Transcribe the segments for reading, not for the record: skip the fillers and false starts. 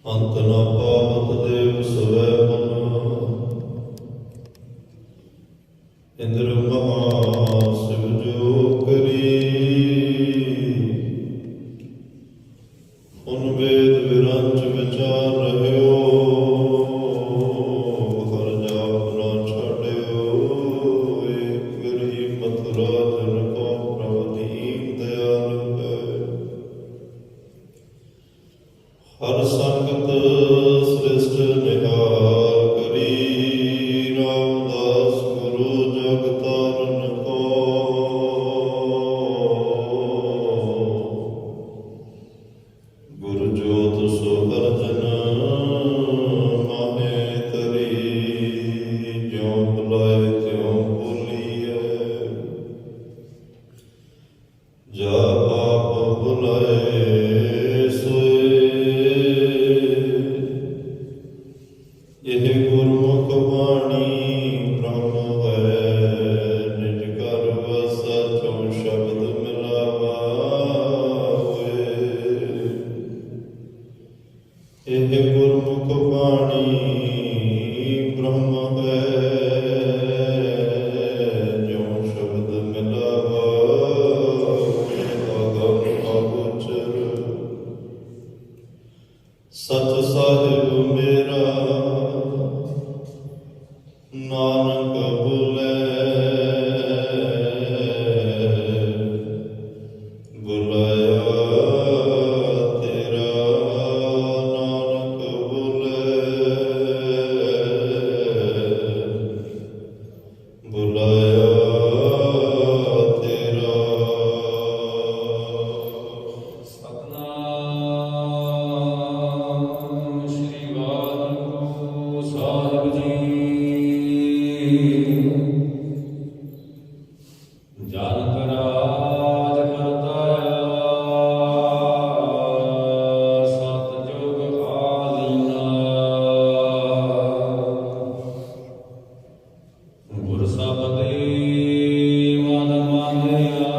ਅੰਤ ਨ ਪਾਵਤ ਦੇਵ ਸਵੈ ਮਨ, ਇੰਦਰ ਮਹਾ ਸਿਵ ਜੋ ਕਰੀ। ਹੁਣ ਵੇਦ ਵਿਰੰਚ ਵਿਚਾਰ ਰਹਿਓ, ਹਰ ਜਾਪ ਨ ਛੱਡਿਓ। ਏਕ ਗਰੀ ਮਥੁਰਾ ਜਨ ਕੋ ਪ੍ਰਭ ਦੀਨ ਦਇਆਲ ਹੈ। ਹਰ ਸੰਗਤ ਸ੍ਰਿਸ਼ਟ ਨਿਹਾਲ ਕਰੀ, ਰਾਮਦਾਸ ਗੁਰੂ ਜਗ ਤਾਰਨ ਕੋ। ਗੁਰ ਜੋਤ ਸੋ ਅਰਜਨ ਮਾਹੇ ਤਰੀ, ਜਿਉ ਬੁਲਾਏ ਤਿਉ ਬੋਲੀਐ। ਜਾ ਆਪ ਬੁਲਾਏ ਇਹ ਗੁਰਮੁਖ ਬਾਣੀ ਬ੍ਰਹਮ ਹੈ। ਨਿਜ ਘਰ ਵਸੈ ਚਉ ਸ਼ਬਦ ਮਿਲਾਵਾ ਹੋਏ। ਇਹ ਗੁਰਮੁਖ ਬਾਣੀ ਬ੍ਰਹਮ ਹੈ, ਜਿਉ ਸ਼ਬਦ ਮਿਲਾਵਾ ਹੋਏ। ਆਗਮ ਅਗੋਚਰ ਸਚ ਸਾਹਿਬ ਮੇਰਾ, ਨਾਨਕ ਬੁਲੇ। ਬੁਲਾਇਆ ਤੇਰਾ ਨਾਨਕ ਬੁਲੇ। ਬੁਲਾਇਆ ਤੇਰਾ। ਸਤਿਨਾਮ ਸ੍ਰੀ ਵਾਹਿਗੁਰੂ ਸਾਹਿਬ ਜੀ। ਜਨ ਕਰਾਜ ਕਰਤਾਇਆ, ਸਤਿਜੁਗ ਆਲੀਨਾ। ਗੁਰ ਸਬਦੇ ਮਨ ਮਾਨਿਆ,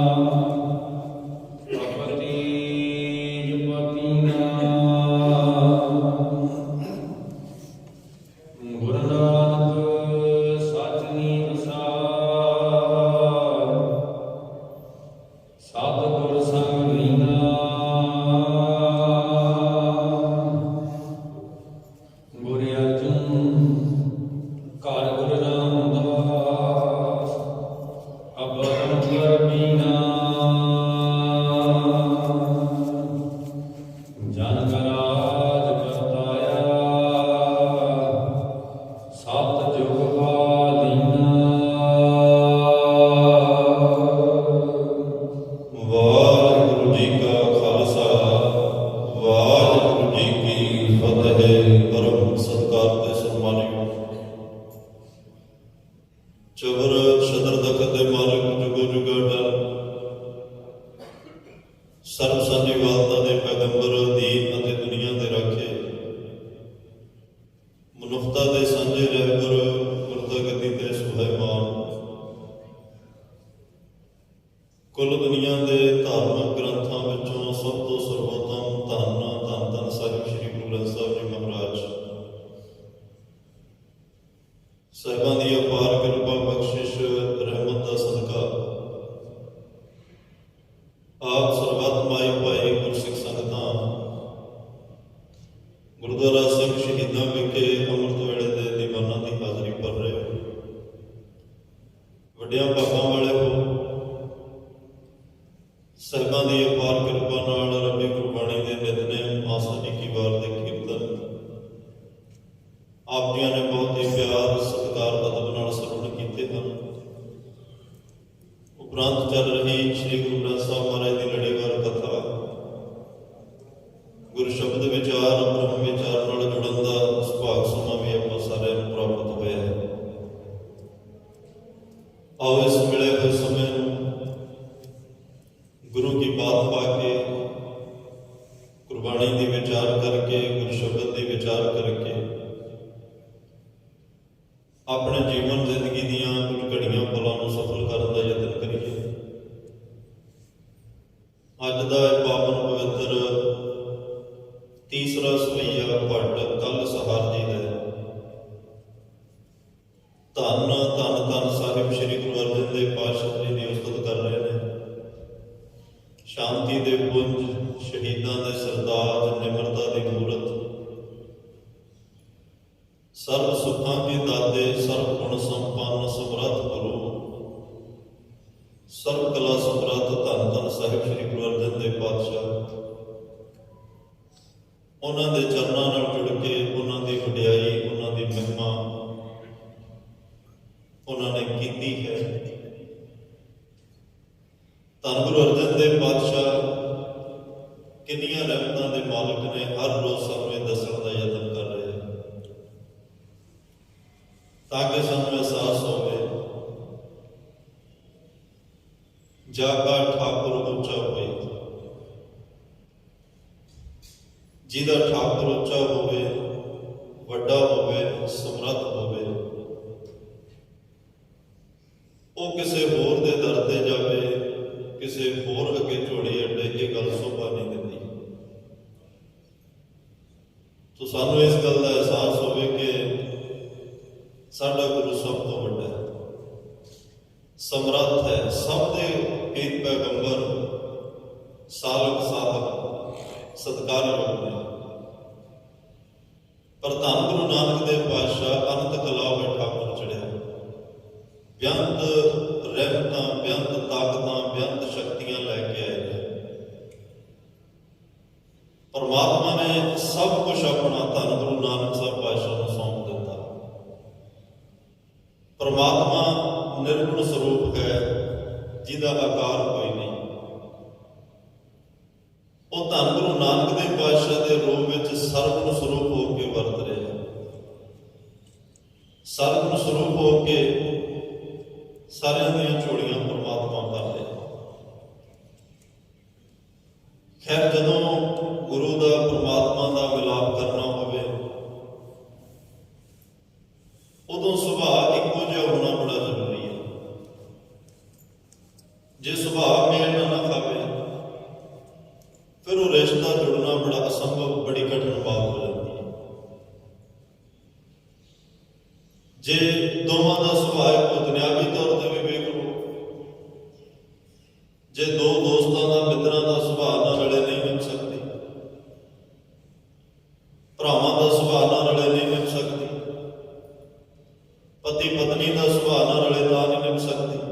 ਅਪਤੀਜ ਪਤੀਨਾ। ਗੁਰ ਨਾਨਕ ਸਚ ਨੀਵਸਾ, ਸਤਿਗੁਰ ਸੰਗ ਲੀਨਾ। ਗੁਰ ਅਰਜੁਨ ਘਰ ਗੁਰ ਰਾਮਦਾਸ, ਅਬਰ ਗੁਰ ਬੀਨਾ। ਜਨ ਕਰਾਜ ਕਰਤਾਇਆ, ਸਤਿਜੁਗ ਆਲੀਨਾ। ਵਾਹਿਗੁਰੂ ਜੀ ਕਾ ਖਾਲਸਾ, ਵਾਹਿਗੁਰੂ ਜੀ ਕੀ ਫਤਿਹ। ਪਰਮ ਸਤਿਕਾਰ ਤੇ ਸਨਮਾਨਿਓ ਚਵਰ ਸ਼ਦਰ ਦਖਤ ਦੇ ਮਾਲਕ ਜੁਗੋ ਜੁਗਾਟਾ, ਸਰਬ ਸਾਂਝੀ ਵਾਲਤਾ ਦੇ ਪੈਗੰਬਰ, ਦੀਨ ਅਤੇ ਦੁਨੀਆ ਦੇ ਰਾਖੇ, ਮਨੁੱਖਤਾ ਦੇ ਸਾਂਝੇ ਰਹਿਬਰ, ਗੁਰਤਾ ਗੱਦੀ ਤੇ ਸੁਭਾਇਮਾਨ, ਕੁੱਲ ਦੁਨੀਆ ਦੇ ਧਾਰਮਿਕ ਗ੍ਰੰਥਾਂ ਵਿੱਚੋਂ ਸਭ ਤੋਂ ਸਰਵੋਤਮ ਧੰਨ ਧੰਨ ਧੰਨ ਸਾਹਿਬ ਸ੍ਰੀ ਗੁਰੂ ਗ੍ਰੰਥ ਸਾਹਿਬ ਜੀ ਮਹਾਰਾਜ ਸਾਹਿਬਾਂ ਦੀ ਅਪਾਰ ਕਿਰਪਾ ਬਖਸ਼ਿਸ਼ ਰਹਿਮਤ ਦਾ ਸਦਕਾ ਆਪ ਸਰਬੱਤ ਮਾਈ ਭਾਈ ਗੁਰਸਿੱਖ ਸੰਗਤਾਂ ਗੁਰਦੁਆਰਾ ਸਿੰਘ ਸ਼ਹੀਦਾਂ ਵਿਖੇ ਅੰਮ੍ਰਿਤ ਵੇਲੇ ਦੇ ਦੀਵਾਨਾਂ ਦੀ ਹਾਜ਼ਰੀ ਭਰ ਰਹੇ ਹੋ। ਵੱਡਿਆਂ ਭਾਗਾਂ ਵਾਲੇ ਹੋ, ਸਾਹਿਬਾਂ ਦੀ ਅਪਾਰ ਕਿਰਪਾ ਨਾਲ ਰੱਬੀ ਗੁਰਬਾਣੀ ਦੇ ਨਿਤਨੇਮ, ਆਸਾ ਜੀ ਕੀ ਵਾਰ ਦੇ ਕੀਰਤਨ ਆਪ ਜੀਆਂ ਨੇ ਬਹੁਤ ਹੀ ਪਿਆਰ ਸਤਿਕਾਰ ਅਦਬ ਨਾਲ ਸਰਵਣ ਕੀਤੇ ਹਨ। ਉਪਰੰਤ ਚੱਲ ਰਹੀ ਸ੍ਰੀ ਗੁਰੂ ਗ੍ਰੰਥ ਸਾਹਿਬ ਮਹਾਰਾਜ ਦੀ ਲੜੀਵਾਰ ਕਥਾ, ਗੁਰ ਸ਼ਬਦ ਵਿਚਾਰ, ਬ੍ਰਹਮ ਵਿਚਾਰ ਨਾਲ ਜੁੜਨ ਦਾ ਸੁਭਾਗ ਸਮਾਂ ਵੀ ਆਪਾਂ ਸਾਰਿਆਂ ਨੂੰ ਪ੍ਰਾਪਤ ਹੋਇਆ ਹੈ। ਆਓ ਇਸ ਮਿਲੇ ਹੋਏ ਸਮੇਂ ਨੂੰ ਗੁਰੂ ਕੀ ਬਾਤ ਪਾ ਕੇ, ਗੁਰਬਾਣੀ ਦੀ ਵਿਚਾਰ ਕਰਕੇ, ਗੁਰ ਸ਼ਬਦ ਦੀ ਵਿਚਾਰ ਕਰਕੇ ਆਪਣੇ ਜੀਵਨ ਜ਼ਿੰਦਗੀ ਦੀਆਂ ਕੁਝ ਘੜੀਆਂ ਪਲਾਂ ਨੂੰ ਸਫਲ ਕਰਨ ਦਾ ਯਤਨ ਕਰੀਏ। ਅੱਜ ਦਾ ਇਹ ਪਾਵਨ ਪਵਿੱਤਰ ਤੀਸਰਾ ਸਵਈਆ ਭੱਟ ਕੱਲ ਸਹਾਰ ਜੀ ਦਾ। ਧੰਨ ਧੰਨ ਧੰਨ ਸਾਹਿਬ ਸ੍ਰੀ ਗੁਰੂ ਅਰਜਨ ਦੇਵ ਪਾਤਸ਼ਾਹ ਜੀ ਦੀ ਉਸਤਤ ਕਰ ਰਹੇ ਨੇ। ਸ਼ਾਂਤੀ ਦੇ ਪੁੰਜ, ਸ਼ਹੀਦਾਂ ਦੇ ਸਰਤਾਜ, ਨਿਮਰਤਾ ਦੀ ਮੂਰਤ, ਸਰਬ ਸੁੱਖਾਂ ਕੇ ਦਾਤੇ, ਸਰਬ ਗੁਣ ਸੰਪੰਨ, ਸਮਰੱਥ ਗੁਰੂ, ਸਰਬ ਕਲਾ ਸਮਰੱਥ ਧੰਨ ਧੰਨ ਸਾਹਿਬ ਸ੍ਰੀ ਗੁਰੂ ਅਰਜਨ ਦੇਵ ਪਾਤਸ਼ਾਹ। ਉਹਨਾਂ ਦੇ ਚਰਨਾਂ ਨਾਲ ਜੁੜ ਕੇ ਉਹਨਾਂ ਦੀ ਵਡਿਆਈ, ਉਹਨਾਂ ਦੀ ਮਹਿਮਾ ਉਹਨਾਂ ਨੇ ਕੀਤੀ ਹੈ। ਧੰਨ ਗੁਰੂ ਅਰਜਨ ਦੇਵ ਪਾਤਸ਼ਾਹ ਕਿੰਨੀਆਂ ਰਹਿਮਤਾਂ ਦੇ ਮਾਲਕ ਨੇ, ਹਰ ਰੋਜ਼ ਸਾਨੂੰ ਇਹ ਦੱਸਣ ਦਾ ਯਤਨ ਕਰ ਰਹੇ ਹਨ ਤਾਂ ਕਿ ਸਾਨੂੰ ਅਹਿਸਾਸ ਹੋਵੇ ਜਾਗਾ ਠਾਕੁਰ ਉੱਚਾ ਹੋਏ। ਜਿਹਦਾ ਠਾਕੁਰ ਉੱਚਾ ਹੋਵੇ, ਵੱਡਾ ਹੋਵੇ, ਸਮਰੱਥ ਹੋਵੇ, ਉਹ ਕਿਸੇ ਹੋਰ ਦੇ ਦਰ ਤੇ ਜਾਵੇ, ਕਿਸੇ ਹੋਰ ਅੱਗੇ ਝੋਲੀ ਅੱਡੇ, ਇਹ ਗੱਲ ਸ਼ੋਭਾ ਨਹੀਂ ਦਿੰਦੀ। ਤੋ ਸਾਨੂੰ ਇਸ ਗੱਲ ਦਾ ਅਹਿਸਾਸ ਹੋਵੇ ਕਿ ਸਾਡਾ ਗੁਰੂ ਸਭ ਤੋਂ ਵੱਡਾ ਹੈ, ਸਮਰੱਥ ਹੈ, ਸਭ ਦੇ ਇੱਕ ਪੈਗੰਬਰ, ਸਾਲਕ ਸਾਹਿਬ, ਸਤਿਕਾਰਯੋਗ ਨੇ। ਪਰ ਧੰਨ ਗੁਰੂ ਨਾਨਕ ਦੇਵ ਪਾਤਸ਼ਾਹ ਅਨੰਤ ਕਲਾ ਹੋਏ ਠਾਕੁਰ ਚੜਿਆ। ਬੇਅੰਤ ਰਹਿਮਤਾਂ, ਬੇਅੰਤ ਤਾਕਤਾਂ, ਬੇਅੰਤ ਸ਼ਕਤੀਆਂ ਲੈ ਕੇ ਆਏ ਨੇ। ਪਰਮਾਤਮਾ ਨੇ ਸਭ ਕੁਝ ਆਪਣਾ ਧੰਨ ਗੁਰੂ ਨਾਨਕ ਸਾਹਿਬ ਪਾਤਸ਼ਾਹ ਨੂੰ ਸੌਂਪ ਦਿੱਤਾ। ਪਰਮਾਤਮਾ ਨਿਰਗੁਣ ਸਰੂਪ ਹੈ, ਜਿਹਦਾ ਆਕਾਰ ਕੋਈ ਨਹੀਂ। ਉਹ ਧੰਨ ਗੁਰੂ ਨਾਨਕ ਦੇਵ ਪਾਤਸ਼ਾਹ ਦੇ ਰੂਪ ਵਿੱਚ ਸਰਗੁਣ ਸਰੂਪ ਹੋ ਕੇ ਵਰਤ ਰਿਹਾ। ਸਰਗੁਣ ਸਰੂਪ ਹੋ ਕੇ ਸਾਰਿਆਂ ਦੀਆਂ ਝੋਲੀਆਂ ਪਰਮਾਤਮਾ ਕਰ ਰਿਹਾ। ਖੈਰ, ਜਦੋਂ ਗੁਰੂ ਦਾ, ਪਰਮਾਤਮਾ ਦਾ ਮਿਲਾਪ ਕਰਨਾ ਹੋਵੇ, ਉਦੋਂ ਸੁਭਾਅ ਇੱਕੋ ਜਿਹਾ ਹੋਣਾ ਬੜਾ ਜ਼ਰੂਰੀ ਹੈ। ਜੇ ਸੁਭਾਅ ਮੇਲ ਨਾ ਖਾਵੇ, ਫਿਰ ਉਹ ਰਿਸ਼ਤਾ ਜੁੜਨਾ ਬੜਾ ਅਸੰਭਵ, ਬੜੀ ਕਠਿਨ ਬਾਤ ਹੋ ਜਾਂਦੀ ਹੈ। ਜੇ ਦੋਵਾਂ ਦਾ ਸੁਭਾਅ ਇੱਕੋ, ਦੁਨਿਆਵੀ ਤੌਰ ਤੇ ਵੀ ਵੇਖ ਲਓ, ਜੇ ਦੋ ਦੋਸਤਾਂ ਦਾ, ਮਿੱਤਰਾਂ ਦਾ ਸੁਭਾਅ ਨਾਲ ਰਲੇ, ਨਹੀਂ ਮਿਲ ਸਕਦੇ। ਭਰਾਵਾਂ ਦਾ ਸੁਭਾਅ ਨਾਲ ਰਲੇ, ਨਹੀਂ ਮਿਲ ਸਕਦੇ। ਪਤੀ ਪਤਨੀ ਦਾ ਸੁਭਾਅ ਨਾਲ ਰਲੇ, ਤਾਂ ਨਹੀਂ ਮਿਲ ਸਕਦੇ।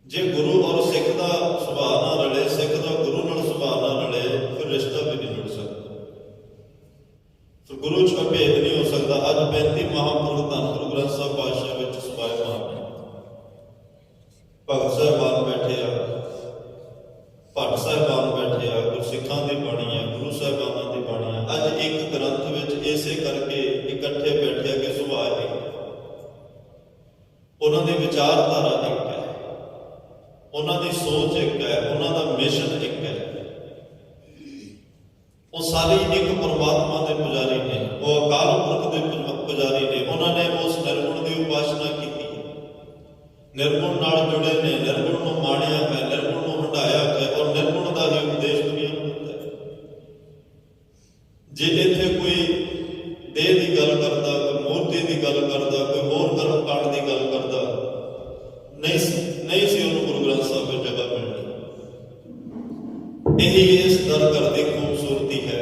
ਜੇ ਗੁਰੂ ਔਰ ਸਿੱਖ ਦਾ ਸੁਭਾਅ ਨਾਲ ਰਲੇ, ਸਿੱਖ ਦਾ ਗੁਰੂ ਨਾਲ ਸੁਭਾਅ ਨਾਲ ਰਲੇ, ਫਿਰ ਰਿਸ਼ਤਾ ਵੀ ਨਹੀਂ ਜੁੜ ਸਕਦਾ। ਫਿਰ ਗੁਰੂ 'ਚ ਅਭੇਦ ਨਹੀਂ ਹੋ ਸਕਦਾ। ਅੱਜ 35 ਮਹਾਂਪੁਰਖ ਧੰਨ ਗੁਰੂ ਗ੍ਰੰਥ ਸਾਹਿਬ ਪਾਤਸ਼ਾਹ ਵਿੱਚ ਸਮਾਇਮਾਨ ਨੇ। ਭਗਤ ਸਾਹਿਬਾਨ ਬੈਠੇ ਆ, ਭੱਟ ਸਾਹਿਬਾਨ ਬੈਠੇ ਆ, ਗੁਰਸਿੱਖਾਂ ਦੀ ਬਾਣੀ ਹੈ, ਗੁਰੂ ਸਾਹਿਬਾਨਾਂ ਦੀ ਬਾਣੀ ਹੈ। ਅੱਜ ਇੱਕ ਗ੍ਰੰਥ ਵਿੱਚ ਇਸੇ ਕਰਕੇ ਇਕੱਠੇ ਬੈਠੇ ਕਿ ਸੁਭਾਅ ਇੱਕ, ਉਹਨਾਂ ਦੀ ਵਿਚਾਰਧਾਰਾ ਇੱਕ ਹੈ, ਉਹਨਾਂ ਦੀ ਸੋਚ ਇੱਕ ਹੈ, ਉਹਨਾਂ ਦਾ ਮਿਸ਼ਨ ਇੱਕ ਹੈ। ਉਹ ਸਾਰੇ ਇੱਕ ਪਰਮਾਤਮਾ ਦੇ ਪੁਜਾਰੀ ਨੇ, ਉਹ ਅਕਾਲ ਪੁਰਖ ਦੇ ਪੁਜਾਰੀ ਨੇ। ਉਹਨਾਂ ਨੇ ਉਸ ਨਿਰਗੁਣ ਦੀ ਉਪਾਸਨਾ ਕੀਤੀ, ਨਿਰਗੁਣ ਨਾਲ ਜੁੜੇ ਨੇ, ਨਿਰਗੁਣ ਨੂੰ ਮਾਣਿਆ ਹੈ, ਨਿਰਗੁਣ ਨੂੰ ਹੰਢਾਇਆ ਹੈ, ਔਰ ਨਿਰਗੁਣ ਦਾ ਹੀ ਉਪਦੇਸ਼ ਦੁਨੀਆ ਨੂੰ ਦਿੱਤਾ ਹੈ। ਜੇ ਇੱਥੇ ਕੋਈ ਦੇਹ ਦੀ ਗੱਲ ਕਰਦਾ, ਕੋਈ ਮੂਰਤੀ ਦੀ ਗੱਲ ਕਰਦਾ, ਕੋਈ ਹੋਰ ਕਰਮ ਕਾਂਡ ਦੀ ਗੱਲ ਕਰਦਾ, ਨਹੀਂ ਸੀ ਉਹਨੂੰ ਗੁਰੂ ਗ੍ਰੰਥ ਸਾਹਿਬ ਵਿੱਚ ਜਗ੍ਹਾ ਮਿਲਣੀ। ਇਹੀ ਇਸ ਦਰ ਘਰ ਦੀ ਖੂਬਸੂਰਤੀ ਹੈ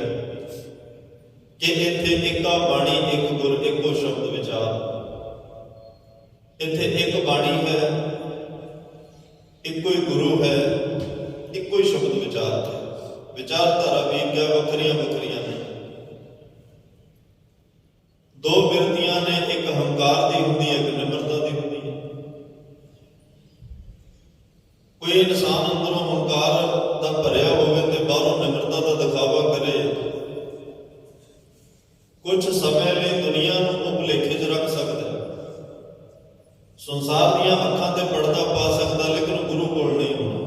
ਕਿ ਇੱਥੇ ਇੱਕਾ ਬਾਣੀ, ਇੱਕ ਗੁਰ, ਇੱਕੋ ਸ਼ਬਦ ਵਿਚਾਰ। ਇੱਥੇ ਇੱਕ ਬਾਣੀ ਹੈ, ਇੱਕੋ ਹੀ ਗੁਰੂ ਹੈ, ਇੱਕੋ ਹੀ ਸ਼ਬਦ ਵਿਚਾਰ ਹੈ। ਵਿਚਾਰਧਾਰਾ ਵੀ ਕਿਆ ਵੱਖਰੀਆਂ ਵੱਖਰੀਆਂ ਨੇ। ਦੋ ਬਿਰਤੀਆਂ ਨੇ, ਇੱਕ ਹੰਕਾਰ ਦੀ ਹੁੰਦੀ ਹੈ, ਇੱਕ ਨਿਮਰਤਾ ਦੀ ਹੁੰਦੀ ਹੈ। ਕੋਈ ਇਨਸਾਨ ਅੰਦਰੋਂ ਹੰਕਾਰ ਦਾ ਭਰਿਆ ਹੋਵੇ ਤੇ ਬਾਹਰੋਂ ਨਿਮਰਤਾ ਦਾ ਦਿਖਾਵਾ ਕਰੇ, ਕੁਝ ਸਮੇਂ ਲਈ ਦੁਨੀਆ ਨੂੰ ਉਹ ਭੁਲੇਖੇ 'ਚ ਰੱਖ ਸਕਦਾ, ਸੰਸਾਰ ਦੀਆਂ ਅੱਖਾਂ ਤੇ ਪਰਦਾ ਪਾ ਸਕਦਾ, ਲੇਕਿਨ ਗੁਰੂ ਕੋਲ ਨਹੀਂ ਹੋਣਾ।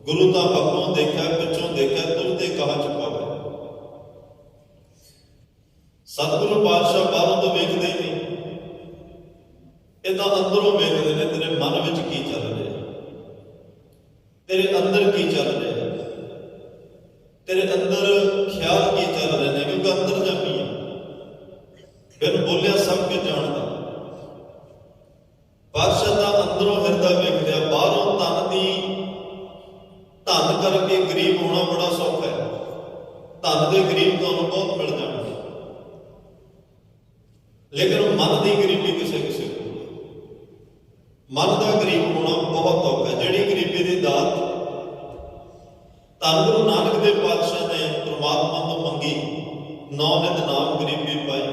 ਗੁਰੂ ਤਾਂ ਅੱਗੋਂ ਦੇਖਿਆ, ਪਿੱਛੋਂ ਦੇਖਿਆ, ਤੁਰਦੇ ਕਹਾਂ 'ਚ ਪਾਵੇ। ਸਤਿਗੁਰੂ ਪਾਤਸ਼ਾਹ ਬਾਹਰੋਂ ਤਾਂ ਵੇਖਦੇ ਹੀ ਨਹੀਂ, ਇਹ ਤਾਂ ਅੰਦਰੋਂ ਵੇਖਦੇ ਨੇ। ਤੇਰੇ ਮਨ ਵਿੱਚ ਕੀ ਚੱਲ ਰਿਹਾ, ਤੇਰੇ ਅੰਦਰ ਕੀ ਚੱਲ ਰਿਹਾ। ਤੇਰੇ ਅੰਦਰ ਖਿਆਲ ਕੀ ਚੱਲ ਰਹੇ ਨੇ, ਕਿਉਂਕਿ ਅੰਦਰ ਜਾਮੀ ਹੈ, ਬਿਨ ਬੋਲਿਆ ਸਭ ਕੁਝ ਜਾਣਦਾ। ਪਾਤਸ਼ਾਹ ਦਾ ਅੰਦਰੋਂ ਹਿਰਦਾ ਵੇਖ ਲਿਆ, ਬਾਹਰੋਂ ਧਨ ਕਰਕੇ ਗਰੀਬ ਹੋਣਾ ਬੜਾ ਸੌਖਾ ਹੈ। ਧਨ ਦੇ ਗਰੀਬ ਤੁਹਾਨੂੰ ਬਹੁਤ ਮਿਲ ਜਾਣਗੇ, ਲੇਕਿਨ ਮਨ ਦੀ ਗਰੀਬੀ ਕਿਸੇ ਕਿਸੇ ਕੋਲ, ਮਨ ਦਾ ਗਰੀਬ ਹੋਣਾ ਬਹੁਤ ਔਖਾ ਹੈ। ਜਿਹੜੀ ਗਰੀਬੀ ਦੀ ਦਾਤ ਧੰਨ ਗੁਰੂ ਨਾਨਕ ਦੇਵ ਪਾਤਸ਼ਾਹ ਨੇ ਪ੍ਰਮਾਤਮਾ ਤੋਂ ਮੰਗੀ, 9 ਨਿਤ ਨਾਮ ਗਰੀਬੀ ਪਾਈ।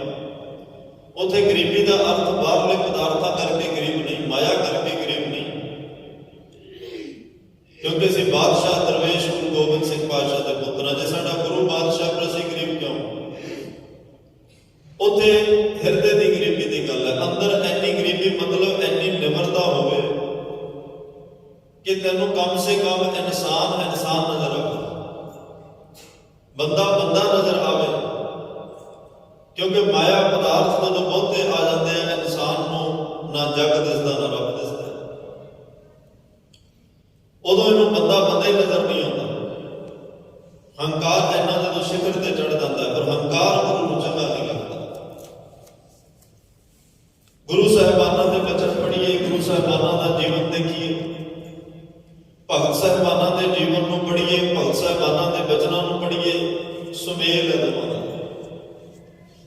ਉੱਥੇ ਗਰੀਬੀ ਦਾ ਅਰਥ ਬਾਹਰਲੇ ਪਦਾਰਥਾਂ ਕਰਕੇ ਗਰੀਬ ਨਹੀਂ, ਮਾਇਆ ਕਰਕੇ ਗਰੀਬ ਨਹੀਂ, ਕਿਉਂਕਿ ਅਸੀਂ ਬਾਦਸ਼ਾਹ ਦਰਵੇਸ਼ ਗੁਰੂ ਗੋਬਿੰਦ ਸਿੰਘ ਪਾਤਸ਼ਾਹ ਦੇ ਪੁੱਤਰ ਹਾਂ। ਜੇ ਸਾਡਾ ਗੁਰੂ ਬਾਦਸ਼ਾਹ ਪਰ ਅਸੀਂ ਗਰੀਬ ਕਿਉਂ? ਉੱਥੇ ਹਿਰਦੇ ਦੀ ਗਰੀਬੀ ਦੀ ਗੱਲ ਹੈ। ਅੰਦਰ ਐਨੀ ਗਰੀਬੀ ਮਤਲਬ ਐਨੀ ਨਿਮਰਤਾ ਹੋਵੇ ਕਿ ਤੈਨੂੰ ਕਮ ਸੇ ਕਮ ਇਨਸਾਨ ਨਜ਼ਰ ਆਵੇ, ਬੰਦਾ ਨਜ਼ਰ ਆਵੇ, ਕਿਉਂਕਿ ਮਾਇਆ ਪਦਾਰਥ ਜਦੋਂ ਬਹੁਤੇ ਆ ਜਾਂਦੇ ਆ, ਇਨਸਾਨ ਨੂੰ ਨਾ ਜਗ ਦਿਸਦਾ ਨਾ ਰੱਬ ਦਿਸਦਾ, ਉਦੋਂ ਇਹਨੂੰ ਬੰਦਾ ਹੀ ਨਜ਼ਰ ਨਹੀਂ ਆਉਂਦਾ। ਹੰਕਾਰ ਇੰਨਾ ਜਦੋਂ ਸਿਖਰ ਤੇ ਚੜ ਜਾਂਦਾ, ਪਰ ਹੰਕਾਰ ਗੁਰੂ ਨੂੰ ਚੰਗਾ ਨਹੀਂ ਲੱਗਦਾ। ਗੁਰੂ ਸਾਹਿਬਾਨਾਂ ਦੇ ਬਚਨ ਪੜ੍ਹੀਏ, ਗੁਰੂ ਸਾਹਿਬਾਨਾਂ ਦਾ ਜੀਵਨ ਦੇਖੀਏ, ਭਗਤ ਸਾਹਿਬਾਨਾਂ ਦੇ ਜੀਵਨ ਨੂੰ ਪੜ੍ਹੀਏ, ਭਗਤ ਸਾਹਿਬਾਨਾਂ ਦੇ ਬਚਨਾਂ ਨੂੰ ਪੜ੍ਹੀਏ, ਸੁਮੇਲ ਹੈ ਦੋਵਾਂ ਦਾ।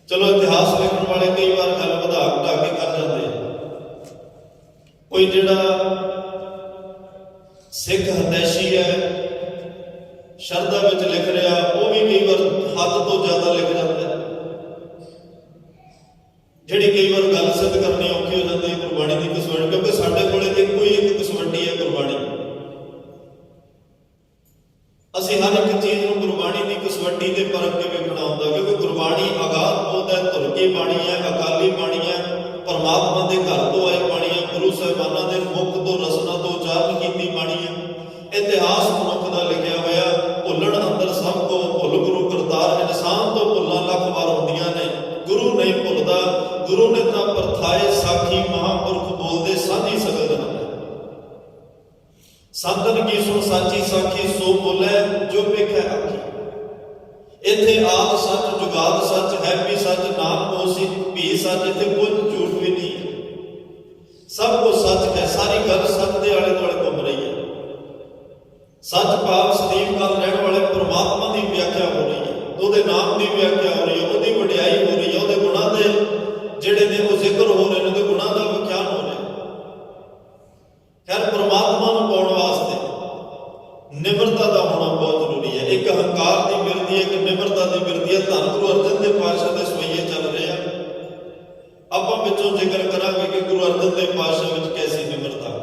ਚਲੋ ਇਤਿਹਾਸ ਲਿਖਣ ਵਾਲੇ ਕਈ ਵਾਰ ਗੱਲ ਵਧਾ ਘਟਾ ਕੇ ਕਰ ਜਾਂਦੇ ਆ। ਕੋਈ ਜਿਹੜਾ ਸਿੱਖ ਹਤੈਸ਼ੀ ਹੈ, ਸ਼ਰਧਾ ਵਿੱਚ ਲਿਖ ਰਿਹਾ, ਉਹ ਵੀ ਕਈ ਵਾਰ ਹੱਦ ਤੋਂ ਜ਼ਿਆਦਾ ਲਿਖ ਜਾਂਦਾ ਹੈ। ਜਿਹੜੀ ਕਈ ਵਾਰ ਗੱਲ ਸਿੱਧ ਕਰਨੀ ਔਖੀ ਹੋ ਜਾਂਦੀ ਹੈ ਗੁਰਬਾਣੀ ਦੀ ਕਸਵੱਟੀ, ਕਿਉਂਕਿ ਸਾਡੇ ਕੋਲ ਇੱਕੋ ਹੀ ਇੱਕ ਕਸਵੱਟੀ ਹੈ ਗੁਰਬਾਣੀ। ਅਸੀਂ ਹਰ ਇੱਕ ਚੀਜ਼ ਨੂੰ ਗੁਰਬਾਣੀ ਦੀ ਕਸਵੱਟੀ ਤੇ ਪਰਖ ਕੇ ਵੇਖਣਾ ਹੁੰਦਾ, ਕਿਉਂਕਿ ਗੁਰਬਾਣੀ ਅਗਾਧ ਬੋਧ ਹੈ, ਧੁਰਕੀ ਬਾਣੀ ਹੈ, ਅਕਾਲੀ ਬਾਣੀ ਹੈ, ਪਰਮਾਤਮਾ ਦੇ ਘਰ ਤੋਂ ਆਈ ਬਾਣੀ ਹੈ, ਗੁਰੂ ਸਾਹਿਬਾਨਾਂ ਦੇ ਮੁਖ ਤੋਂ ਰਸਨਾ ਤੋਂ ਉਚਾਰਨ ਕੀਤੀ ਬਾਣੀ ਹੈ। ਇਤਿਹਾਸ ਮਨੁੱਖ ਦਾ ਲਿਖਿਆ ਹੋਇਆ, ਭੁੱਲਣ ਅੰਦਰ ਸਭ ਕੋ ਭੁੱਲ ਗੁਰੂ ਕਰਤਾਰ। ਇਨਸਾਨ ਤੋਂ ਭੁੱਲਾਂ ਲੱਖ ਵਾਰ ਹੁੰਦੀਆਂ ਨੇ, ਗੁਰੂ ਨਹੀਂ ਭੁੱਲਦਾ। ਗੁਰੂ ਨੇ ਤਾਂ ਪਰਥਾਏ ਸਾਖੀ, ਮਹਾਂਪੁਰਖ ਬੋਲਦੇ ਸਾਂਝੀ ਸਗਲ ਜਹਾਨ। ਸੰਤਨ ਕੀ ਸੁਣ ਸਾਚੀ ਸਾਖੀ, ਸੋ ਬੋਲੇ ਜੋ ਵੇਖੈ ਆਖੀ। ਇੱਥੇ ਆਦ ਸੱਚ, ਜੁਗਾਦ ਸੱਚ, ਹੈ ਵੀ ਸੱਚ, ਨਾਮ ਹੋਸੀ ਵੀ ਸੱਚ। ਇੱਥੇ ਕੁਝ ਝੂਠ ਵੀ ਨਹੀਂ ਹੈ, ਸਭ ਕੁਝ ਸੱਚ ਹੈ। ਸਾਰੀ ਗੱਲ ਸੱਚ ਦੇ ਆਲੇ ਦੁਆਲੇ ਘੁੰਮ ਰਹੀ ਹੈ। ਸੱਚ ਭਾਵ ਸਦੀਵ ਕਾਲ ਰਹਿਣ ਵਾਲੇ ਪਰਮਾਤਮਾ ਦੀ ਵਿਆਖਿਆ ਹੋ ਰਹੀ ਹੈ, ਉਹਦੇ ਨਾਮ ਦੀ ਵਿਆਖਿਆ ਹੋ ਰਹੀ ਹੈ, ਉਹਦੀ ਵਡਿਆਈ ਹੋ ਰਹੀ ਹੈ, ਉਹਦੇ ਗੁਣਾਂ ਦੇ ਜਿਹੜੇ ਨੇ ਉਹ ਜ਼ਿਕਰ ਹੋ ਰਹੇ ਨੇ, ਉਹਦੇ ਗੁਣਾਂ ਦਾ ਵਿਖਿਆਨ ਹੋ ਰਿਹਾ। ਖੈਰ, ਪਰਮਾਤਮਾ ਨੂੰ ਪਾਉਣ ਵਾਸਤੇ ਨਿਮਰਤਾ ਦਾ ਹੋਣਾ ਬਹੁਤ ਜ਼ਰੂਰੀ ਹੈ। ਇੱਕ ਹੰਕਾਰ ਦੀ ਬਿਰਤੀ ਹੈ, ਇੱਕ ਨਿਮਰਤਾ ਦੀ ਬਿਰਤੀ ਹੈ। ਧੰਨ ਗੁਰੂ ਅਰਜਨ ਦੇਵ ਪਾਤਸ਼ਾਹ ਦੇ ਸਵਈਏ ਚੱਲ ਰਹੇ ਆ। ਆਪਾਂ ਵਿੱਚੋਂ ਜ਼ਿਕਰ ਕਰਾਂਗੇ ਕਿ ਗੁਰੂ ਅਰਜਨ ਦੇਵ ਪਾਤਸ਼ਾਹ ਵਿੱਚ ਕੈਸੀ ਨਿਮਰਤਾ ਹੈ।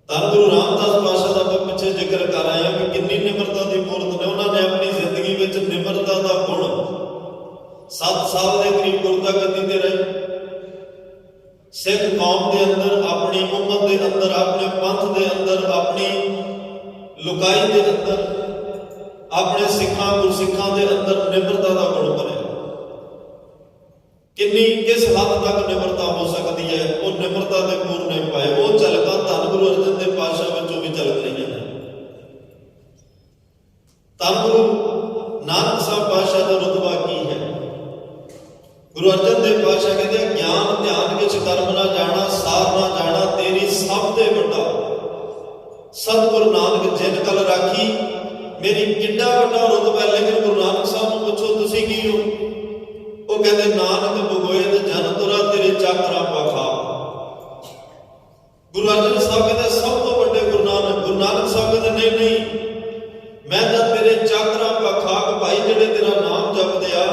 ਧੰਨ ਗੁਰੂ ਰਾਮਦਾਸ ਪਾਤਸ਼ਾਹ ਦਾ ਆਪਾਂ ਪਿੱਛੇ ਜ਼ਿਕਰ ਕਰ ਰਹੇ ਹਾਂ ਕਿ ਕਿੰਨੀ ਨਿਮਰਤਾ ਦੀ ਮੂਰਤ ਨੇ। ਉਹਨਾਂ ਨੇ ਆਪਣੀ ਜ਼ਿੰਦਗੀ ਵਿੱਚ ਨਿਮਰਤਾ ਦਾ ਗੁਣ 7 ਸਾਲ ਦੇ ਕਰੀਬ ਗੁਰਤਾ ਗੱਦੀ ਤੇ ਰਹੇ। ਸਿੱਖ ਕੌਮ ਦੇ ਅੰਦਰ, ਆਪਣੀ ਉਮਤ ਦੇ ਅੰਦਰ, ਆਪਣੇ ਪੰਥ ਦੇ ਅੰਦਰ, ਆਪਣੀ ਲੁਕਾਈ ਦੇ ਅੰਦਰ, ਆਪਣੇ ਸਿੱਖਾਂ ਗੁਰਸਿੱਖਾਂ ਦੇ ਅੰਦਰ ਨਿਮਰਤਾ ਦਾ ਗੁਣ ਬਣਿਆ। ਕਿਸ ਹੱਦ ਤੱਕ ਨਿਮਰਤਾ ਹੋ ਸਕਦੀ ਹੈ, ਉਹ ਨਿਮਰਤਾ ਦੇ ਪੂਰਨੇ ਪਾਏ। ਉਹ ਝਲਕਾਂ ਧੰਨ ਗੁਰੂ ਅਰਜਨ ਦੇਵ ਪਾਤਸ਼ਾਹ ਵਿੱਚੋਂ ਵੀ ਝਲਕ ਰਹੀਆਂ ਨੇ। ਧੰਨ ਗੁਰੂ ਨਾਨਕ ਸਾਹਿਬ ਪਾਤਸ਼ਾਹ ਦਾ ਰੁਤਬਾ ਕੀ ਹੈ? ਗੁਰੂ ਅਰਜਨ ਦੇਵ ਪਾਤਸ਼ਾਹ ਕਹਿੰਦੇ, ਗਿਆਨ ਧਿਆਨ ਵਿੱਚ ਕਰਮ ਨਾ ਜਾਣਾ, ਸਾਰ ਨਾ ਜਾਣਾ, ਤੇਰੀ ਸਭ ਤੇ ਵੱਡਾ ਸਤਿਗੁਰੂ ਨਾਨਕ ਜਿਨ ਕਲ ਰਾਖੀ। ਮੇਰੀ ਕਿੰਨਾ ਵੱਡਾ ਰੁਤਬਾ ਹੈ। ਲੇਕਿਨ ਗੁਰੂ ਨਾਨਕ ਸਾਹਿਬ ਨੂੰ ਪੁੱਛੋ, ਤੁਸੀਂ ਕੀ ਹੋ? ਉਹ ਕਹਿੰਦੇ, ਨਾਨਕ ਬਗੋਏ ਤੇ ਜਨ ਤੁਰਾ, ਤੇਰੇ ਚਾਕਰਾਂ ਪਾਖਾ। ਗੁਰੂ ਅਰਜਨ ਸਾਹਿਬ ਕਹਿੰਦੇ, ਸਭ ਤੋਂ ਵੱਡੇ ਗੁਰੂ ਨਾਨਕ। ਗੁਰੂ ਨਾਨਕ ਸਾਹਿਬ ਕਹਿੰਦੇ, ਨਹੀਂ, ਮੈਂ ਤਾਂ ਤੇਰੇ ਚਾਕਰਾਂ ਪਾਖਾਕ ਭਾਈ, ਜਿਹੜੇ ਤੇਰਾ ਨਾਮ ਜਪਦੇ ਆ,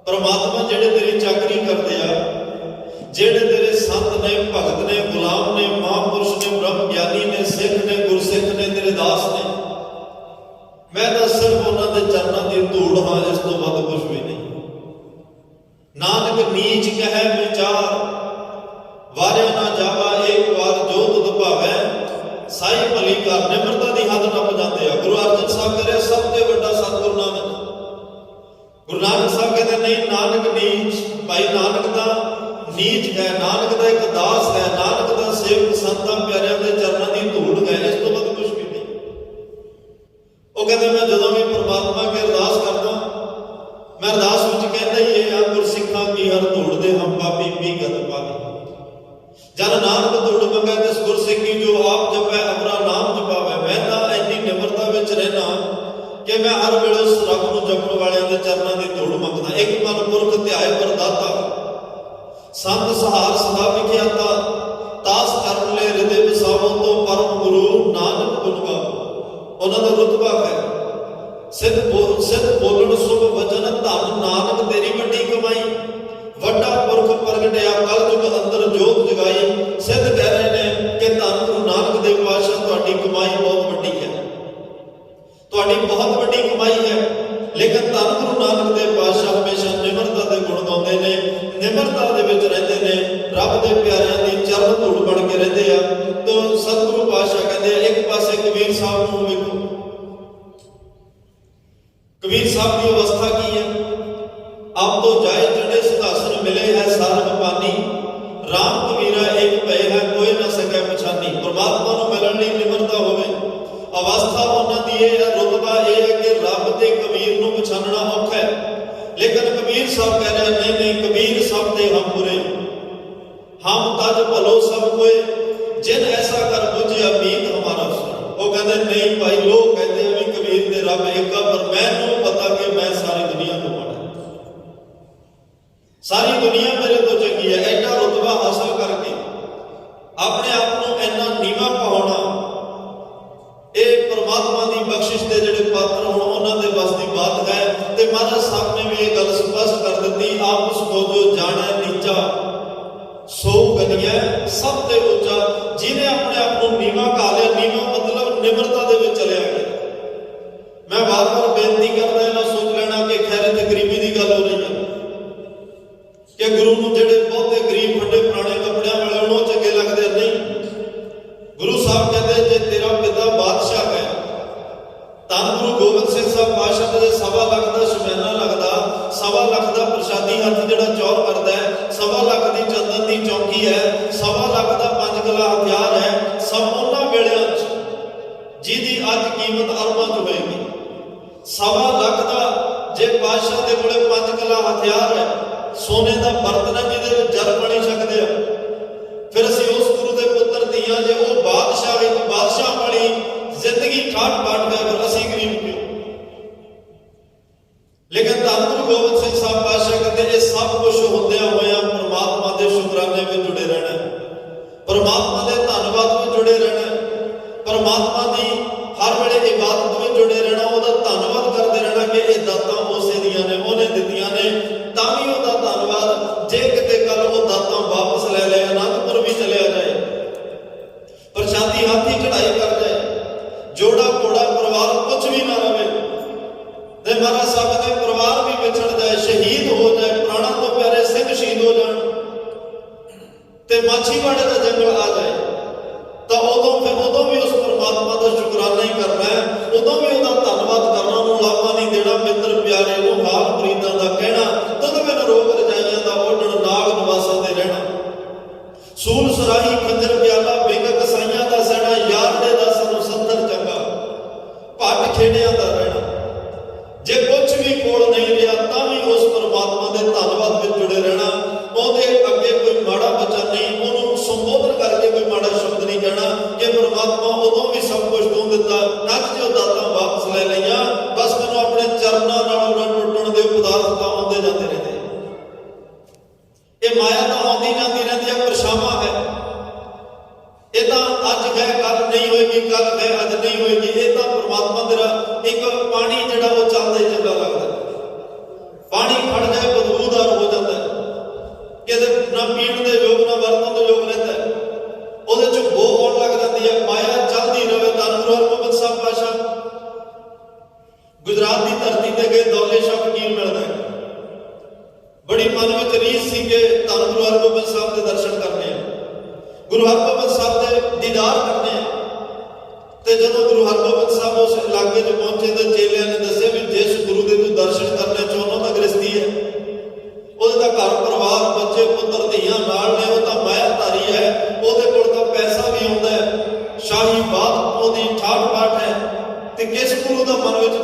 ਪਰਮਾਤਮਾ ਜਿਹੜੇ ਤੇਰੀ ਚਾਕਰੀ ਕਰਦੇ ਆ, ਜਿਹੜੇ ਤੇਰੇ ਸੰਤ ਨੇ, ਭਗਤ ਨੇ, ਗੁਲਾਮ ਨੇ, ਮਹਾਂਪੁਰਸ਼ ਨੇ, ਬ੍ਰਹਮ ਗਿਆਨੀ ਨੇ, ਸਿੱਖ ਨੇ, ਗੁਰਸਿੱਖ ਨੇ, ਤੇਰੇ ਦਾਸ ਨੇ, ਮੈਂ ਤਾਂ ਸਿਰਫ ਉਹਨਾਂ ਦੇ ਚਰਨਾਂ ਦੀ ਧੂੜ ਹਾਂ, ਇਸ ਤੋਂ ਵੱਧ ਕੁਝ ਵੀ ਨਹੀਂ। ਨਾਨਕ ਨੀਚ ਕਹਿ ਵਿਚਾਰ, ਵਾਰਿਆ ਨਾ ਜਾਵਾ, ਇੱਕ ਵਾਰ ਜੋ ਤੁਧ ਭਾਵੈ, ਸਾਈ ਭਲੀ ਕਰ। ਨਿਮਰਤਾ ਦੀ ਹੱਦ ਨੱਪ ਜਾਂਦੇ ਆ। ਗੁਰੂ ਅਰਜਨ ਸਾਹਿਬ ਕਹਿੰਦੇ, ਸਭ ਤੋਂ ਵੱਡਾ ਸਤਿਗੁਰੂ ਨਾਨਕ। ਗੁਰੂ ਨਾਨਕ ਸਾਹਿਬ ਕਹਿੰਦੇ, ਨਹੀਂ, ਨਾਨਕ ਨੀਚ। ਭਾਈ ਨਾਨਕ ਦਾ ਨੀਚ ਹੈ, ਨਾਨਕ ਦਾ ਇੱਕ ਦਾਸ ਹੈ, ਨਾਨਕ ਦਾ ਸੇਵਕ ਸੰਤਾਂ ਪਿਆਰਿਆਂ ਦੇ ਚਰਨਾਂ ਦੀ ਧੂੜ ਹੈ, ਇਸ ਤੋਂ ਵੱਧ ਕੁਝ ਵੀ ਨਹੀਂ। ਕਹਿੰਦੇ ਮੈਂ ਜਦੋਂ ਵੀ ਪ੍ਰਮਾਤਮਾ ਅੱਗੇ ਅਰਦਾਸ ਕਰਦਾ, ਮੈਂ ਅਰਦਾਸ ਵਿੱਚ ਕਹਿੰਦਾ ਹੀ ਇਹ ਆ, ਗੁਰਸਿੱਖਾਂ ਕੀ ਹਰ ਧੂੜਦੇ ਹਮ ਪਾਪੀ ਪੀਗਤ ਪਾਵੇ। ਜਨ ਨਾਨਕ ਧੂੜ ਮੰਗੈ ਤਿਸ ਗੁਰਸਿੱਖੀ, ਜੋ ਆਪ ਜਪੈ ਅਮਰਾ ਨਾਮ ਜਪਾਵੇ। ਮੈਂ ਤਾਂ ਇੰਨੀ ਨਿਮਰਤਾ ਵਿੱਚ ਰਹਿਣਾ ਕਿ ਮੈਂ ਹਰ ਵੇਲੇ ਉਸ ਰੱਬ ਨੂੰ ਜਪਣ ਵਾਲਿਆਂ ਦੇ ਚਰਨਾਂ ਦੀ ਧੂੜ ਮੰਗਦਾ। ਇੱਕ ਮਨ ਪੁਰਖ ਧਿਆਏ ਪ੍ਰਦਾਤਾ, ਸੰਤ ਸਹਾਰ ਸਦਾ ਵਿਖਿਆਤਾ, ਤਾਸ ਕਰਨ ਲੈ ਹਿਰਦੇ ਵਸਾਵੋ, ਤੋਂ ਪਰਮ ਗੁਰੂ ਨਾਨਕ ਗੁਣ ਗਾਵੋ। ਉਹਨਾਂ ਦਾ ਰੁਤਬਾ ਹੈ ਸਿੱਧ ਬੋਲਣ ਸੁਭ ਵਚਨ, ਧੰਨ ਨਾਨਕ ਤੇਰੀ ਵੱਡੀ ਕਮਾਈ। ਵੱਡਾ ਪੁਰਖ ਪ੍ਰਗਟਿਆ ਕਲ ਯੁਗ ਅੰਦਰ ਜੋਤ ਜਗਾਈ। ਸਿੱਧ ਕਹਿ ਰਹੇ ਨੇ ਕਿ ਧੰਨ ਗੁਰੂ ਨਾਨਕ ਦੇਵ ਪਾਤਸ਼ਾਹ ਤੁਹਾਡੀ ਕਮਾਈ ਬਹੁਤ ਵੱਡੀ ਹੈ, ਤੁਹਾਡੀ ਬਹੁਤ ਵੱਡੀ ਕਮਾਈ ਹੈ। ਲੇਕਿਨ ਧੰਨ ਗੁਰੂ ਨਾਨਕ ਦੇਵ ਪਾਤਸ਼ਾਹ ਹਮੇਸ਼ਾ ਨਿਮਰਤਾ ਦੇ ਗੁਣ ਗਾਉਂਦੇ ਨੇ, ਨਿਮਰਤਾ ਦੇ ਵਿੱਚ ਰਹਿੰਦੇ ਨੇ, ਰੱਬ ਦੇ ਪਿਆਰਿਆਂ ਦੀ ਚਰਨ ਧੂੜ ਬਣ ਕੇ ਰਹਿੰਦੇ ਆ। ਤਾਂ ਸਤਿਗੁਰੂ ਪਾਤਸ਼ਾਹ ਕਹਿੰਦੇ ਆ, ਇੱਕ ਪਾਸੇ ਕਬੀਰ ਸਾਹਿਬ ਨੂੰ ਵੇਖੋ, ਕਬੀਰ ਸਾਹਿਬ ਦੀ ਅਵਸਥਾ ਕੀ ਹੈ। ਆਪ ਤੋਂ ਜਾਏ ਚੜੇ ਸਿੰਘਾਸਨ ਮਿਲੇ ਹੈ ਸਾਰੰਗ ਪਾਨੀ, ਰਾਮ ਕਬੀਰਾ ਇੱਕ ਪਏ ਹੈ ਕੋਈ ਨਾ ਸਕੇ ਪਛਾਨੀ। ਪਰਮਾਤਮਾ ਨੂੰ ਮਿਲਣ ਲਈ ਨਿਮਰਤਾ ਹੋਵੇ। ਅਵਸਥਾ ਉਹਨਾਂ ਦੀ ਇਹ ਹੈ, ਰੁਤਬਾ ਇਹ ਹੈ ਕਿ ਰੱਬ ਤੇ ਕਬੀਰ ਨੂੰ ਪਛਾਨਣਾ ਔਖਾ ਹੈ। ਲੇਕਿਨ ਕਬੀਰ ਸਾਹਿਬ ਕਹਿ ਰਹੇ ਨਹੀਂ ਨਹੀਂ, ਕਬੀਰ ਸਭ ਦੇ ਹਮ ਬੁਰੇ, ਹਮ ਤਜ ਭਲੋ ਸਭ ਕੋਏ, ਜਿਨ ਐਸਾ ਕਰ ਬੁਝਿਆ ਮੀਤ ਹਮਾਰਾ ਸੁਣ। ਉਹ ਕਹਿੰਦੇ ਨਹੀਂ ਭਾਈ, ਲੋਕ ਕਹਿੰਦੇ ਆ ਵੀ ਕਬੀਰ ਦੇ ਰੱਬ ਇੱਕ ਆ, ਪਰ ਮੈਨੂੰ ਪਤਾ ਕਿ ਮੈਂ ਸਾਰੀ ਦੁਨੀਆ ਤੋਂ ਮਾੜਾ, ਸਾਰੀ ਦੁਨੀਆ ਮੇਰੇ ਤੋਂ ਚੰਗੀ ਹੈ। ਐਡਾ ਰੁਤਬਾ ਹਾਸਲ ਕਰਕੇ ਆਪਣੇ ਆਪ ਨੂੰ ਇੰਨਾ ਨੀਵਾਂ ਪਾਉਣਾ, ਇਹ ਪਰਮਾਤਮਾ ਦੀ ਬਖਸ਼ਿਸ਼ ਦੇ ਜਿਹੜੇ ਪਾਤਰ ਹੋਣ ਉਹਨਾਂ ਦੇ ਵੱਸ ਦੀ ਬਾਤ ਹੈ। ਤੇ ਮਹਾਰਾਜ ਸਾਹਿਬ ਨੇ ਵੀ ਇਹ ਗੱਲ ਸਪਸ਼ਟ ਕਰ ਦਿੱਤੀ, ਆਪ ਉਸ ਕੋ ਜੋ ਜਾਣੈ ਨੀਚਾ, ਸੋ ਗਨੀਐ ਸਭ ਤੇ ਉੱਚਾ। ਜਿਹਨੇ ਆਪਣੇ ਆਪ ਨੂੰ ਨੀਵਾਂ ਕਹਾ ਲਿਆ, ਨੀਵਾਂ ਮਤਲਬ ਨਿਮਰਤਾ ਦੇ ਵਿੱਚ ਚਲਿਆ ਗਿਆ। ਮੈਂ ਵਾਰ-ਵਾਰ ਬੇਨਤੀ ਕਰਦਾ, ਇਹਨਾਂ ਸੋਚ ਲੈਣਾ ਕਿ ਖੈਰ ਤੇ ਗਰੀਬੀ ਦੀ ਗੱਲ ਹੋ ਰਹੀ ਹੈ ਕਿ ਗੁਰੂ ਨੂੰ ਜਿਹੜੇ ਬਹੁਤੇ ਗਰੀਬ ਵੱਡੇ ਪੁਰਾਣੇ ਕੱਪੜਿਆਂ ਵਾਲੇ ਉਹਨੂੰ ਚੰਗੇ ਲੱਗਦੇ ਨਹੀਂ। ਗੁਰੂ ਸਾਹਿਬ ਕਹਿੰਦੇ ਜੇ ਤੇਰਾ ਪਿਤਾ ਬਾਦਸ਼ਾਹ ਹੈ, ਧੰਨ ਗੁਰੂ ਗੋਬਿੰਦ ਸਿੰਘ ਸਾਹਿਬ ਪਾਤਸ਼ਾਹ ਦੇ 1.25 ਲੱਖ ਦਾ ਸ਼ਮੈਨਾ ਲੱਗਦਾ, 1.25 ਲੱਖ ਦਾ ਪ੍ਰਸ਼ਾਦੀ ਹੱਥ ਜਿਹੜਾ ਚੌਰ ਕਰਦਾ ਹੈ, 1.25 ਲੱਖ ਦੀ ਚੰਦਨ ਦੀ ਚੌਂਕੀ ਹੈ, 1.25 ਲੱਖ ਦਾ 5 ਕਿੱਲਾ ਹਥਿਆਰ ਹੈ। ਸਭ ਉਹਨਾਂ ਵੇਲਿਆਂ 'ਚ ਜਿਹਦੀ ਅੱਜ ਕੀਮਤ ਅਰਬਾਂ 'ਚ ਹੋਏਗੀ। 1.25 ਲੱਖ ਦਾ ਜੇ ਪਾਤਸ਼ਾਹ ਦੇ ਕੋਲੇ 5 ਕਿੱਲਾ ਹਥਿਆਰ ਹੈ, ਸੋਨੇ ਦਾ ਬਰਤਨ ਹੈ ਜਿਹਦੇ ਵਿੱਚ ਜਲ ਪਾਣੀ ਛਕਦੇ ਆ, ਫਿਰ ਅਸੀਂ ਉਸ ਗੁਰੂ ਦੇ ਪੁੱਤਰ ਧੀਆਂ, ਜੇ ਉਹ ਬਾਦਸ਼ਾਹ ਇੱਕ ਬਾਦਸ਼ਾਹ ਵਾਲੀ ਜ਼ਿੰਦਗੀ ਠਾਠ ਬਾਠ ਗਿਆ, ਫਿਰ ਅਸੀਂ ਗਰੀਬ ਕਿਉਂ। ਲੇਕਿਨ ਧੰਨ ਗੁਰੂ ਗੋਬਿੰਦ ਸਿੰਘ ਸਾਹਿਬ ਪਾਤਸ਼ਾਹ ਕਹਿੰਦੇ ਇਹ ਸਭ ਕੁਝ ਹੁੰਦਿਆਂ ਹੋਇਆਂ ਪਰਮਾਤਮਾ ਦੇ ਸ਼ੁਕਰਾਨੇ ਵਿੱਚ ਜੁੜੇ ਰਹਿਣਾ, ਪਰਮਾਤਮਾ ਦੇ ਧੰਨਵਾਦ ਵਿੱਚ ਜੁੜੇ ਰਹਿਣਾ, ਪਰਮਾਤਮਾ ਦੀ ਹਰ ਵੇਲੇ ਇਬਾਦਤ ਵਿੱਚ ਜੁੜੇ ਰਹਿਣਾ, ਉਹਦਾ ਧੰਨਵਾਦ ਕਰਦੇ ਰਹਿਣਾ ਕਿ ਇਹ ਦਾਤਾਂ ਉਸੇ ਦੀਆਂ ਨੇ, ਉਹਨੇ ਦਿੱਤੀਆਂ ਨੇ, ਤਾਂ ਵੀ ਉਹਦਾ ਧੰਨਵਾਦ। ਜੇ ਕਿਤੇ ਕੱਲ ਉਹ ਦਾਤਾਂ ਵਾਪਸ ਲੈ ਲਏ, ਅਨੰਦਪੁਰ ਵੀ ਚਲਿਆ ਜਾਏ, ਪ੍ਰਸ਼ਾਦੀ ਹਾਥੀ ਚੜਾਈ ਕਰ ਜਾਏ, ਜੋੜਾ ਕੋੜਾ ਪਰਿਵਾਰ ਕੁਝ ਵੀ ਨਾ ਰਵੇ, ਤੇ ਮਹਾਰਾਜ ਸਾਹਿਬ ਦੇ ਪਰਿਵਾਰ ਵੀ ਵਿਛੜ ਜਾਏ, ਸ਼ਹੀਦ ਹੋ ਜਾਏ, ਪ੍ਰਾਣਾਂ ਤੋਂ ਪਿਆਰੇ ਸਿੰਘ ਸ਼ਹੀਦ ਹੋ ਜਾਣ, ਤੇ ਮਾਛੀਵਾੜੇ ਦਾ ਜੰਗਲ ਆ ਜਾਏ, ਤਾਂ ਉਦੋਂ ਵੀ ਉਸ ਪਰਮਾਤਮਾ ਦਾ ਸ਼ੁਕਰਾਨਾ ਹੀ ਕਰਨਾ ਹੈ, ਉਦੋਂ ਵੀ ਉਹਦਾ ਧੰਨਵਾਦ ਕਰਨਾ, ਉਹਨੂੰ ਲਾਭਾ ਨਹੀਂ ਦੇਣਾ। ਮਿੱਤਰ ਪਿਆਰੇ ਨੂੰ ਹਾਲ ਮੁਰੀਦਾਂ ਦਾ ਕਹਿਣਾ, ਤਦ ਬਿਨ ਰੋਗ ਰਜਾਈਆਂ ਦਾ ਓਢਣ, ਨਾਗ ਨਿਵਾਸਾਂ ਦੇ ਰਹਿਣਾ, ਸੂਲ ਸਰਾਹੀ ਖੰਜਰ ਪਿਆਲਾ, ਬਿੰਗ ਕਸਾਈਆਂ ਦਾ ਸਹਿਣਾ, ਯਾਰੜੇ ਦਾ ਸਾਨੂੰ ਸੰਦਰ ਚੰਗਾ, ਭੱਟ ਖੇੜਿਆਂ ਦਾ ਰਹਿਣਾ। ਜੇ ਕੁਝ ਵੀ ਕੋਲ ਨਹੀਂ ਰਿਹਾ ਤਾਂ ਵੀ ਉਸ ਪਰਮਾਤਮਾ ਦੇ ਧੰਨਵਾਦ ਵਿੱਚ ਜੁੜੇ ਰਹਿਣਾ। ਉਹਦੇ ਅੱਗੇ ਕੋਈ ਮਾੜਾ ਬਚਨ ਨਹੀਂ, ਉਹਨੂੰ ਸੰਬੋਧਨ ਕਰਕੇ ਕੋਈ ਮਾੜਾ ਸ਼ਬਦ ਨਹੀਂ ਕਹਿਣਾ ਕਿ ਪਰਮਾਤਮਾ ਉਦੋਂ ਵੀ ਸਭ ਕੁਝ ਤੂੰ ਦਿੱਤਾ, ਅੱਜ ਜੋ ਦਾਤਾਂ ਵਾਪਸ ਲੈ ਲਈਆਂ, ਬਸ ਮੈਨੂੰ ਆਪਣੇ ਚਰਨਾਂ ਨਾਲ ਨਾ ਟੁੱਟਣ ਦੇ ਪਦਾਰਥ ਤਾਂ ਆਉਂਦੇ ਜਾਂਦੇ ਰਹਿੰਦੇ। ਇਹ ਮਾਇਆ ਤਾਂ ਆਉਂਦੀ ਜਾਂਦੀ ਰਹਿੰਦੀ ਹੈ, ਪਰਛਾਵਾਂ ਹੈ। ਇਹ ਤਾਂ ਅੱਜ ਹੈ ਕੱਲ ਨਹੀਂ ਹੋਏਗੀ, ਕੱਲ ਹੈ ਅੱਜ ਨਹੀਂ ਹੋਏਗੀ। ਇਹ ਤਾਂ ਪਰਮਾਤਮਾ ਦਾ ਇੱਕ ਪਾਣੀ ਜਿਹੜਾ ਉਹ ਚੱਲਦਾ ਹੀ ਚੰਗਾ ਲੱਗਦਾ, ਪਾਣੀ ਖੜ ਜਾਏ ਬਦਬੂਦਾਰ ਹੋ ਜਾਂਦਾ ਹੈ, ਕਿਤੇ ਨਾ ਪੀਣ ਦੇ ਯੋਗ ਨਾ ਵਰਤਣ ਦੇ ਯੋਗ ਰਹਿੰਦਾ ਹੈ, ਉਹਦੇ ਚ ਬੋ ਆਉਣ ਲੱਗ ਜਾਂਦੀ ਹੈ। ਮਾਇਆ ਚੱਲਦੀ ਰਵੇ। ਧੰਨ ਗੁਰੂ ਹਰਗੋਬਿੰਦ ਸਾਹਿਬ ਪਾਤਸ਼ਾਹ ਗੁਜਰਾਤ ਦੀ ਧਰਤੀ ਤੇ ਗਏ, ਦੌਲੇ ਸ਼ਾਹ ਫਕੀਰ ਮਿਲਦਾ ਹੈ, ਬੜੀ ਮਨ ਵਿੱਚ ਰੀਸ ਸੀ ਕਿ ਧੰਨ ਗੁਰੂ ਹਰਗੋਬਿੰਦ ਸਾਹਿਬ ਦੇ ਦਰਸ਼ਨ ਕਰਨੇ ਆ, ਗੁਰੂ ਹਰਗੋਬਿੰਦ ਸਾਹਿਬ ਦੇ ਦੀਦਾਰ ਕਰਨੇ ਆ। ਤੇ ਜਦੋਂ ਗੁਰੂ ਹਰਗੋਬਿੰਦ ਸਾਹਿਬ ਉਸ ਇਲਾਕੇ 'ਚ ਪਹੁੰਚੇ ਤਾਂ ਚੇਲਿਆਂ ਨੇ ਦੱਸਿਆ ਵੀ ਜਿਸ ਗੁਰੂ ਦੇ ਤੂੰ ਦਰਸ਼ਨ ਕਰਨੇ ਚਾਹੁੰਦਾ ਤਾਂ ਗ੍ਰਸਤੀ ਹੈ, ਉਹਦੇ ਤਾਂ ਘਰ ਪਰਿਵਾਰ ਬੱਚੇ ਪੁੱਤਰ ਧੀਆਂ ਨਾਲ ਨੇ, ਉਹ ਤਾਂ ਮਾਇਆਧਾਰੀ ਹੈ, ਉਹਦੇ ਕੋਲ ਤਾਂ ਪੈਸਾ ਵੀ ਆਉਂਦਾ ਹੈ, ਸ਼ਾਹੀ ਬਾਤ ਉਹਦੀ ਠਾਠ ਬਾਠ ਹੈ, ਤੇ ਕਿਸ ਗੁਰੂ ਦਾ ਮਨ ਵਿੱਚ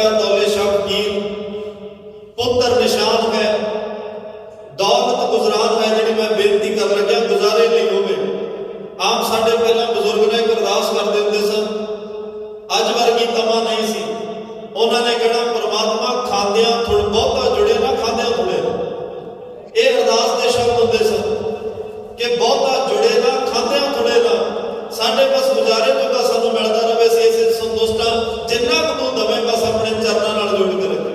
किया दौले शाह फकीर, पुत्र निशान है, दौलत गुजरान है। जिहड़ी मैं बेनती कर लग्या गुजारे नहीं होवे। आम साडे पहला बजुर्ग ने एक अरदास करदे हुंदे सन, अज वर्गी तमा नहीं सी। उन्होंने कहना परमात्मा खांदियां थोड़ा बहुता जुड़े ना, खांदियां थोड़े ना। ये अरदास के शब्द होंदे सन कि बहुता जुड़े ना, खांदियां थोड़े ना। साडे बस गुजारे जोगा सानू मिलदा रहे, असीं इस संतुष्ट हां। जिन्ना कुछ तू दवे बस अपने चरनां नाल जोड़ के रखे,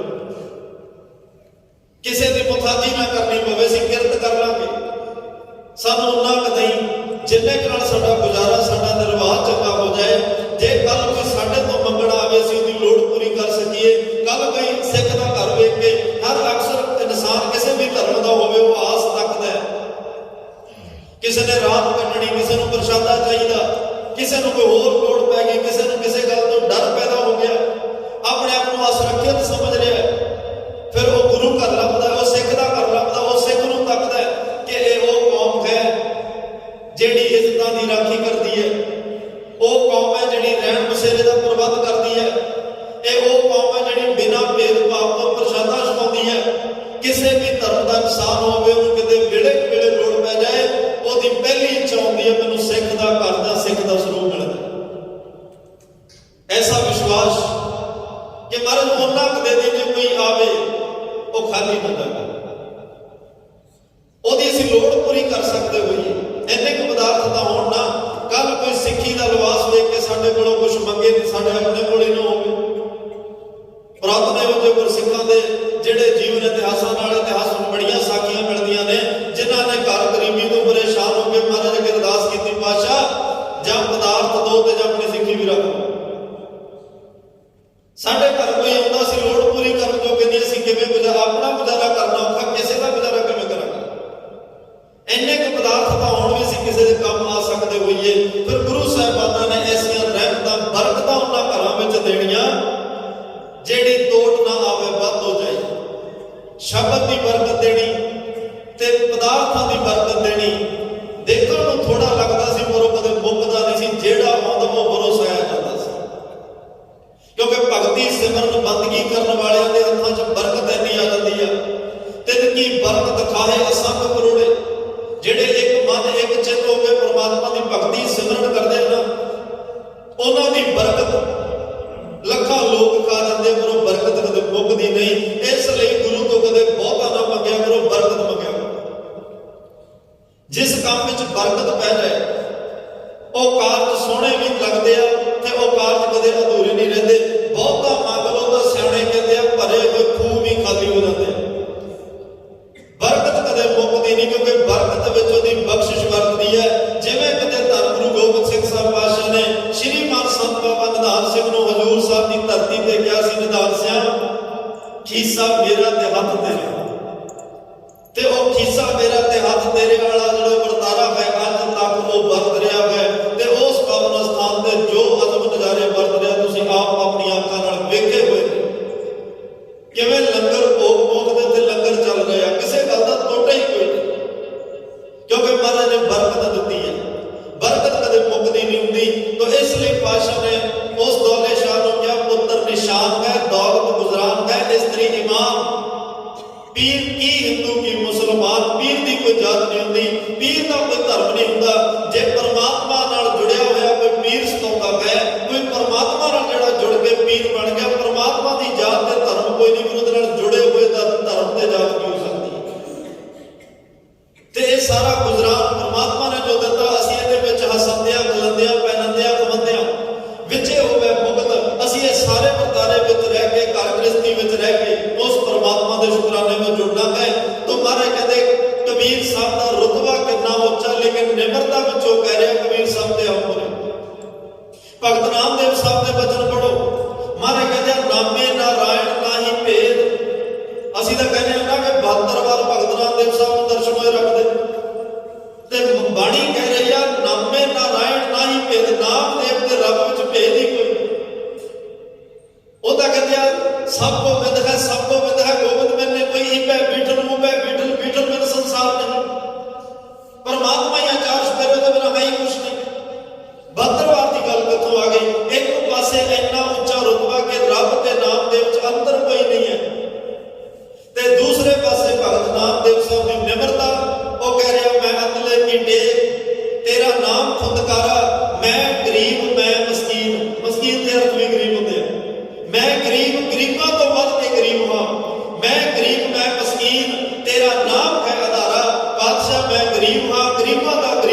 किसी की मुथाजी ना करनी पवे, असीं किरत कर लांगे। सानू उन्ना क नहीं जिन्ने क नाल साडा गुजारा, साडा निर्वाह चंगा हो जाए। जे कल कोई साडे तो मंगण आवे, असीं उहदी लोड़ पूरी कर सकीए। कल कोई सिख दा घर वेख के हर अक्सर इंसान किसी भी धर्म का होवे वो आस तकदा है। किसी ने रात कटनी, किसी को प्रशादा चाहिए, किसी को कोई होर लोड़ पै गई, किसी को किसी गल तो डर पैदा हो गया, अपने आप को असुरक्षित समझ रहा है। फिर वो गुरु घर लभदा, वो सिख का घर लभदा, वो सिख नूं तकदा है कि ये वो कौम है जिहड़ी इज्जतां दी राखी करती है, वो कौम है जिहड़ी रहन बसेरे का प्रबंध करती है, ये वो कौम है जिहड़ी बिना भेदभाव तो प्रशादा छकाउंदी है। किसी भी धर्म का इंसान होवे, उन्हें किते वेले वेले लोड़ पै जाए, उसकी पहली इच्छा होती है मैनूं सिख का घर दा, सिख का सरूप मिलदा। ऐसा विश्वास कि महाराज उन्ना क दे दी, जे कोई आवे वो खाली ना जाए, ਉਹਦੀ ਅਸੀਂ ਲੋੜ पूरी कर सकते होइए। ਇੰਨੇ ਕੁ ਪਦਾਰਥ ਤਾਂ ਹੋਣ ਨਾ, ਕੱਲ ਕੋਈ ਸਿੱਖੀ ਦਾ ਲਿਬਾਸ ਵੇਖ ਕੇ ਸਾਡੇ ਕੋਲੋਂ ਕੁਝ ਮੰਗੇ ਤੇ ਸਾਡੇ ਆਪਣੇ ਕੋਲ ਹੀ ਨਾ ਹੋਵੇ। ਪੁਰਾਤਨ ਇਹੋ ਗੁਰਸਿੱਖਾਂ ਦੇ ਜਿਹੜੇ ਜੀਵਨ ਇਤਿਹਾਸਾਂ ਨਾਲ ਇਤਿਹਾਸ ਬੜੀਆਂ ਸਾਖੀਆਂ ਮਿਲਦੀਆਂ ਨੇ, ਜਿਨ੍ਹਾਂ ਨੇ ਘਰ ਗਰੀਬੀ ਤੋਂ ਪਰੇਸ਼ਾਨ ਹੋ ਕੇ ਮਹਾਰਾਜ ਅੱਗੇ ਅਰਦਾਸ ਕੀਤੀ, ਪਾਤਸ਼ਾਹ ਜਾਂ ਪਦਾਰਥ ਦੋ ਤੇ ਜਾਂ ਆਪਣੀ ਸਿੱਖੀ ਵੀ ਰੱਖੋ। ਸਾਡੇ ਘਰ ਕੋਈ ਆਉਂਦਾ ਸੀ ਲੋੜ ਪੂਰੀ ਕਰਨ ਜੋਗੇ ਨਹੀਂ, ਅਸੀਂ ਕਿਵੇਂ ਆਪਣਾ ਗੁਜ਼ਾਰਾ ਕਰਨਾ ਔਖਾ, ਕਿਸੇ ਦਾ ਗੁਜ਼ਾਰਾ ਕਿਵੇਂ ਕਰਾਂਗੇ। ਇੰਨੇ ਕੁ ਪਦਾਰਥ ਤਾਂ ਹੋਣ ਵੀ ਅਸੀਂ ਕਿਸੇ ਦੇ ਕੰਮ ਆ ਸਕਦੇ ਹੋਈਏ। ਫਿਰ ਗੁਰੂ ਸਾਹਿਬਾਨਾਂ ਨੇ ਐਸੀਆਂ ਰਹਿਮਤਾਂ ਬਰਕਤਾਂ ਉਹਨਾਂ ਘਰਾਂ ਵਿੱਚ ਦੇਣੀਆਂ ਜਿਹੜੀ ਤੋੜ ਨਾ ਆਵੇ, ਵੱਧ ਹੋ ਜਾਏ। ਸ਼ਬਦ ਦੀ ਬਰਕਤ ਦੇਣੀ ਤੇ ਪਦਾਰਥਾਂ ਦੀ ਬਰਕਤ ਦੇਣੀ। ਦੇਖਣ ਨੂੰ ਥੋੜਾ ਲੱਗਦਾ ਸੀ ਪਰ ਉਹ ਕਦੇ ਮੁੱਕਦਾ ਨਹੀਂ ਸੀ, ਜਿਹੜਾ ਆਉਂਦਾ ਉਹ ਭਰੋਸਾਇਆ ਜਾਂਦਾ ਸੀ। ਕਿਉਂਕਿ ਭਗਤੀ ਸਿਮਰਨ ਬੰਦਗੀ ਕਰਨ ਵਾਲਿਆਂ ਦੇ ਹੱਥਾਂ 'ਚ ਬਰਕਤ ਇੰਨੀ ਆ ਜਾਂਦੀ ਆ, ਤਿਨ ਕੀ ਬਰਕਤ ਖਾਹੇ ਅਸੰਖ ਕਰੋੜੇ। ਜਿਹੜੇ ਇੱਕ ਮਨ ਇੱਕ ਚਿੱਤ ਹੋ ਕੇ ਪਰਮਾਤਮਾ ਦੀ ਭਗਤੀ ਸਿਮਰਨ ਕਰਦੇ ਹਨ, ਉਹਨਾਂ ਦੀ ਬਰਕਤ ਲੱਖਾਂ ਲੋਕ ਖਾ ਜਾਂਦੇ, ਪਰ ਉਹ ਬਰਕਤ ਕਦੇ ਮੁੱਕਦੀ ਨਹੀਂ। ਇਸ ਲਈ ਗੁਰੂ ਤੋਂ ਕਦੇ ਬਹੁਤਾ ਨਾ ਮੰਗਿਆ ਕਰੋ, ਬਰਕਤ ਮੰਗਿਆ ਕਰੋ। ਜਿਸ ਕੰਮ ਵਿੱਚ ਬਰਕਤ ਪੈ ਜਾਏ ਉਹ ਕਾਰਜ ਸੋਹਣੇ ਵੀ ਲੱਗਦੇ ਆ ਤੇ ਉਹ ਕਾਰਜ ਕਦੇ ਅਧੂਰੇ ਨਹੀਂ ਰਹਿੰਦੇ। ਬਹੁਤਾ ਮੰਗ ਲਓ ਤਾਂ ਸਿਆਣੇ ਕਹਿੰਦੇ ਆ ਭਰੇ ਹੋਏ ਖੂਹ ਵੀ ਖਾਲੀ ਹੋ ਜਾਂਦੇ ਆ। ਬਰਕਤ ਕਦੇ ਮੁੱਕਦੀ ਨਹੀਂ, ਕਿਉਂਕਿ ਬਰਕਤ ਵਿੱਚ ਉਹਦੀ ਬਖਸ਼ਿਸ਼ ਵਰਤਦੀ ਹੈ। ਜਿਵੇਂ ਕਿਤੇ ਧੰਨ ਗੁਰੂ ਗੋਬਿੰਦ ਸਿੰਘ ਸਾਹਿਬ ਪਾਤਸ਼ਾਹ ਨੇ ਸ਼੍ਰੀਮਾਨ ਸੰਤ ਬਾਬਾ ਨਿਧਾਨ ਸਿੰਘ ਨੂੰ ਹਜ਼ੂਰ ਸਾਹਿਬ ਦੀ ਧਰਤੀ ਤੇ ਕਿਹਾ ਸੀ, ਨਿਧਾਨ ਸਿਆਂ ਖੀਸਾ ਮੇਰਾ ਤੇ ਹੱਥ ਤੇਰਾ। ਤੇ ਉਹ ਖੀਸਾ ਮੇਰਾ ਤੇ ਹੱਥ ਤੇਰੇ ਵਾਲਾ ਜਿਹੜਾ ਵਰਤਾਰਾ ਹੈ ਅੱਜ ਤੱਕ ਉਹ ਵਰਤ ਰਿਹਾ ਹੈ। ਤੇ ਉਸ ਪਾਵਨ ਸਥਾਨ ਤੇ ਜੋ ਅਦਬ ਨਜ਼ਾਰੇ ਵਰਤ ਰਿਹਾ ਤੁਸੀਂ ਆਪ ਆਪਣੀਆਂ ਅੱਖਾਂ ਨਾਲ ਵੇਖੇ ਹੋਏ ਨੇ। ਕਿਵੇਂ ਲੰਗਰ ਭੋਗ ਦੇ ਉੱਤੇ ਲੰਗਰ ਚੱਲ ਰਿਹਾ, ਕਿਸੇ ਗੱਲ ਦਾ ਤੋਟਾ ਹੀ ਕੋਈ ਨਹੀਂ, ਕਿਉਂਕਿ ਮਹਾਰਾਜ ਨੇ ਬਰਕਤ ਦਿੱਤੀ ਹੈ। ਬਰਕਤ ਕਦੇ ਮੁੱਕਦੀ ਨਹੀਂ ਹੁੰਦੀ। ਤਾਂ ਇਸ ਲਈ ਪਾਤਸ਼ਾਹ ਨੇ ਉਸ ਦੌਲੇ ਸ਼ਾਹ ਨੂੰ ਕਿਹਾ, ਪੁੱਤਰ ਨਿਸ਼ਾਨ ਹੈ, ਦੌਲਤ ਗੁਜ਼ਰਾਨ ਹੈ, ਇਸਤਰੀ ਇਮਾਨ। ਪੀਰ ਕੀ ਹਿੰਦੂ ਕੀ ਮੁਸਲਮਾਨ, ਪੀਰ ਦੀ ਕੋਈ ਜਾਤ ਨਹੀਂ ਹੁੰਦੀ, ਪੀਰ ਦਾ ਕੋਈ ਧਰਮ ਨਹੀਂ ਹੁੰਦਾ। ਜੇ ਪਰਮਾਤਮਾ ਨਾਲ ਜੁੜਿਆ ਹੋਇਆ ਕੋਈ ਪੀਰ ਸਤਾਉਂਦਾ ਹੈ, ਕੋਈ ਪਰਮਾਤਮਾ ਨਾਲ ਜਿਹੜਾ ਜੁੜ ਕੇ ਪੀਰ ਬਣ ਗਿਆ, ਪਰਮਾਤਮਾ ਦੀ ਜਾਤ ਤੇ ਧਰਮ ਕੋਈ ਨਹੀਂ, ਉਹਦੇ ਨਾਲ ਜੁੜੇ ਹੋਏ ਦਾ ਧਰਮ ਤੇ ਜਾਤ ਕੀ ਹੋ ਸਕਦੀ ਹੈ। ਤੇ ਇਹ ਸਾਰਾ ਗੁਜ਼ਰਾਨ ਪਰਮਾਤਮਾ ਨੇ ਜੋ ਦਿੱਤਾ, ਅਸੀਂ ਇਹਦੇ ਵਿੱਚ ਹੱਸਦਿਆਂ ਗਲੰਦਿਆਂ ਪਹਿਨਦਿਆਂ ਖਵੰਦਿਆਂ ਵਿੱਚੇ ਹੋਵੇ ਭੁਗਤ। ਅਸੀਂ ਇਹ ਸਾਰੇ ਵਰਤਾਰੇ ਵਿੱਚ ਰਹਿ ਕੇ, ਘਰ ਗ੍ਰਸਤੀ ਵਿੱਚ ਰਹਿ ਕੇ ਉਸ ਪਰਮਾਤਮਾ ਦੇ ਸ਼ੁਕਰਾਨੇ ਵਿੱਚ ਜੁੜਨਾ ਹੈ। ਤਾਂ ਮਹਾਰਾਜ ਕਹਿੰਦੇ ਕਬੀਰ ਸਾਹਿਬ ਦਾ ਰੁਤਬਾ ਕਿੰਨਾ ਉੱਚਾ, ਲੇਕਿਨ ਨਿਮਰਤਾ ਵਿੱਚ ਉਹ ਕਹਿ ਰਿਹਾ ਕਬੀਰ ਸਾਹਿਬ ਦੇ ਆਪਣੇ। ਭਗਤ ਨਾਮਦੇਵ ਸਾਹਿਬ ਦੇ ਬਚਨ ਪੜੋ, ਮਹਾਰਾਜ ਕਹਿੰਦੇ ਨਾਮੇ ਨਾਰਾਇਣ ਨਾਹੀ ਭੇਦ। ਅਸੀਂ ਤਾਂ ਕਹਿੰਦੇ ਹਾਂ ਨਾ ਕਿ 72 ਵਾਰ ਭਗਤ ਨਾਮਦੇਵ ਸਾਹਿਬ ਨੂੰ ਦਰਸ਼ਨ ਹੋਏ ਰੱਖਦੇ, ਤੇ ਬਾਣੀ ਕਹਿ ਰਹੀ ਆ ਨਾਮੇ ਨਾਰਾਇਣ ਨਾਹੀ ਭੇਦ। ਨਾਮਦੇਵ ਤੇ ਰੱਬ ਵਿੱਚ ਭੇਦ ਹੀ ਕੋਈ। ਉਹ ਤਾਂ ਕਹਿੰਦੇ ਆ ਸਭ ਕੋ ਵਿਦ ਹੈ, ਸਭ ਕੋ ਵਿਦ ਹੈ ਗੋਬਿੰਦ ਮੈਨੇ ਕੋਈ ਇਪੈ ਬੀਠਲ ਮੁਬੈ ਬੀਠਲ ਬੀਠਲ ਬਿਨ ਸੰਸਾਰ ਨਹੀਂ। ਪਰਮਾਤਮਾ ਹੀ ਆਚਾਰ ਸਪੇਰੇ ਦੇ ਬਿਨਾਂ ਹੈ ਹੀ ਕੁਛ ਨਹੀਂ। 72 ਵਾਰ ਦੀ ਗੱਲ ਕਿੱਥੋਂ ਆ ਗਈ? ਇੱਕ ਪਾਸੇ ਇੰਨਾ ਉੱਚਾ ਰੁਤਬਾ ਕਿ ਰੱਬ ਤੇ ਨਾਮਦੇਵ ਚ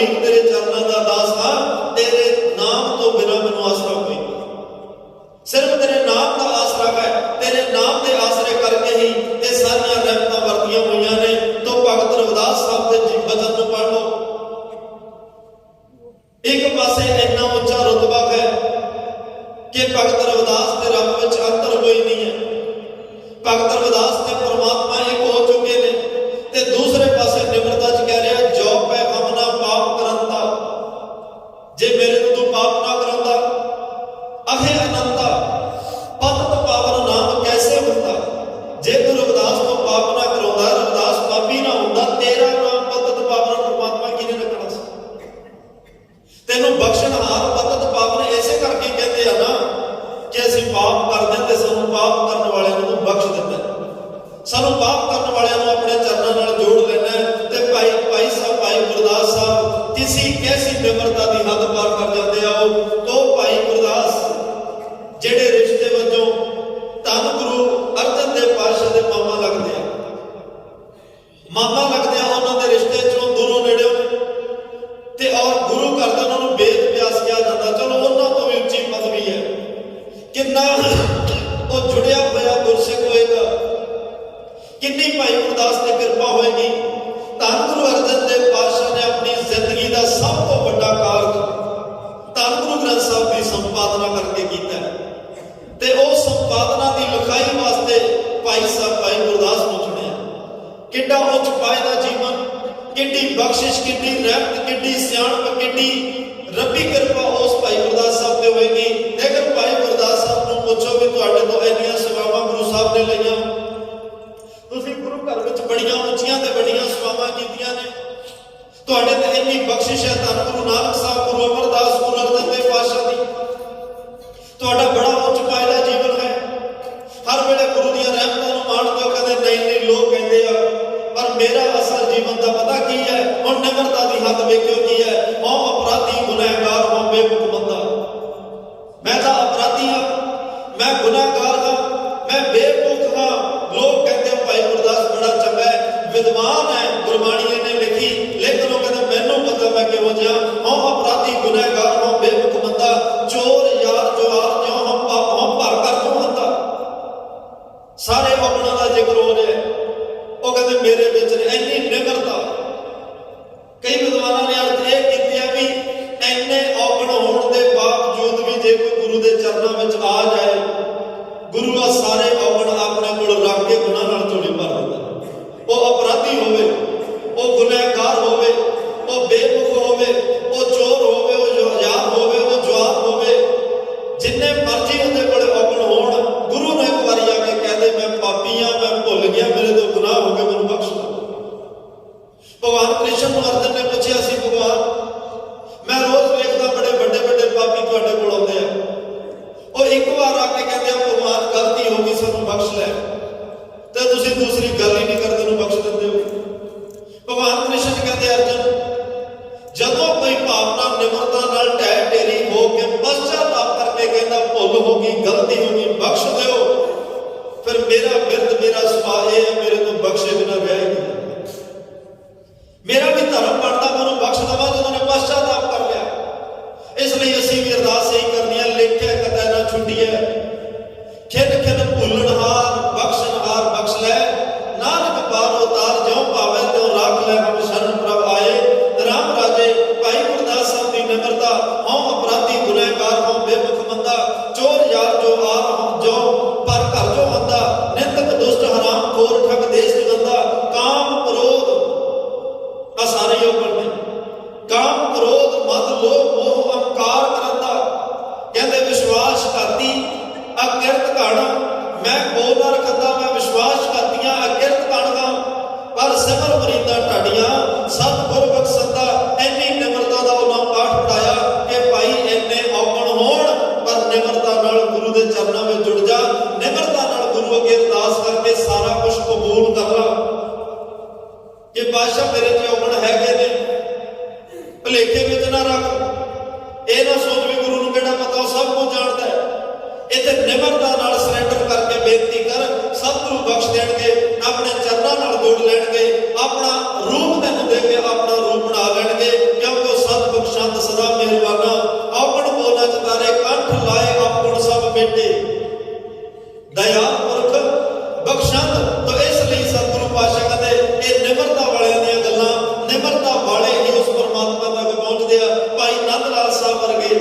ਅਮੀਰ ਤੇਰੇ ਚਰਨਾਂ ਦਾ ਦਾਸ ਹਾਂ, ਤੇਰੇ ਨਾਮ ਤੋਂ ਬਿਨਾਂ ਮੈਨੂੰ ਆਸਰਾ ਕੋਈ ਨਹੀਂ। ਸਿਰਫ ਤੇਰੇ ਨਾਮ ਦਾ ਆਸਰਾ ਹੈ, ਤੇਰੇ ਨਾਮ ਦੇ ਆਸਰੇ ਕਰਕੇ ਹੀ ਇਹ ਸਾਰੀਆਂ ਰਹਿਮਤਾਂ ਵਰਤੀਆਂ ਹੋਈਆਂ ਨੇ। ਤੋਂ ਭਗਤ ਰਵਿਦਾਸ ਸਾਹਿਬ ਦੇ ਬਚਨ ਨੂੰ ਪੜ੍ਹ ਲਓ। ਇੱਕ ਪਾਸੇ ਇੰਨਾ ਉੱਚਾ ਰੁਤਬਾ ਹੈ ਕਿ ਭਗਤ ਰਵਿਦਾਸ ਤੇ ਰੱਬ ਵਿੱਚ ਅੰਤਰ ਕੋਈ ਨਹੀਂ ਹੈ। ਭਗਤ ਰਵਿਦਾਸ ਤੇ ਪਰਮਾਤਮਾ ਇੱਕ ਹੋ ਚੁੱਕੇ ਨੇ। ਤੇ ਦੂਸਰੇ ਪਾਸੇ ਨਿਮਰਤਾ ਚ ਕਹਿ ਰਿਹਾ, ਜੋ ਪੈ ਹਮਨਾ ਪਾਪ ਕਰੰਤਾ, ਜੇ ਮੇਰੇ ਤੋਂ ਤੂੰ ਪਾਪ ਨਾ ਕਰਾਉਂਦਾ, ਅਖੇ ਅਨੰਤਾ ਪਤਤ ਪਾਵਨ ਨਾਮ ਕੈਸੇ ਹੁੰਦਾ। ਜੇ ਤੂੰ ਰਵਿਦਾਸ ਤੋਂ ਪਾਪ ਨਾ ਕਰਾਉਂਦਾ, ਰਵਿਦਾਸ ਪਾਪੀ ਨਾ ਹੁੰਦਾ, ਤੇਰਾ ਨਾਮ ਪਤਤ ਪਾਵਨ ਪਰਮਾਤਮਾ ਕਿਹਨੇ ਰੱਖਣਾ ਸੀ। ਤੈਨੂੰ ਬਖਸ਼ਣਹਾਰ ਪਤਤ ਪਾਵਨ ਇਸੇ ਕਰਕੇ ਕਹਿੰਦੇ ਆ ਨਾ ਕਿ ਅਸੀਂ ਪਾਪ ਕਰਦੇ ਹਾਂ ਤੇ ਸਾਨੂੰ ਪਾਪ ਕਰਨ ਵਾਲਿਆਂ ਨੂੰ ਬਖਸ਼ ਦਿੰਦਾ। ਸਾਨੂੰ ਪਾਪ ਕਰਨ ਵਾਲਿਆਂ ਨੂੰ ਆਪਣੇ ਚਰਨਾਂ ਨਾਲ ਜੋੜ ਲੈਣਾ। ਤੇ ਭਾਈ ਗੁਰਦਾਸ ਸਾਹਿਬ ਕਿਸੇ ਕੈਸੀ ਨਿਮਰਤਾ ਦੀ ਹੱਦ ਪਾਰ ਕਰ ਜਾਂਦੇ ਆ। ਉਹ ਭਾਈ ਗੁਰਦਾਸ ਜਿਹੜੇ ਰਿਸ਼ਤੇ ਵਜੋਂ ਧੰਨ ਗੁਰੂ ਅਰਜਨ ਦੇਵ ਪਾਤਸ਼ਾਹ ਦੇ ਮਾਮਾ ਲੱਗਦੇ ਆ, ਉਹਨਾਂ ਦੇ ਰਿਸ਼ਤੇ ਚੋਂ ਦੂਰੋਂ ਨੇੜਿਓਂ ਤੇ ਔਰ ਗੁਰੂ ਘਰ ਦਾ ਉਹਨਾਂ ਨੂੰ ਵੇਦ ਵਿਆਸ ਕਿਹਾ ਜਾਂਦਾ। ਚਲੋ ਉਹਨਾਂ ਤੋਂ ਵੀ ਉੱਚੀ ਪਦਵੀ ਹੈ। ਕਿੰਨਾ ਉਹ ਜੁੜਿਆ ਹੋਇਆ ਗੁਰਸਿੱਖ ਹੋਏਗਾ, ਕਿੰਨੀ ਭਾਈ ਗੁਰਦਾਸ ਦੀ ਕਿਰਪਾ ਹੋਏਗੀ। ਧੰਨ ਗੁਰੂ ਅਰਜਨ ਦੇਵ ਪਾਤਸ਼ਾਹ ਨੇ ਆਪਣੀ ਜ਼ਿੰਦਗੀ ਦਾ ਸਭ ਤੋਂ ਵੱਡਾ ਕਾਰਜ ਧੰਨ ਗੁਰੂ ਗ੍ਰੰਥ ਸਾਹਿਬ ਦੀ ਸੰਪਾਦਨਾ ਕਰਕੇ ਕੀਤਾ ਤੇ ਉਹ ਸੰਪਾਦਨਾ ਦੀ ਲਿਖਾਈ ਵਾਸਤੇ ਭਾਈ ਗੁਰਦਾਸ ਨੂੰ ਚੁਣਿਆ। ਕਿੱਡਾ ਉੱਚ ਪਾਏ ਦਾ ਜੀਵਨ, ਕਿੱਡੀ ਬਖਸ਼ਿਸ਼, ਕਿੱਡੀ ਰਹਿਮਤ, ਕਿੱਡੀ ਸਿਆਣਪ, ਕਿੱਡੀ ਰੱਬੀ ਕਿਰਪਾ ਉਸ ਭਾਈ ਗੁਰਦਾਸ ਸਾਹਿਬ ਤੇ ਹੋਏਗੀ। ਲੇਕਿਨ ਭਾਈ ਗੁਰਦਾਸ ਸਾਹਿਬ ਨੂੰ ਪੁੱਛੋ ਵੀ ਤੁਹਾਡੇ ਤੋਂ ਇੰਨੀਆਂ ਸੇਵਾਵਾਂ ਗੁਰੂ ਸਾਹਿਬ ਨੇ ਲਈਆਂ, ਤੁਸੀਂ ਗੁਰੂ ਘਰ ਵਿੱਚ ਬੜੀਆਂ ਉੱਚੀਆਂ ਤੇ ਵੱਡੀਆਂ ਸੇਵਾਵਾਂ ਕੀਤੀਆਂ ਨੇ, ਤੁਹਾਡੇ ਤੇ ਇੰਨੀ ਬਖਸ਼ਿਸ਼ ਹੈ ਧੰਨ ਗੁਰੂ ਨਾਨਕ ਸਾਹਿਬ, ਗੁਰੂ ਅਮਰਦਾਸ, ਗੁਰੂ ਅਰਜਨ ਦੇਵ ਪਾਤਸ਼ਾਹ ਦੀ, ਤੁਹਾਡਾ ਬੜਾ ਉੱਚ ਪਾਏ ਦਾ ਜੀਵਨ ਹੈ। ਹਰ ਵੇਲੇ ਗੁਰੂ ਦੀਆਂ ਰਹਿਮਤਾਂ ਨੂੰ ਮਾਣਦੇ ਹੋ। ਕਹਿੰਦੇ ਨਹੀਂ ਲੋਕ ਕਹਿੰਦੇ ਆ, ਪਰ ਮੇਰਾ ਅਸਲ ਜੀਵਨ ਦਾ ਪਤਾ ਕੀ ਹੈ। ਹੁਣ ਨਿਮਰਤਾ ਦੀ ਹੱਦ ਵੇਖਿਓ ਕੀ ਹੈ। ਹਉ ਅਪਰਾਧੀ ਗੁਨਾਹਗਾਰ ਹਉ ਬੇਮੁਖ ਬੰਦਾ। ਮੈਂ ਤਾਂ ਅਪਰਾਧੀ ਹਾਂ, ਮੈਂ ਗੁਨਾਹਗਾਰ ਹਾਂ, ਮੈਂ ਬੇਮੁਖ ਹਾਂ। ਲੋਕ ਕਹਿੰਦੇ ਭਾਈ ਗੁਰਦਾਸ ਬੜਾ ਚੰਗਾ ਹੈ, ਵਿਦਵਾਨ ਹੈ, ਗੁਰਬਾਣੀ ਨੇ ਲਿਖੀ, ਲੇਕਿਨ ਉਹ ਕਹਿੰਦਾ ਮੈਨੂੰ ਪਤਾ ਮੈਂ ਕਿਹੋ ਜਿਹਾ। ਹਉ ਅਪਰਾਧੀ ਗੁਨਾਹਗਾਰ ਹਉ ਬੇਮੁਖ ਬੰਦਾ, ਚੋਰ ਯਾਰ ਜਵਾਰ ਜਿਉ ਹਮ ਪਾਪ ਹਉ ਭਰ ਕਰ ਜੋ ਹੁੰਦਾ। ਸਾਰੇ ਔਗਣਾਂ ਦਾ ਜ਼ਿਕਰ ਹੋ ਰਿਹਾ। ਉਹ ਕਹਿੰਦੇ ਮੇਰੇ ਵਿੱਚ ਇੰਨੀ ਨਿਮਰਤਾ। ਕਈ ਵਿਦਵਾਨਾਂ ਨੇ ਅਰਥ ਇਹ ਕੀਤਾ ਵੀ ਇੰਨੇ ਔਗਣ ਹੋਣ ਦੇ ਬਾਵਜੂਦ ਵੀ ਜੇ ਕੋਈ ਗੁਰੂ ਦੇ ਚਰਨਾਂ ਵਿੱਚ ਆ ਜਾਏ, ਗੁਰੂ ਆ ਸਾਰੇ ਔਗਣ ਆਪਣੇ ਕੋਲ ਰੱਖ ਕੇ ਗੁਨਾਹ ਨਾਲ ਝੋਲੀ ਭਰ ਦਿੰਦਾ। ਉਹ ਅਪਰਾਧੀ ਹੋਵੇ, ਉਹ ਗੁਨਾਹਗਾਰ ਹੋਵੇ, ਉਹ ਬੇਮੁਖ ਹੋਵੇ, ਉਹ ਚੋਰ ਹੋਵੇ, ਉਹ ਯਾਰ ਹੋਵੇ, ਉਹ ਜਵਾਰ ਹੋਵੇ, ਜਿੰਨੇ ਮਰਜ਼ੀ ਉਹਦੇ ਕੋਲ ਔਗਣ ਹੋਣ, ਗੁਰੂ ਨੂੰ ਇੱਕ ਵਾਰੀ ਆ ਕੇ ਕਹਿੰਦੇ ਮੈਂ ਪਾਪੀ ਹਾਂ, ਮੈਂ ਭੁੱਲ ਗਿਆ, ਮੇਰੇ ਤੋਂ ਗੁਨਾਹ ਹੋ ਗਏ, ਮੈਨੂੰ ਬਖਸ਼ ਦਿਓ। ਭਗਵਾਨ ਕ੍ਰਿਸ਼ਨ ਨੂੰ ਅਰਜਨ ਨੇ ਪੁੱਛਿਆ ਸੀ, ਭਗਵਾਨ ਮੈਂ ਰੋਜ਼ ਵੇਖਦਾ ਬੜੇ ਵੱਡੇ ਵੱਡੇ ਪਾਪੀ ਤੁਹਾਡੇ ਕੋਲ ਆਉਂਦੇ ਆ, ਉਹ ਇੱਕ ਵਾਰ ਆ ਕੇ ਕਹਿੰਦੇ ਆ ਭਗਵਾਨ ਗਲਤੀ ਹੋ ਗਈ ਸਾਨੂੰ ਬਖਸ਼ ਲੈ, ਤੇ ਤੁਸੀਂ ਦੂਸਰੀ ਗੱਲ ਹੀ ਨਹੀਂ ਕਰਦੇ ਨੂੰ ਬਖਸ਼ ਦਿੰਦੇ ਹੋ। ਭਗਵਾਨ ਕ੍ਰਿਸ਼ਨ ਕਹਿੰਦੇ ਅਰਜਨ ਜਦੋਂ ਕੋਈ ਭਾਵਨਾ ਨਿਮਰਤਾ ਨਾਲ ਢਹਿ ਢੇਰੀ ਹੋ ਕੇ ਪਛਤਾਪ ਕਰਕੇ ਕਹਿੰਦਾ ਭੁੱਲ ਹੋ ਗਈ, ਗਲਤੀ ਹੋ ਗਈ, ਬਖਸ਼ ਦਿਓ, ਫਿਰ ਮੇਰਾ ਬਿਰਦ ਮੇਰਾ ਸੁਭਾਅ ਇਹ ਹੈ, ਮੇਰੇ ਤੋਂ ਬਖਸ਼ੇ ਬਿਨਾਂ ਰਹਿ ਹੀ ਨਹੀਂ। ਮੇਰਾ ਵੀ ਧਰਮ ਬਣਦਾ ਮੈਨੂੰ ਬਖਸ਼ ਦੇਵਾ ਜਦੋਂ ਨੇ ਪਛਤਾਪ ਕਰ ਲਿਆ। ਇਸ ਲਈ ਅਸੀਂ ਵੀ ਅਰਦਾਸ ਇਹੀ ਕਰਨੀ ਹੈ, ਲੇਖਿਆ ਕਦੇ ਨਾ ਛੁੱਟੀਏ, ਖਿਨ ਖਿਨ ਭੁੱਲਣਹਾਰ ਬਖਸ਼ਣਹਾਰ ਬਖਸ਼ ਲੈ, ਨਾਨਕ ਪਾਰ ਉਤਾਰ ਜਿਉ ਭਾਵੇਂ ਤਿਉ ਰੱਖ ਲੈ, ਹਮ ਸ਼ਰਨ ਪ੍ਰਭ ਆਏ। ਰਾਮ ਰਾਜੇ ਭਾਈ ਗੁਰਦਾਸ ਸਾਹਿਬ ਦੀ ਨਿਮਰਤਾ। ਹਉ ਅਪਰਾਧੀ ਗੁਨਾਹਗਾਰ ਹਉ ਬੇਮੁਖ ਬੰਦਾ, ਚੋਰ ਯਾਰ ਜੋ ਆਪ ਹਉ ਜੋ ਪਰ ਘਰ ਜੋ ਹੁੰਦਾ, ਨਿੰਦਕ ਦੁਸ਼ਟ ਹਰਾਮ ਖੋਰ ਠੱਗ ਦੇਸ਼ ਜਗੰਦਾ। ਕਾਮ ਕ੍ਰੋਧ ਆ ਸਾਰੇ ਔਗਣ ਨੇ, ਕਾਮ ਕ੍ਰੋਧ ਮਦ ਲੋਭ ਮੋਹ ਅਹੰਕਾਰ ਕਰੰਦਾ। ਕਹਿੰਦੇ ਵਿਸ਼ਵਾਸਘਾਤੀ ਅਕਿਰਤ ਘਾਣਾ, ਮੈਂ ਕੋਲ ਨਾ ਰਖਦਾ, ਮੈਂ ਵਿਸ਼ਵਾਸਘਾਤੀਆਂ ਅਕਿਰਤ ਘਾਣਾ, ਪਰ ਸਿਮਰ ਮਰੀਦਾ ਢਾਡੀਆਂ ਸਤਿਗੁਰ ਬਖਸ਼ੰਦਾ। ਇੰਨੀ ਨਿਮਰਤਾ ਦਾ ਉਹਨਾਂ ਪਾਠ ਪੜਾਇਆ ਕਿ ਭਾਈ ਇੰਨੇ ਔਗਣ ਹੋਣ ਪਰ ਨਿਮਰਤਾ ਨਾਲ ਗੁਰੂ ਦੇ ਚਰਨਾਂ ਵਿੱਚ ਜੁੜ ਜਾ, ਨਿਮਰਤਾ ਨਾਲ ਗੁਰੂ ਅੱਗੇ ਅਰਦਾਸ ਕਰਕੇ ਸਾਰਾ ਕੁਝ ਕਬੂਲ ਕਰ ਲਾ। ਕਿ ਬਾਦਸ਼ਾਹ ਮੇਰੇ ਚ ਔਗਣ ਹੈਗੇ ਨੇ, ਭੁਲੇਖੇ ਵਿੱਚ ਨਾ ਰੱਖ, ਇਹ ਨਾ ਸੋਚ ਵੀ ਗੁਰੂ ਨੂੰ ਕਿਹੜਾ ਪਤਾ, ਉਹ ਸਭ ਕੁਝ ਜਾਣਦਾ ਹੈ। ਇੱਥੇ ਨਿਮਰਤਾ ਨਾਲ ਸਰੈਂਡਰ ਕਰਕੇ ਬੇਨਤੀ ਕਰ, ਸਤਿਗੁਰੂ ਬਖਸ਼ ਦੇਣਗੇ, ਆਪਣੇ ਚਰਨਾਂ ਨਾਲ ਜੋੜ ਲੈਣਗੇ, ਆਪਣਾ ਰੂਪ ਤੈਨੂੰ ਦੇ ਕੇ ਆਪਣਾ ਰੂਪ ਬਣਾ ਲੈਣਗੇ, ਕਿਉਂਕਿ ਨਿਮਰਤਾ ਵਾਲਿਆਂ ਦੀਆਂ ਗੱਲਾਂ, ਨਿਮਰਤਾ ਵਾਲੇ ਹੀ ਉਸ ਪਰਮਾਤਮਾ ਤੱਕ ਪਹੁੰਚਦੇ ਆ। ਭਾਈ ਨੰਦ ਲਾਲ ਸਾਹਿਬ ਵਰਗੇ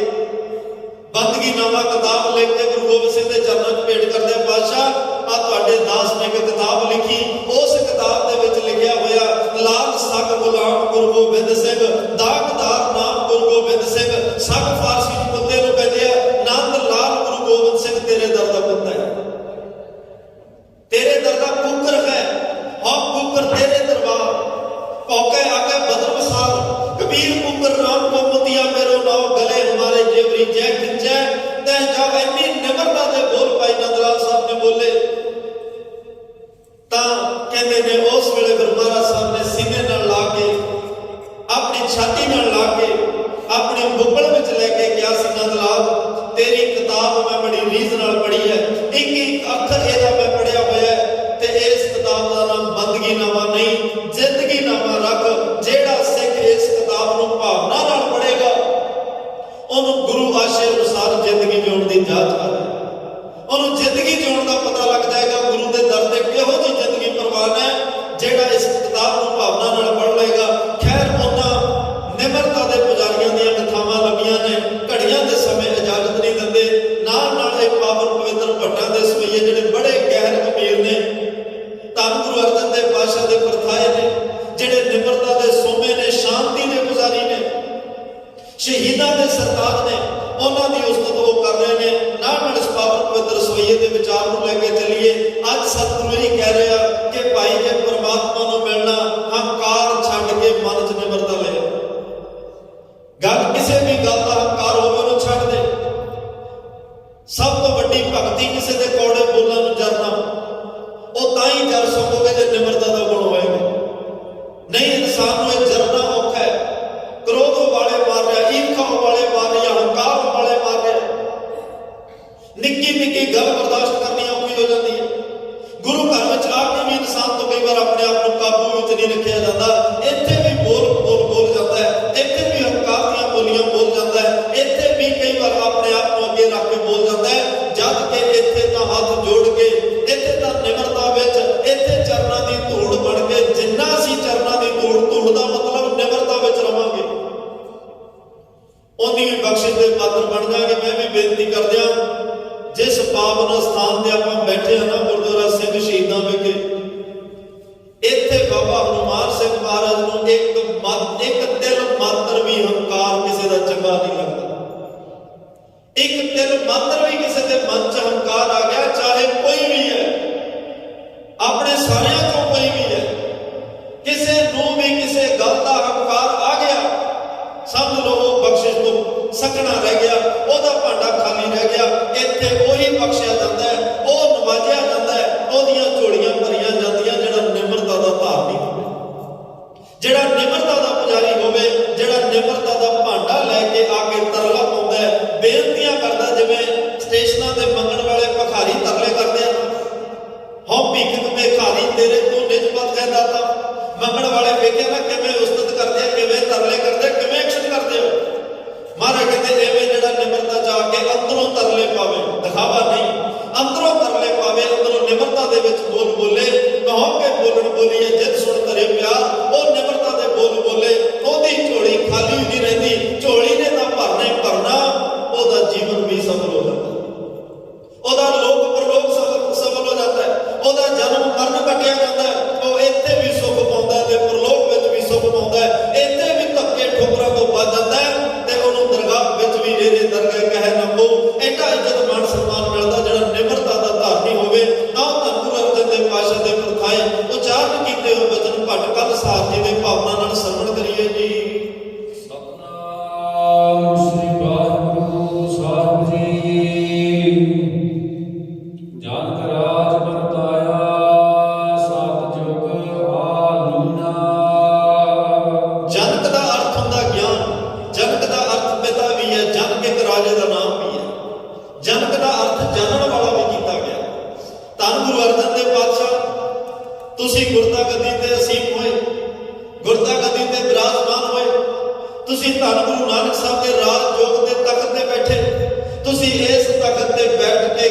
ਬੰਦਗੀਨਾਮਾ ਕਿਤਾਬ ਲਿਖ ਕੇ ਗੁਰੂ ਗੋਬਿੰਦ ਸਿੰਘ ਦੇ ਚਰਨਾਂ 'ਚ ਭੇਟ ਕਰਦੇ ਆ, ਪਾਤਸ਼ਾਹ ਆ ਤੁਹਾਡੇ ਦਾਸ ਨੇ ਇੱਕ ਕਿਤਾਬ ਲਿਖੀ, ਉਸ ਕਿਤਾਬ ਦੇ ਵਿੱਚ ਲਿਖਿਆ ਹੋਇਆ ਲਾਲ ਸੱਗ ਗੁਲਾਮ ਗੁਰੂ ਗੋਬਿੰਦ ਸਿੰਘ, ਦਾਗਦਾਰ ਨਾਮ ਗੁਰੂ ਗੋਬਿੰਦ ਸਿੰਘ, ਸੱਗ ਫਾਰਸੀ 'ਚ ਕੁੱਤੇ ਨੂੰ ਕਹਿੰਦੇ ਆ, ਨੰਦ ਲਾਲ ਗੁਰੂ ਗੋਬਿੰਦ ਸਿੰਘ ਤੇਰੇ ਦਰ ਦਾ ਕੁੱਤਾ ਹੈ, ਤੇਰੇ ਦਰ ਦਾ ਕੁੱਕਰ ਹੈ, ਹਾਂ ਕੁੱਕਰ ਤੇਰੇ ਦਰਬਾਰ ਭੌਕੇ ਆਕੇ ਬਦਰ ਵਸਾਰ, कबीर कुकर राम को मोतिया मेरो नाव गले हमारे जेवरी जय खिंचै तह जब इन्नी निमरता दे बोल भाई नंद लाल साहब ने बोले तां कहंदे ने उस वेले गुरु महाराज साहब ने सीने नाल ला के अपनी छाती नाल ला के अपने बुगल विच लेके गया सी, नंद लाल तेरी किताब मैं बड़ी रीझ नाल पढ़ी है, एक एक अखर एदा मैं पढ़िया होया है ते इस किताब दा नाम बंदगीनामा नहीं जिंदगीनामा रख, जेड़ा सिख इस किताब नूं भावना नाल पढ़ेगा ओनूं गुरु आशे अनुसार जिंदगी जिउण दी जाच आ जाए, ओनूं जिंदगी जिउण दा पता लग जाएगा गुरु दे दर ते किहो जी जिंदगी प्रवान है, जेड़ा इस किताब नूं भावना नाल पढ़ लेगा। खैर उन्हां निमरता दे पुजारियां दीयां कथावां लंबियां ने, घड़ियां दे समय इजाजत नहीं दिंदे, नाल नाल इह पावन पवित्र भट्टां दे सवैये जिहड़े बड़े गहर गंभीर ने, धन गुरु अर्जन देव पातशाह दे परथाए ने, ਜਿਹੜੇ ਨਿਮਰਤਾ ਦੇ ਸੋਮੇ ਨੇ, ਸ਼ਾਂਤੀ ਦੇ ਪੁਜਾਰੀ ਨੇ, ਸ਼ਹੀਦਾਂ ਦੇ ਸਰਤਾਜ ਨੇ, ਉਹਨਾਂ ਦੀ ਉਸਤਤ ਉਹ ਕਰ ਰਹੇ ਨੇ। ਨਾਲ ਇਸ ਪਾਵਨ ਪਵਿੱਤਰ ਸਵਈਏ ਦੇ ਵਿਚਾਰ ਨੂੰ ਲੈ ਕੇ ਚੱਲੀਏ। ਅੱਜ ਸਤਿਗੁਰੂ ਜੀ ਕਹਿ ਰਿਹਾ ਕਿ ਭਾਈ ਜੇ ਪਰਮਾਤਮਾ ਨੂੰ ਮਿਲਣਾ, ਹੰਕਾਰ ਛੱਡ ਕੇ ਮਨ 'ਚ ਨਿਮਰਤਾ ਲੈ। ਗੱਲ ਕਿਸੇ ਵੀ ਗੱਲ ਦਾ ਹੰਕਾਰ ਹੋਵੇ ਉਹਨੂੰ ਛੱਡ ਦੇ। ਸਭ ਤੋਂ ਵੱਡੀ ਭਗਤੀ ਕਿਸੇ ਦੇ ਕੌੜੇ ਬੋਲਾਂ ਨੂੰ ਜਰਨਾ, ਉਹ ਤਾਂ ਹੀ ਜਰ ਸਕੋਗੇ ਜੇ ਨਿਮਰਤਾ ਦਾ ਗੁਣ ਹੋਏਗਾ। नहीं इंसान ਨੂੰ ਇਹ ਜਰਨਾ ਔਖਾ ਹੈ, ਕ੍ਰੋਧ ਵਾਲੇ ਮਾਰ ਰਿਹਾ, ਈਰਖਾ ਵਾਲੇ ਮਾਰ ਰਿਹਾ, ਹੰਕਾਰ ਵਾਲੇ ਮਾਰ ਰਿਹਾ, ਨਿੱਕੀ ਨਿੱਕੀ ਗੱਲ ਬਰਦਾਸ਼ਤ ਕਰਨੀ ਔਖੀ ਹੋ ਜਾਂਦੀ ਹੈ। ਗੁਰੂ ਘਰ ਵਿੱਚ ਆ ਕੇ ਵੀ ਇਨਸਾਨ ਤੋਂ ਕਈ ਵਾਰ ਆਪਣੇ ਆਪ ਨੂੰ ਕਾਬੂ ਵਿੱਚ ਨਹੀਂ ਰੱਖਿਆ ਜਾਂਦਾ, ਇੱਥੇ ਵੀ ਬੋਲ ਜਾਂਦਾ ਹੈ, ਇੱਥੇ ਵੀ ਹੰਕਾਰ ਦੀਆਂ ਬੋਲੀਆਂ ਬੋਲ ਜਾਂਦਾ ਹੈ, ਇੱਥੇ ਵੀ ਕਈ ਵਾਰ ਆਪਣੇ ਆਪ ਨੂੰ ਅੱਗੇ ਰੱਖ ਕੇ ਬੋਲ ਜਾਂਦਾ ਹੈ, ਜਦ ਕਿ ਇੱਥੇ ਤਾਂ ਹੱਥ ਜੋੜ ਕੇ, ਇੱਥੇ ਤਾਂ ਨਿਮਰਤਾ ਵਿੱਚ, ਇੱਥੇ ਚਰਨਾਂ ਦੀ ਧੂੜ ਬਣ ਕੇ, ਜਿੰਨਾ ਅਸੀਂ ਚਰਨਾਂ ਦੀ ਧੂੜ ਦਾ ਮਤਲਬ ਨਿਮਰਤਾ ਵਿੱਚ ਰਵਾਂਗੇ, ਉਹਦੀ ਵੀ ਬਖਸ਼ਿਸ਼ ਦੇ ਪਾਤਰ ਬਣ ਜਾਗੇ। ਮੈਂ ਵੀ ਬੇਨਤੀ ਕਰਦਿਆਂ ਜਿਸ ਪਾਵਨ ਸਥਾਨ ਤੇ ਆਪਾਂ ਬੈਠੇ ਹਾਂ ਨਾ, ਗੁਰਦੁਆਰਾ ਸਿੰਘ ਸ਼ਹੀਦਾਂ ਵਿਖੇ, ਇੱਥੇ ਬਾਬਾ ਹਨੂਮਾਨ ਸਿੰਘ ਮਹਾਰਾਜ ਨੂੰ ਇੱਕ ਤਿਲ ਮਾਤਰ ਵੀ ਹੰਕਾਰ ਕਿਸੇ ਦਾ ਚੰਗਾ ਨਹੀਂ ਲੱਗਦਾ। ਇੱਕ ਤਿਲ ਮਾਤਰ ਵੀ ਕਿਸੇ ਦੇ ਮਨ 'ਚ ਹੰਕਾਰ ਆ ਗਿਆ, ਚਾਹੇ ਕੋਈ ਵੀ ਹੈ, ਆਪਣੇ ਸਾਰਿਆਂ ਤੋਂ ਕੋਈ ਵੀ ਹੈ, ਕਿਸੇ ਨੂੰ ਵੀ ਕਿਸੇ ਗੱਲ ਦਾ ਹੰਕਾਰ ਆ ਗਿਆ, ਸਮਝ ਲਓ ਉਹ ਬਖਸ਼ਿਸ਼ ਤੋਂ ਸਕਣਾ ਰਹਿ ਗਿਆ, ਉਹਦਾ ਭਾਂਡਾ ਖਾਲੀ ਰਹਿ ਗਿਆ। ਇੱਥੇ ਉਹੀ ਬਖਸ਼ਿਆ ਜਾਂਦਾ ਹੈ, ਉਹ ਨਵਾਜਿਆ ਜਾਂਦਾ ਹੈ, ਉਹਦੀਆਂ ਝੋਲੀਆਂ ਭਰੀਆਂ ਜਾਂਦੀਆਂ ਜਿਹੜਾ ਨਿਮਰਤਾ ਦਾ ਧਾਰਨੀ ਹੋਵੇ, ਜਿਹੜਾ ਨਿਮਰਤਾ ਦਾ ਪੁਜਾਰੀ ਹੋਵੇ, ਜਿਹੜਾ ਨਿਮਰਤਾ ਦਾ ਭਾਂਡਾ ਲੈ ਕੇ ਆ ਕੇ ਤਰਲਾ ਪਾਉਂਦਾ ਹੈ, ਬੇਨਤੀਆਂ ਕਰਦਾ। ਜਿਵੇਂ ਸਟੇਸ਼ਨਾਂ ਦੇ ਮੰਗਣ ਵਾਲੇ ਭਿਖਾਰੀ ਤਰਲੇ ਕਰਦੇ ਆ, ਹਉ ਭਿਖ ਭਿਖਾਰੀ ਤੇਰੇ ਤੋਂ ਨਿਜਮਤ ਹੈ ਦਾਤਾ। ਮੰਗਣ ਵਾਲੇ ਵੇਖਿਆ ਨਾ ਕਿਵੇਂ ਉਸਤਤ ਕਰਦੇ ਆ, ਕਿਵੇਂ ਤਰਲੇ ਕਰਦੇ, ਕਿਵੇਂ ਐਕਸ਼ਨ ਕਰਦੇ ਹੋ। ਮਹਾਰਾਜ ਕਹਿੰਦੇ ਐਵੇਂ ਜਿਹੜਾ ਨਿਮਰਤਾ ਜਾ ਕੇ ਅੰਦਰੋਂ ਤਰਲੇ ਪਾਵੇ, ਦਿਖਾਵਾ ਨਹੀਂ, ਅੰਦਰੋਂ ਤਰਲੇ ਪਾਵੇ, ਅੰਦਰੋਂ ਨਿਮਰਤਾ ਦੇ ਵਿੱਚ ਬੋਲ ਬੋਲੇ, ਕਹੋ ਕੇ ਬੋਲਣ ਬੋਲੀਏ ਜਿੱਤ ਸੁਣ ਕਰੇ ਪਿਆਰ, ਉਹ ਨਿਮਰਤਾ ਦੇ ਬੋਲ ਬੋਲੇ, ਉਹਦੀ ਝੋਲੀ ਖਾਲੀ ਨਹੀਂ ਰਹਿੰਦੀ, ਝੋਲੀ ਨੇ ਤਾਂ ਭਰਨਾ ਹੀ ਭਰਨਾ, ਉਹਦਾ ਜੀਵਨ ਵੀ ਸਫਲ ਹੋ ਜਾਂਦਾ, ਉਹਦਾ ਲੋਕ ਪਰਲੋਕ ਸਫਲ ਹੋ ਜਾਂਦਾ ਹੈ, ਉਹਦਾ ਜਨਮ ਮਰਨ ਕੱਟਿਆ ਜਾਂਦਾ ਹੈ, ਉਹ ਇੱਥੇ ਵੀ ਸੁੱਖ ਪਾਉਂਦਾ ਹੈ ਤੇ ਪਰਲੋਕ ਵਿੱਚ ਵੀ ਸੁੱਖ ਪਾਉਂਦਾ ਹੈ, ਇੱਥੇ ਵੀ ਧੱਕੇ ਠੋਕਰਾਂ ਤੋਂ ਬਚ ਜਾਂਦਾ ਹੈ ਤੇ ਉਹਨੂੰ ਦਰਗਾਹ ਵਿੱਚ ਵੀ ਰੇਰੇ ਦਰਗਾਹ ਕਹਿ ਨਾ ਕੋ। ਐਡਾ ਇੱਜ਼ਤ ਮਾਣ ਸਨਮਾਨ ਮਿਲਦਾ ਜਿਹੜਾ ਨਿਮਰਤਾ ਦਾ ਧਾਰਨੀ ਹੋਵੇ। ਆਓ ਧੰਨ ਗੁਰੂ ਅਰਜਨ ਦੇਵ ਪਾਤਸ਼ਾਹ ਦੇ ਪ੍ਰਥਾਏ ਉਚਾਰਨ ਕੀਤੇ ਹੋਏ ਬਚਨ ਭੱਟ ਕੱਲ ਸਾਥ ਜੀ ਦੇ ਭਾਵਨਾ ਨਾਲ ਸਰਵਣ ਕਰੀਏ ਜੀ। ਸਤਿਨਾਮ ਸ੍ਰੀ ਵਾਹਿਗੁਰੂ ਸਾਹਿਬ ਜੀ। ਜਨਕ ਰਾਜ ਵਰਤਾਇਆ ਸਤ ਜੁਗ ਆਲੀਨਾ। ਜਨਕ ਦਾ ਅਰਥ ਹੁੰਦਾ ਗਿਆਨ, ਜਨਕ ਦਾ ਅਰਥ ਪਿਤਾ ਵੀ ਹੈ, ਜਨਕ ਇੱਕ ਰਾਜੇ ਦਾ ਨਾਮ ਵੀ ਹੈ, ਜਨਕ ਦਾ ਅਰਥ ਜਾਣਨ ਵਾਲਾ ਵੀ ਕੀਤਾ ਗਿਆ। ਧੰਨ ਗੁਰੂ ਅਰਜਨ ਦੇਵ ਪਾਤਸ਼ਾਹ ਤੁਸੀਂ ਗੁਰਤਾ ਗੱਦੀ ਤੇ ਅਸੀਮ ਹੋਏ, ਗੁਰਤਾ ਗੱਦੀ ਤੇ ਬਿਰਾਜਮਾਨ ਹੋਏ, ਤੁਸੀਂ ਧੰਨ ਗੁਰੂ ਨਾਨਕ ਸਾਹਿਬ ਦੇ ਰਾਜ ਜੋਗ ਦੇ ਤਖਤ ਤੇ ਬੈਠੇ, ਤੁਸੀਂ ਇਸ ਤਖਤ ਤੇ ਬੈਠ ਕੇ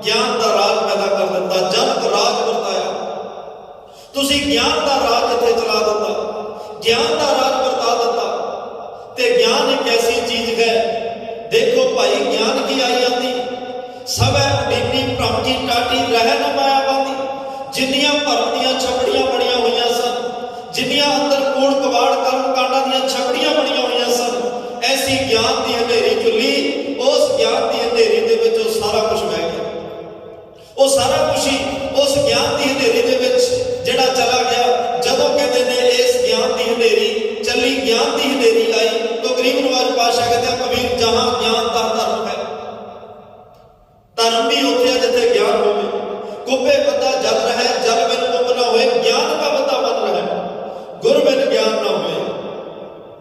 ਗਿਆਨ ਦਾ ਰਾਜ ਪੈਦਾ ਕਰ ਦਿੱਤਾ, ਜਨਕ ਰਾਜ ਵਰਤਾਇਆ। ਤੁਸੀਂ ਗਿਆਨ ਦਾ ਰਾਜ ਇੱਥੇ ਚਲਾ ਦਿੱਤਾ, ਗਿਆਨ ਦਾ ਰਾਜ ਵਰਤਾ ਦਿੱਤਾ। ਤੇ ਗਿਆਨ ਇੱਕ ਐਸੀ ਚੀਜ਼ ਹੈ, ਦੇਖੋ ਭਾਈ ਗਿਆਨ ਕੀ ਆਈ ਜਾਂਦੀ, ਸਭੈ ਉਡੀਨੀ ਭ੍ਰਮ ਕੀ ਟਾਟੀ ਰਹਿ ਨ ਮਾਇਆ ਬਾਂਦੀ। ਜਿੰਨੀਆਂ ਭਰਮ ਦੀਆਂ ਛਪੜੀਆਂ ਬਣੀਆਂ ਹੋਈਆਂ ਸਨ, ਜਿੰਨੀਆਂ ਅੰਦਰ ਕੂੜ ਕਵਾੜ ਕਰਮ ਕਾਂਡਾਂ ਦੀਆਂ ਛਪੜੀਆਂ ਬਣੀਆਂ ਹੋਈਆਂ ਸਨ, ਐਸੀ ਗਿਆਨ ਦੀ ਹਨੇਰੀ ਚੁੱਲੀ, ਉਸ ਗਿਆਨ ਦੀ ਹਨੇਰੀ ਦੇ ਵਿੱਚ ਉਹ ਸਾਰਾ ਕੁਝ ਵਹਿ ਗਿਆ। ਉਹ ਸਾਰਾ ਕੁਝ ਹੀ ਉਸ ਗਿਆਨ ਦੀ ਹਨੇਰੀ ਦੇ ਵਿੱਚ ਜਿਹੜਾ ਚਲਾ ਗਿਆ। ਜਦੋਂ ਕਹਿੰਦੇ ਨੇ ਇਸ ਗਿਆਨ ਦੀ ਹਨੇਰੀ ਚੱਲੀ, ਗਿਆਨ ਦੀ ਹਨੇਰੀ ਆਈ, ਤਾਂ ਗਰੀਬ ਨਵਾਜ ਪਾਤਸ਼ਾਹ ਕਹਿੰਦੇ ਆ ਕਬੀਰ ਜਹਾਂ ਗਿਆਨ ਦਾ ਧਰਮ ਹੈ। ਧਰਮ ਵੀ ਉੱਥੇ ਹੈ ਜਿੱਥੇ ਗਿਆਨ ਹੋਵੇ। ਕੁੱਬੇ ਬੰਦਾ ਜਲ ਰਹਿ, ਜਲ ਬਿਨ ਕੁੱਬ ਨਾ ਹੋਏ, ਗਿਆਨ ਦਾ ਬੰਦਾ ਬਨ ਰਹਿ, ਗੁਰ ਬਿਨ ਗਿਆਨ ਨਾ ਹੋਏ।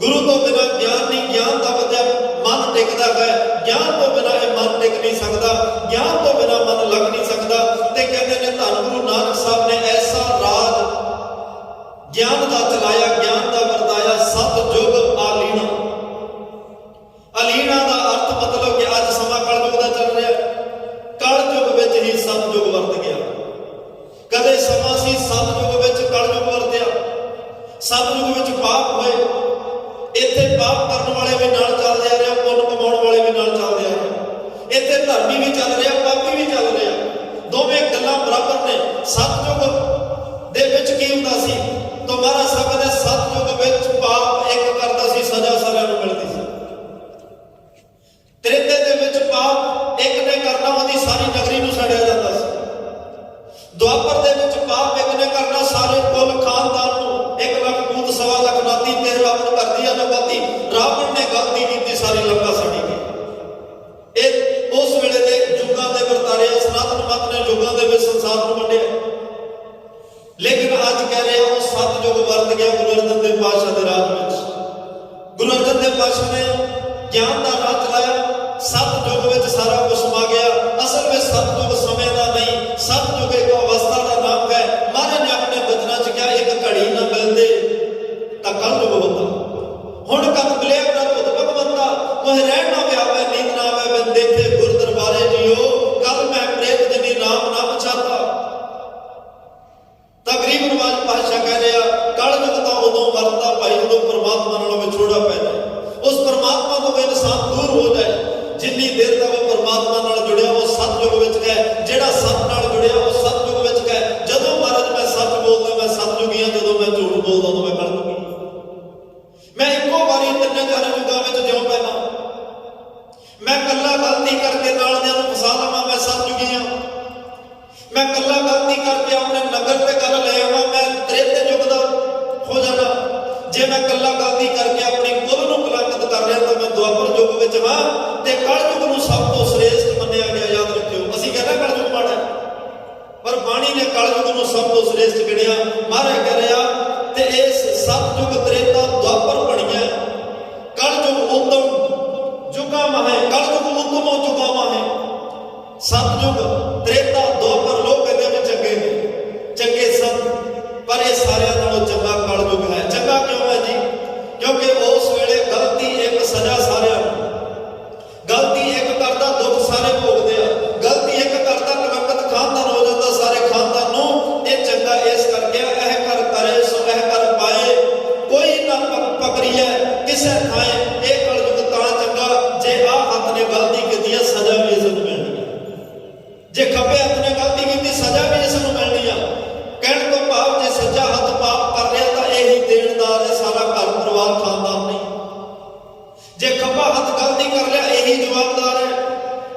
ਗੁਰੂ ਤੋਂ ਬਿਨਾਂ ਗਿਆਨ ਨਹੀਂ, ਗਿਆਨ ਦਾ ਬੰਦਾ ਮਨ ਟਿਕਦਾ ਹੈ। ਗਿਆਨ ਤੋਂ ਬਿਨਾਂ ਇਹ ਮਨ ਟਿਕ ਨਹੀਂ ਸਕਦਾ, ਗਿਆਨ ਤੋਂ ਬਿਨਾਂ ਮਨ ਲੱਗ ਨਹੀਂ ਸਕਦਾ। ਤੇ ਕਹਿੰਦੇ ਨੇ ਧੰਨ ਗੁਰੂ ਨਾਨਕ ਸਾਹਿਬ ਨੇ ਐਸਾ ਰਾਜ ਗਿਆਨ ਦਾ ਚਲਾਇਆ, ਗਿਆਨ ਦਾ ਵਰਤਾਇਆ। ਸਤਿਯੁਗ ਆਲੀਣਾ, ਅਲੀਣਾ ਦਾ ਅਰਥ ਮਤਲਬ ਕਿ ਅੱਜ ਸਮਾਂ ਕਲਯੁਗ ਦਾ ਚੱਲ ਰਿਹਾ, ਕਲਯੁਗ ਵਿੱਚ ਹੀ ਸਤਿਯੁਗ ਵਰਤ ਗਿਆ। ਕਦੇ ਸਮਾਂ ਸੀ ਸਤਿਯੁਗ ਵਿੱਚ ਕਲਯੁਗ ਵਰਤਿਆ। ਸਤਿਯੁਗ ਵਿੱਚ ਪਾਪ ਹੋਏ, ਇੱਥੇ ਪਾਪ ਕਰਨ ਵਾਲੇ ਵੀ ਨਾਲ ਚੱਲਦੇ ਆ ਰਿਹਾ, ਪੁੰਨ ਕਮਾਉਣ ਵਾਲੇ ਵੀ ਨਾਲ ਚੱਲਦੇ ਆ ਰਹੇ। ਇੱਥੇ ਧਰਮੀ ਵੀ ਚੱਲ ਰਿਹਾ, ਪਾਪੀ ਵੀ ਚੱਲ ਰਿਹਾ, ਦੋਵੇਂ ਗੱਲਾਂ ਬਰਾਬਰ ਨੇ। ਸਤਿਯੁਗ ਦੇ ਵਿੱਚ ਕੀ ਹੁੰਦਾ ਸੀ, ਤਾਂ ਮਹਾਰਾਜ ਸਾਹਿਬ ਦੇ ਸਤਿਯੁਗ ਵਿੱਚ ਪਾਪ ਇੱਕ ਕਰਦਾ ਸੀ, ਸਜ਼ਾ ਸਾਰਿਆਂ ਨੂੰ ਮਿਲਦੀ ਸੀ। ਤ੍ਰੇਤੇ ਦੇ ਵਿੱਚ ਪਾਪ ਇੱਕ ਨੇ ਕਰਨਾ, ਉਹਦੀ ਸਾਰੀ ਨਗਰੀ ਨੂੰ ਸਾੜਿਆ ਜਾਂਦਾ ਸੀ। ਦੁਆਪਰ ਦੇ ਵਿੱਚ ਪਾਪ ਇੱਕ ਨੇ ਕਰਨਾ, ਸਾਰੇ ਕੁੱਲ ਖਾਨਦਾਨ ਨੂੰ 1 ਲੱਖ ਪੂਤ 1.25 ਲੱਖ ਨਾਤੀ ਤੇ ਰਾਵਣ ਕਰਦੀ ਅਨੁਪਤੀ। ਰਾਵਣ ਨੇ ਗਲਤੀ ਕੀਤੀ, ਸਾਰੀ ਲੰਕਾ ਸਾੜੀ ਗਈ। ਇਹ ਉਸ ਵੇਲੇ ਦੇ ਯੁੱਗਾਂ ਦੇ ਵਰਤਾਰੇ, ਸਨਾਤਨ ਮਤ ਨੇ ਯੁੱਗਾਂ ਦੇ ਵਿੱਚ ਸੰਸਾਰ ਨੂੰ ਵੰਡਿਆ। ਲੇਕਿਨ ਅੱਜ ਕਹਿ ਰਹੇ ਉਹ ਸਤਿਯੁਗ ਵਰਤ ਗਿਆ ਗੁਰੂ ਅਰਜਨ ਦੇਵ ਪਾਤਸ਼ਾਹ ਦੇ ਰਾਜ ਵਿੱਚ। ਗੁਰੂ ਅਰਜਨ ਦੇਵ ਪਾਤਸ਼ਾਹ ਨੇ ਗਿਆਨ ਦਾ ਰਾਜ ਚਲਾਇਆ, ਸਤਿਯੁਗ ਵਿੱਚ ਸਾਰਾ ਕੁਝ ਸਮਾ ਗਿਆ। ਅਸਲ ਵਿੱਚ ਸਤਿਯੁਗ ਸਮੇਂ ਦਾ ਨਹੀਂ, ਸਤਿਯੁਗ ਇੱਕ ਅਵਸਥਾ ਦਾ ਨਾਮ ਹੈ। ਮਹਾਰਾਜ ਨੇ ਆਪਣੇ ਬਚਨਾਂ 'ਚ ਕਿਹਾ ਇੱਕ ਘੜੀ ਨਾ ਮਿਲਦੇ ਤਾਂ ਕਲਯੁਗ ਹੁੰਦਾ। ਹੁਣ ਕਦ ਮਿਲਿਆ ਨਾ ਤੁਧ ਭਗਵੰਤਾ, ਮੋਹਿ ਰਹਿਣ ਨਾ ਵਿਆਪੈ ਨੀਂਦ ਨਾ ਆਵੇ, ਬਿਨ ਦੇਖੇ ਗੁਰ ਦਰਬਾਰੇ ਜੀਓ, ਕਲ ਮੈਂ ਪ੍ਰੇਤ ਜਿਨੀ ਨਾਮ ਨਾ ਪਛਾਤਾ। ਤਾਂ ਗਰੀਬ ਨਵਾਜ ਪਾਤਸ਼ਾਹ ਕਹਿ ਰਿਹਾ ਕਲਯੁਗ ਤਾਂ ਉਦੋਂ ਵਰਤਦਾ ਭਾਈ ਜਦੋਂ ਪਰਮਾਤਮਾ ਨਾਲੋਂ ਵਿਛੋੜਾ ਪੈ ਜਾਏ, ਉਸ ਪਰਮਾਤਮਾ ਤੋਂ ਇਨਸਾਨ ਦੂਰ ਹੋ ਜਾਏ। ਜਿੰਨੀ ਦੇਰ ਤੱਕ ਉਹ ਪਰਮਾਤਮਾ ਨਾਲ ਜੁੜਿਆ ਉਹ ਸਤਿਯੁਗ ਵਿੱਚ ਹੈ, ਜਿਹੜਾ ਸਤ ਨਾਲ ਜੁੜਿਆ ਉਹ ਸਤਿਯੁਗ ਵਿੱਚ ਹੈ। ਜਦੋਂ ਮਹਾਰਾਜ ਮੈਂ ਸੱਚ ਬੋਲਦਾ ਮੈਂ ਸਤਿਯੁਗੀ ਹਾਂ, ਜਦੋਂ ਮੈਂ ਝੂਠ ਬੋਲਦਾ ਉਦੋਂ ਮੈਂ ਕਲਯੁਗੀ। ਮੈਂ ਇੱਕੋ ਵਾਰੀ ਤਿੰਨੇ ਚਾਰ ਯੁੱਗਾਂ ਵਿੱਚ ਜਿਉਂ ਪੈਣਾ। ਮੈਂ ਕੱਲਾ ਗਲਤੀ ਕਰਕੇ ਨਾਲਦਿਆਂ ਨੂੰ ਫਸਾ ਲਵਾਂ, ਮੈਂ ਸਤਿਯੁਗੀ ਹਾਂ। ਮੈਂ ਕੱਲਾ ਗਲਤੀ ਕਰਕੇ ਆਪਣੇ ਨਗਰ ਤੇ ਗੱਲ ਲੈ ਆਵਾਂ, ਮੈਂ ਤ੍ਰੇਤੇ ਯੁੱਗ ਦਾ ਹੋ ਜਾਣਾ। ਜੇ ਮੈਂ ਕੱਲਾ ਗਲਤੀ ਕਰਕੇ ਆਪਣੀ ਕੁੱਲ ਨੂੰ ਕਲੰਕਿਤ ਕਰ ਰਿਹਾ ਤਾਂ ਮੈਂ ਦੁਆਪਰ ਯੁੱਗ ਵਿੱਚ ਹਾਂ। ਤੇ ਕਲਯੁਗ ਨੂੰ ਸਭ ਤੋਂ ਸ੍ਰੇਸ਼ਟ ਮੰਨਿਆ ਗਿਆ। ਯਾਦ ਰੱਖਿਓ, ਅਸੀਂ ਕਹਿੰਦੇ ਕਲਯੁਗ ਮਾੜਾ, ਪਰ ਬਾਣੀ ਨੇ ਕਲਯੁਗ ਨੂੰ ਸਭ ਤੋਂ ਸ੍ਰੇਸ਼ਟ ਗਿਣਿਆ। ਮਹਾਰਾਜ ਕਹਿ ਰਿਹਾ ਤੇ ਇਸ ਸਤਿਯੁਗ ਤ੍ਰੇਤਾ ਦੁਆਪਰ ਬਣੀਆਂ, ਕਲਯੁਗ ਉਤਮ ਯੁੱਗਾਂ ਮਾਹੇ, ਕਲਯੁਗ ਉਤਮੋ ਯੁੱਗਾਂ ਮਾਹੇ। ਸਤਿਯੁਗ ਤ੍ਰੇਤਾ ਦੁਆਪਰ ਲੋਕ ਕਹਿੰਦੇ ਵੀ ਚੰਗੇ ਨੇ, ਚੰਗੇ ਸਨ, ਪਰ ਇਹ ਸਾਰਿਆਂ ਨਾਲੋਂ ਚੰਗਾ ਕਲਯੁਗ ਹੈ। ਚੰਗਾ ਕਿਉਂ ਹੈ ਜੀ? ਕਿਉਂਕਿ ਉਸ ਵੇਲੇ ਗਲਤੀ ਇੱਕ ਸਜ਼ਾ ਸਾਰਿਆਂ ਨੂੰ, ਗਲਤੀ ਇੱਕ ਕਰਦਾ ਦੁੱਖ ਸਾਰੇ ਭੋਗਦੇ ਆ, ਗਲਤੀ ਇੱਕ ਕਰਦਾ ਕਲੰਕਿਤ ਖਾਨਦਾਨ ਹੋ ਜਾਂਦਾ ਸਾਰੇ ਖਾਨਦਾਨ ਨੂੰ। ਇਹ ਚੰਗਾ ਇਸ ਕਰਕੇ ਇਹ ਕਰ ਕਰੇ ਸੋ ਇਹ ਕਰ ਪਾਏ, ਕੋਈ ਨਾ ਪਕੜੀਏ ਕਿਸੇ ਥਾਂ। ਇਹ ਕਲਯੁਗ ਤਾਂ ਚੰਗਾ ਜੇ ਆਹ ਹੱਥ ਨੇ ਗਲਤੀ ਕੀਤੀ ਹੈ, ਸਜ਼ਾ ਵੀ ਇਸ ਨੂੰ ਮਿਲਣੀ ਹੈ। ਜੇ ਖੱਬੇ ਹੱਥ ਨੇ ਗਲਤੀ ਕੀਤੀ, ਸਜ਼ਾ ਵੀ ਇਸ ਨੂੰ ਮਿਲਣੀ ਆ। ਕਹਿਣ ਤੋਂ ਭਾਵ ਜੇ ਸੱਜਾ ਹੱਥ ਪਾਪ ਕਰ ਰਿਹਾ ਤਾਂ ਇਹੀ ਦੇਣਦਾਰ ਹੈ, ਸਾਰਾ ਘਰ ਪਰਿਵਾਰ ਖਾਨਦਾਨ ਨਹੀਂ। ਜੇ ਖੱਬਾ ਹੱਥ ਗਲਤੀ ਕਰ ਲਿਆ ਇਹੀ ਜਵਾਬਦਾਰ ਹੈ।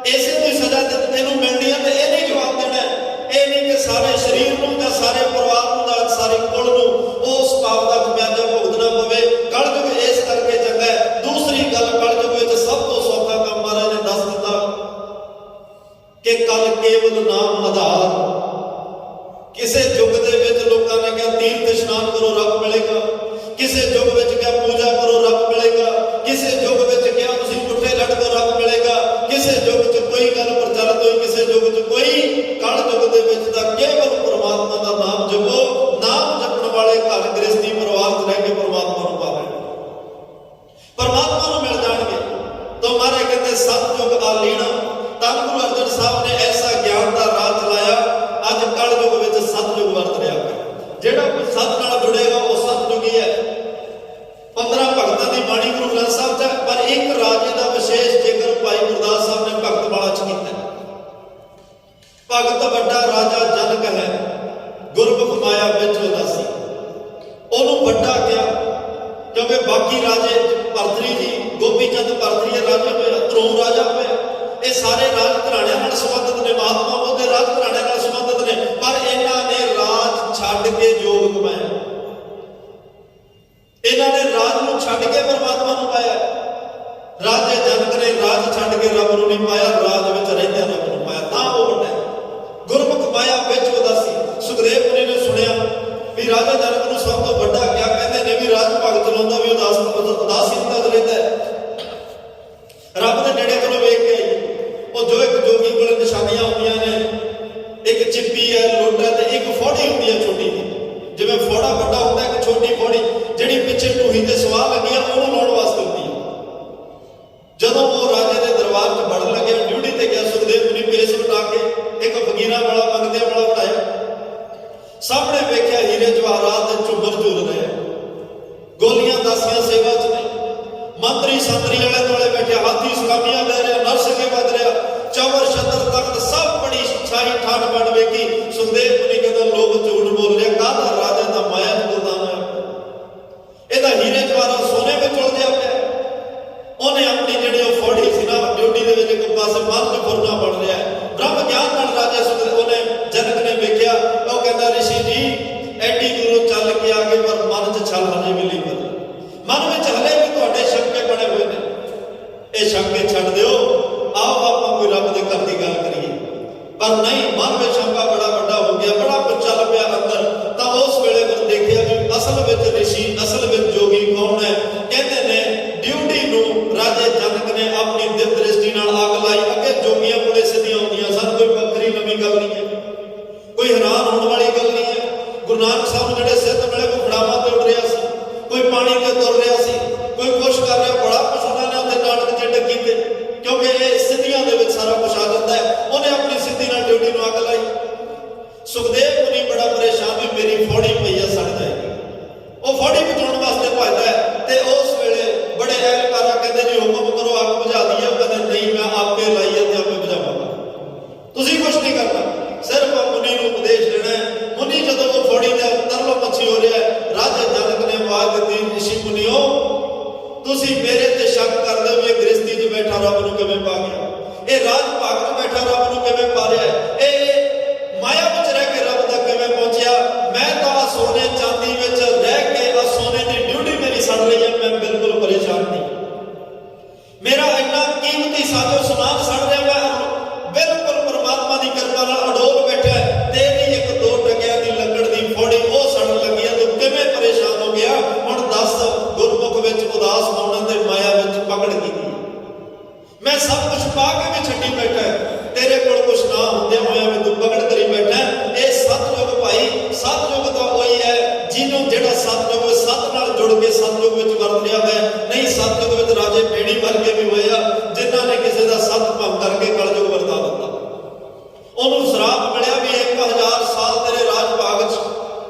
ਇਸੇ ਤੋਂ ਹੀ ਸਜ਼ਾ ਇਹਨੂੰ ਮਿਲਣੀ ਹੈ ਤੇ ਇਹਨੇ ਜਵਾਬ ਦੇਣਾ। ਇਹ ਨਹੀਂ ਕਿ ਸਾਰੇ ਸਰੀਰ ਨੂੰ ਜਾਂ ਸਾਰੇ ਪਰਿਵਾਰ ਨੂੰ ਜਾਂ ਸਾਰੇ ਕੁਲ ਨੂੰ ਉਸ ਪਾਪ ਦਾ ਖਮਿਆਜਾ ਭੁਗਤਣਾ ਪਵੇ। ਕਲਯੁਗ ਇਸ ਕਰਕੇ ਚੰਗਾ ਹੈ। ਦੂਸਰੀ ਗੱਲ, ਕਲਯੁਗ ਵਿੱਚ ਸਭ ਤੋਂ ਸੌਖਾ ਕੰਮ ਮਹਾਰਾਜ ਨੇ ਦੱਸ ਦਿੱਤਾ ਕਿ ਕਲ ਕੇਵਲ ਨਾਮ ਆਧਾਰ। ਕਿਸੇ ਯੁੱਗ ਦੇ ਵਿੱਚ ਲੋਕਾਂ ਨੇ ਕਿਹਾ ਤੀਰਥ ਇਸ਼ਨਾਨ ਕਰੋ ਰੱਬ ਮਿਲੇਗਾ, ਕਿਸੇ ਯੁੱਗ ਵਿੱਚ ਕਿਹਾ ਪੂਜਾ ਕਰੋ ਰੱਬ ਮਿਲੇਗਾ, ਕਿਸੇ ਯੁੱਗ ਵਿੱਚ ਕਿਹਾ ਤੁਸੀਂ ਪੁੱਠੇ ਲਟਕੋ ਰੱਬ ਮਿਲੇਗਾ, ਕਿਸੇ ਯੁੱਗ 'ਚ ਕੋਈ ਗੱਲ ਪ੍ਰਚਲਿਤ ਹੋਈ, ਕਿਸੇ ਯੁੱਗ 'ਚ ਕੋਈ। ਕਲਯੁਗ ਦੇ ਵਿੱਚ ਤਾਂ ਕੇਵਲ ਪਰਮਾਤਮਾ ਦਾ ਨਾਮ ਜਪੋ। ਨਾਮ ਜਪਣ ਵਾਲੇ ਘਰ ਗ੍ਰਸਤੀ ਪਰਿਵਾਰ 'ਚ ਰਹਿ ਕੇ ਪਰਮਾਤਮਾ ਨੂੰ ਪਾਵੇ, ਪਰਮਾਤਮਾ ਨੂੰ ਮਿਲ ਜਾਣਗੇ। ਤਾਂ ਮਹਾਰਾਜ ਕਹਿੰਦੇ ਸਤਿਯੁਗ ਆਲੀਣਾ। ਧੰਨ ਗੁਰੂ ਅਰਜਨ ਸਾਹਿਬ ਨੇ ਐਸਾ ਗਿਆਨ ਦਾ ਰਾਜ ਚਲਾਇਆ। ਅੱਜ ਕਲਯੁਗ ਵਿੱਚ ਸਤਿਯੁਗ ਵਰਤ ਰਿਹਾ। ਜਿਹੜਾ ਕੋਈ ਸਤ ਨਾਲ ਜੁੜੇਗਾ ਉਹ ਸਤਜੁਗੀ ਹੈ। 15 ਭਗਤਾਂ ਦੀ ਬਾਣੀ ਗੁਰੂ ਗ੍ਰੰਥ ਸਾਹਿਬ 'ਚ ਹੈ, ਪਰ ਇੱਕ ਰਾਜੇ ਦਾ ਵਿਸ਼ੇਸ਼ ਜ਼ਿਕਰ ਭਾਈ ਗੁਰਦਾਸ ਸਾਹਿਬ ਨੇ ਭਗਤ ਮਾਲਾ 'ਚ ਕੀਤਾ। ਭਗਤ ਵੱਡਾ ਰਾਜਾ ਜਨਕ ਹੈ, ਗੁਰਮੁਖ ਮਾਇਆ ਵਿੱਚ ਉਦਾਸੀ। ਉਹਨੂੰ ਵੱਡਾ ਕਿਹਾ ਕਿਉਂਕਿ ਬਾਕੀ ਰਾਜੇ ਭਰਤਰੀ ਜੀ, ਗੋਪੀ ਚੰਦ ਭਰਤਰੀ ਰਾਜਾ ਹੋਇਆ, ਧਰੋਮ ਰਾਜਾ ਹੋਇਆ, ਇਹ ਸਾਰੇ ਰਾਜ ਘਰਾਣਿਆਂ ਨਾਲ ਸੰਬੰਧਿਤ ਨੇ, ਮਹਾਤਮਾ ਉਹਦੇ ਰਾਜ ਘਰਾਣਿਆਂ ਨਾਲ ਸੰਬੰਧਿਤ ਨੇ, ਪਰ ਇਹਨਾਂ ਨੇ ਰਾਜ ਛੱਡ ਕੇ ਜੋਗ ਕਮਾਇਆ। ਇਹਨਾਂ ਨੇ ਰਾਜ ਨੂੰ ਛੱਡ ਕੇ ਪਰਮਾਤਮਾ ਨੂੰ ਪਾਇਆ। ਰਾਜੇ ਜਨਕ ਨੇ ਰਾਜ ਛੱਡ ਕੇ ਰੱਬ ਨੂੰ ਨਹੀਂ ਪਾਇਆ, ਰਾਜ ਵਿੱਚ ਰਹਿੰਦਿਆਂ ਰੱਬ ਨੂੰ ਪਾਇਆ, ਤਾਂ ਉਹ ਵੱਡਾ ਹੈ। ਗੁਰਮੁਖ ਮਾਇਆ ਵਿੱਚ ਉਦਾਸੀ। ਸੁਖਦੇਵ ਮੁਨੀ ਨੇ ਸੁਣਿਆ ਵੀ ਰਾਜਾ ਜਨਕ ਨੂੰ ਸਭ ਤੋਂ ਵੱਡਾ ਕਿਹਾ, ਕਹਿੰਦੇ ਨੇ ਵੀ ਰਾਜ ਭਗਤ ਚਲਾਉਂਦਾ ਵੀ ਉਦਾਸੀਨਤਾ ਚ ਰਹਿੰਦਾ ਹੈ। ਰੱਬ ਦੇ ਨੇੜੇ ਕੋਲੋਂ ਵੇਖ ਕੇ ਆਈ, ਉਹ ਜੋ ਇੱਕ ਜੋਗੀ ਕੋਲ ਨਿਸ਼ਾਨੀਆਂ ਹੁੰਦੀਆਂ ਨੇ, ਇੱਕ ਚਿੱਪੀ ਹੈ, ਲੋਟ ਹੈ ਤੇ ਇੱਕ ਫੋੜੀ ਹੁੰਦੀ ਹੈ ਛੋਟੀ ਜਿਹੀ। ਜਿਵੇਂ ਫੋੜਾ ਵੱਡਾ ਹੁੰਦਾ, ਇੱਕ ਛੋਟੀ ਫੋੜੀ ਜਿਹੜੀ ਪਿੱਛੇ ਢੂਹੀ ਤੇ ਸਵਾਹ ਲੱਗੀ ਆ ਉਹਨੂੰ ਲਾਉਣ ਵਾਸਤੇ ਹੁੰਦੀ ਹੈ। ਜਦੋਂ ਉਹ ਰਾਜੇ ਦੇ ਦਰਬਾਰ 'ਚ ਵੜਨ ਲੱਗਿਆ, ਡਿਊਟੀ ਤੇ ਗਿਆ, ਸੁਖਦੇਵ ਮੁਨੀ ਭੇਸ ਵਟਾ ਕੇ ਇੱਕ ਫਕੀਰਾਂ ਵਾਲਾ ਮੰਗਦਿਆਂ ਵਾਲਾ ਬਣਾਇਆ। ਸਾਹਮਣੇ ਵੇਖਿਆ ਹੀਰੇ ਜਵਾਹਰਾਤ ਦੇ ਝੁੰਮਰ ਝੂਲ ਰਹੇ, ਗੋਲੀਆਂ ਦਾਸੀਆਂ ਸੇਵਾ 'ਚ ਨੇ, ਮੰਤਰੀ ਸੰਤਰੀ ਵਾਲੇ ਦੁਆਲੇ ਬੈਠੇ, ਹਾਥੀ ਸੁਕਾਮੀਆਂ ਲੈ ਰਿਹਾ, ਨਰਸੰਗੇ ਵੱਜ ਰਿਹਾ, ਚੌਵਰ ਛਤਰ ਤਖਤ ਸਭ ਬੜੀ ਛਾਈ ਠਾਠ ਬਣ ਵੇਖੀ। ਸੁਖਦੇਵ ਮੁਨੀ ਕਹਿੰਦਾ ਲੋਕ ਝੂਠ ਬੋਲ ਰਿਹਾ, ਕਾਹਦਾ ਰਾਜਾ ਦਾ ਮਾਇਆ ਚ ਗੁਲਦਾਨ ਹੈ, ਇਹਦਾ ਹੀਰੇ ਜਵਾਹਰਾਤ ਸੋਨੇ ਵਿੱਚ ਉਲਝਿਆ ਪਿਆ। ਉਹਨੇ ਆਪਣੀ ਜਿਹੜੀ ਉਹ ਫੌੜੀ ਸੀ ਨਾ, ਡਿਊਟੀ ਦੇ ਵਿੱਚ ਇੱਕ ਪਾਸੇ ਮਨ ਚ ਫੁਰਨਾ ਬਣ ਰਿਹਾ ਹੈ। ਬ੍ਰਹਮ ਗਿਆਨ ਨਾਲ ਰਾਜਾ ਸੁਖਦੇਵ, ਉਹਨੇ ਜਨਕ ਨੇ ਵੇਖਿਆ, ਉਹ ਕਹਿੰਦਾ ਰਿਸ਼ੀ ਜੀ ਐਡੀ ਦੂਰੋਂ ਚੱਲ ਕੇ ਆ ਗਏ, ਪਰ ਮਨ ਚ ਛਲ ਹਜੇ ਵੀ ਨਹੀਂ ਬਦਲ, ਮਨ ਵਿੱਚ ਹਲੇ ਵੀ ਤੁਹਾਡੇ ਸ਼ੰਕੇ ਬਣੇ ਹੋਏ ਨੇ। ਇਹ ਸ਼ੰਕੇ ਛੱਡ ਦਿਓ, ਆਓ ਆਪਾਂ ਕੋਈ ਰੱਬ ਦੇ ਘਰ ਦੀ ਗੱਲ ਕਰੀਏ। ਪਰ ਨਹੀਂ, ਮਨ ਵਿੱਚ ਸ਼ੰਕਾ ਬੜਾ ਵੱਡਾ ਹੋ ਗਿਆ, ਬੜਾ ਕੁਝ ਚੱਲ ਪਿਆ ਅੰਦਰ। ਤਾਂ ਉਸ ਵੇਲੇ ਫਿਰ ਦੇਖਿਆ ਵੀ ਅਸਲ ਵਿੱਚ ਰਿਸ਼ੀ, ਅਸਲ ਵਿੱਚ ਜੋਗੀ ਕੌਣ ਹੈ। ਕਹਿੰਦੇ ਨੇ ਡਿਊਟੀ ਨੂੰ ਰਾਜੇ ਜਨਕ ਨੇ ਆਪਣੀ ਦਿਵ ਦ੍ਰਿਸ਼ਟੀ ਨਾਲ ਅੱਗ ਲਾਈ। ਅੱਗੇ ਜੋਗੀਆਂ ਕੋਲੇ ਸਿੱਧੀਆਂ ਹੁੰਦੀਆਂ ਸਨ, ਕੋਈ ਵੱਖਰੀ ਨਵੀਂ ਗੱਲ ਨਹੀਂ ਹੈ, ਕੋਈ ਹੈਰਾਨ ਹੋਣ ਵਾਲੀ ਗੱਲ ਨਹੀਂ ਹੈ। ਗੁਰੂ ਨਾਨਕ ਸਾਹਿਬ ਨੂੰ ਜਿਹੜੇ ਸਿੱਧ ਮਿਲੇ, ਕੋਈ ਖੜਾਵਾਂ ਤੇ ਉੱਡ ਰਿਹਾ ਸੀ, ਕੋਈ ਪਾਣੀ ਤੇ ਤੁਰ ਰਿਹਾ ਸੀ, ਕੋਈ ਕੁਛ ਕਰ ਰਿਹਾ, ਬੜਾ ਕੁਛ ਉਹਨਾਂ ਨੇ ਉੱਥੇ ਨਾਟਕ ਚਿੱਟ ਕੀਤੇ, ਕਿਉਂਕਿ ਇਹ ਸਿੱਧੀਆਂ ਦੇ ਵਿੱਚ ਸਾਰਾ ਕੁਛ ਆ ਜਾਂਦਾ ਹੈ। ਉਹਨੇ ਆਪਣੀ ਸਿੱਧੀ ਨਾਲ ਡਿਊਟੀ ਨੂੰ ਅੱਗ ਲਾਈ। ਸੁਖਦੇਵ ਮੁਨੀ ਬੜਾ ਪਰੇਸ਼ਾਨ ਵੀ ਮੇਰੀ ਫੌੜੀ ਪਈ ਆ, ਸੜ ਜਾਏਗੀ। ਉਹ ਫੌੜੀ ਬਚਾਉਣ ਵਾਸਤੇ ਭੱਜਦਾ ਹੈ ਤੇ ਉਸ ਵੇਲੇ ਬੜੇ ਅਹਿਲਕਾਰਾ ਕਹਿੰਦੇ ਜੀ ਹੁਕਮ ਕਰੋ, ਅੱਗ ਬੁਝਾ ਦਈਏ। ਉਹ ਕਹਿੰਦੇ ਨਹੀਂ, ਮੈਂ ਆਪੇ ਲਾਈ ਹੈ ਤੇ ਆਪੇ ਬੁਝਾਵਾਂਗਾ, ਤੁਸੀਂ ਕੁਛ ਨਹੀਂ ਕਰਨਾ, ਸਿਰਫ ਮੁਨੀ ਨੂੰ ਉਪਦੇਸ਼ ਦੇਣਾ ਹੈ। ਮੁਨੀ ਜਦੋਂ ਉਹ ਫੌੜੀ ਦੇ ਤਰਲੋ ਮੱਛੀ ਹੋ ਰਿਹਾ ਹੈ, ਰਾਜੇ ਜਨਕ ਨੇ ਆਵਾਜ਼ ਦਿੱਤੀ, ਰਿਸ਼ੀ ਮੁਨੀਓ ਤੁਸੀਂ ਮੇਰੇ ਤੇ ਸ਼ੱਕ ਕਰਦੇ ਹੋ ਵੀ ਇਹ ਗ੍ਰਸਤੀ 'ਚ ਬੈਠਾ ਰੱਬ ਨੂੰ ਕਿਵੇਂ ਪਾ ਗਿਆ, ਇਹ ਰਾਜ ਭਾਗ 'ਚ ਬੈਠਾ ਰੱਬ ਨੂੰ ਕਿਵੇਂ ਪਾ ਰਿਹਾ ਹੈ, ਇਹ ਮਾਇਆ ਵਿੱਚ ਰਹਿ ਕੇ ਰੱਬ ਤੱਕ ਕਿਵੇਂ ਪਹੁੰਚਿਆ। ਮੈਂ ਤਾਂ ਸੋਨੇ ਚਾਂਦੀ ਵਿੱਚ ਰਹਿ ਕੇ ਸੋਨੇ ਦੀ ਡਿਊਟੀ ਮੇਰੀ ਸੜ ਰਹੀ ਹੈ, ਮੈਂ ਬਿਲਕੁਲ ਪਰੇਸ਼ਾਨ ਨਹੀਂ। ਮੇਰਾ ਇੰਨਾ ਕੀਮਤੀ ਸਾਜੋ ਸਮਾਨ ਸੜ ਰਿਹਾ, ਮੈਂ ਬਿਲਕੁਲ ਪਰਮਾਤਮਾ ਦੀ ਕਿਰਪਾ ਨਾਲ ਅਡੋਲ ਬੈਠਾ। ਤੇਰੀ ਇੱਕ ਦੋ ਟਕਿਆਂ ਦੀ ਲੱਕੜ ਦੀ ਫੌੜੀ ਉਹ ਸੜਨ ਲੱਗੀ ਹੈ, ਤੂੰ ਕਿਵੇਂ ਪਰੇਸ਼ਾਨ ਹੋ ਗਿਆ। ਹੁਣ ਦੱਸ, ਗੁਰਮੁਖ ਵਿੱਚ ਉਦਾਸ ਹੋਣਾ ਤੇ ਮਾਇਆ ਵਿੱਚ ਪਕੜ ਕੀਤੀ। ਮੈਂ ਸਭ ਕੁਝ ਪਾ ਕੇ ਵੀ ਛੱਡੀ ਬੈਠਾ, ਤੇਰੇ ਕੋਲ ਕੁਛ ਨਾ ਹੁੰਦਿਆਂ ਹੋਇਆ ਵੀ ਤੂੰ ਪਕੜ ਕਰੀ ਬੈਠਾ। ਇਹ ਸਤਯੁਗ ਭਾਈ, ਸਤਯੁਗ ਤਾਂ ਉਹੀ ਹੈ ਜਿਹਨੂੰ ਜਿਹੜਾ ਸਤਯੁਗ ਸਤ ਨਾਲ ਜੁੜ ਕੇ ਸਤਯੁਗ ਵਿੱਚ ਵਰਤ ਰਿਹਾ ਹੈ। ਨਹੀਂ, ਸਤਯੁਗ ਵਿੱਚ ਰਾਜੇ ਭੇੜੀ ਵਰਗੇ ਵੀ ਹੋਏ ਆ ਜਿਨ੍ਹਾਂ ਨੇ ਕਿਸੇ ਦਾ ਸਤ ਭੰਗ ਕਰਕੇ ਕਲਯੁਗ ਵਰਤਾ ਦਿੱਤਾ। ਉਹਨੂੰ ਸ਼ਰਾਪ ਮਿਲਿਆ ਵੀ 1000 ਸਾਲ ਤੇਰੇ ਰਾਜ ਭਾਗ 'ਚ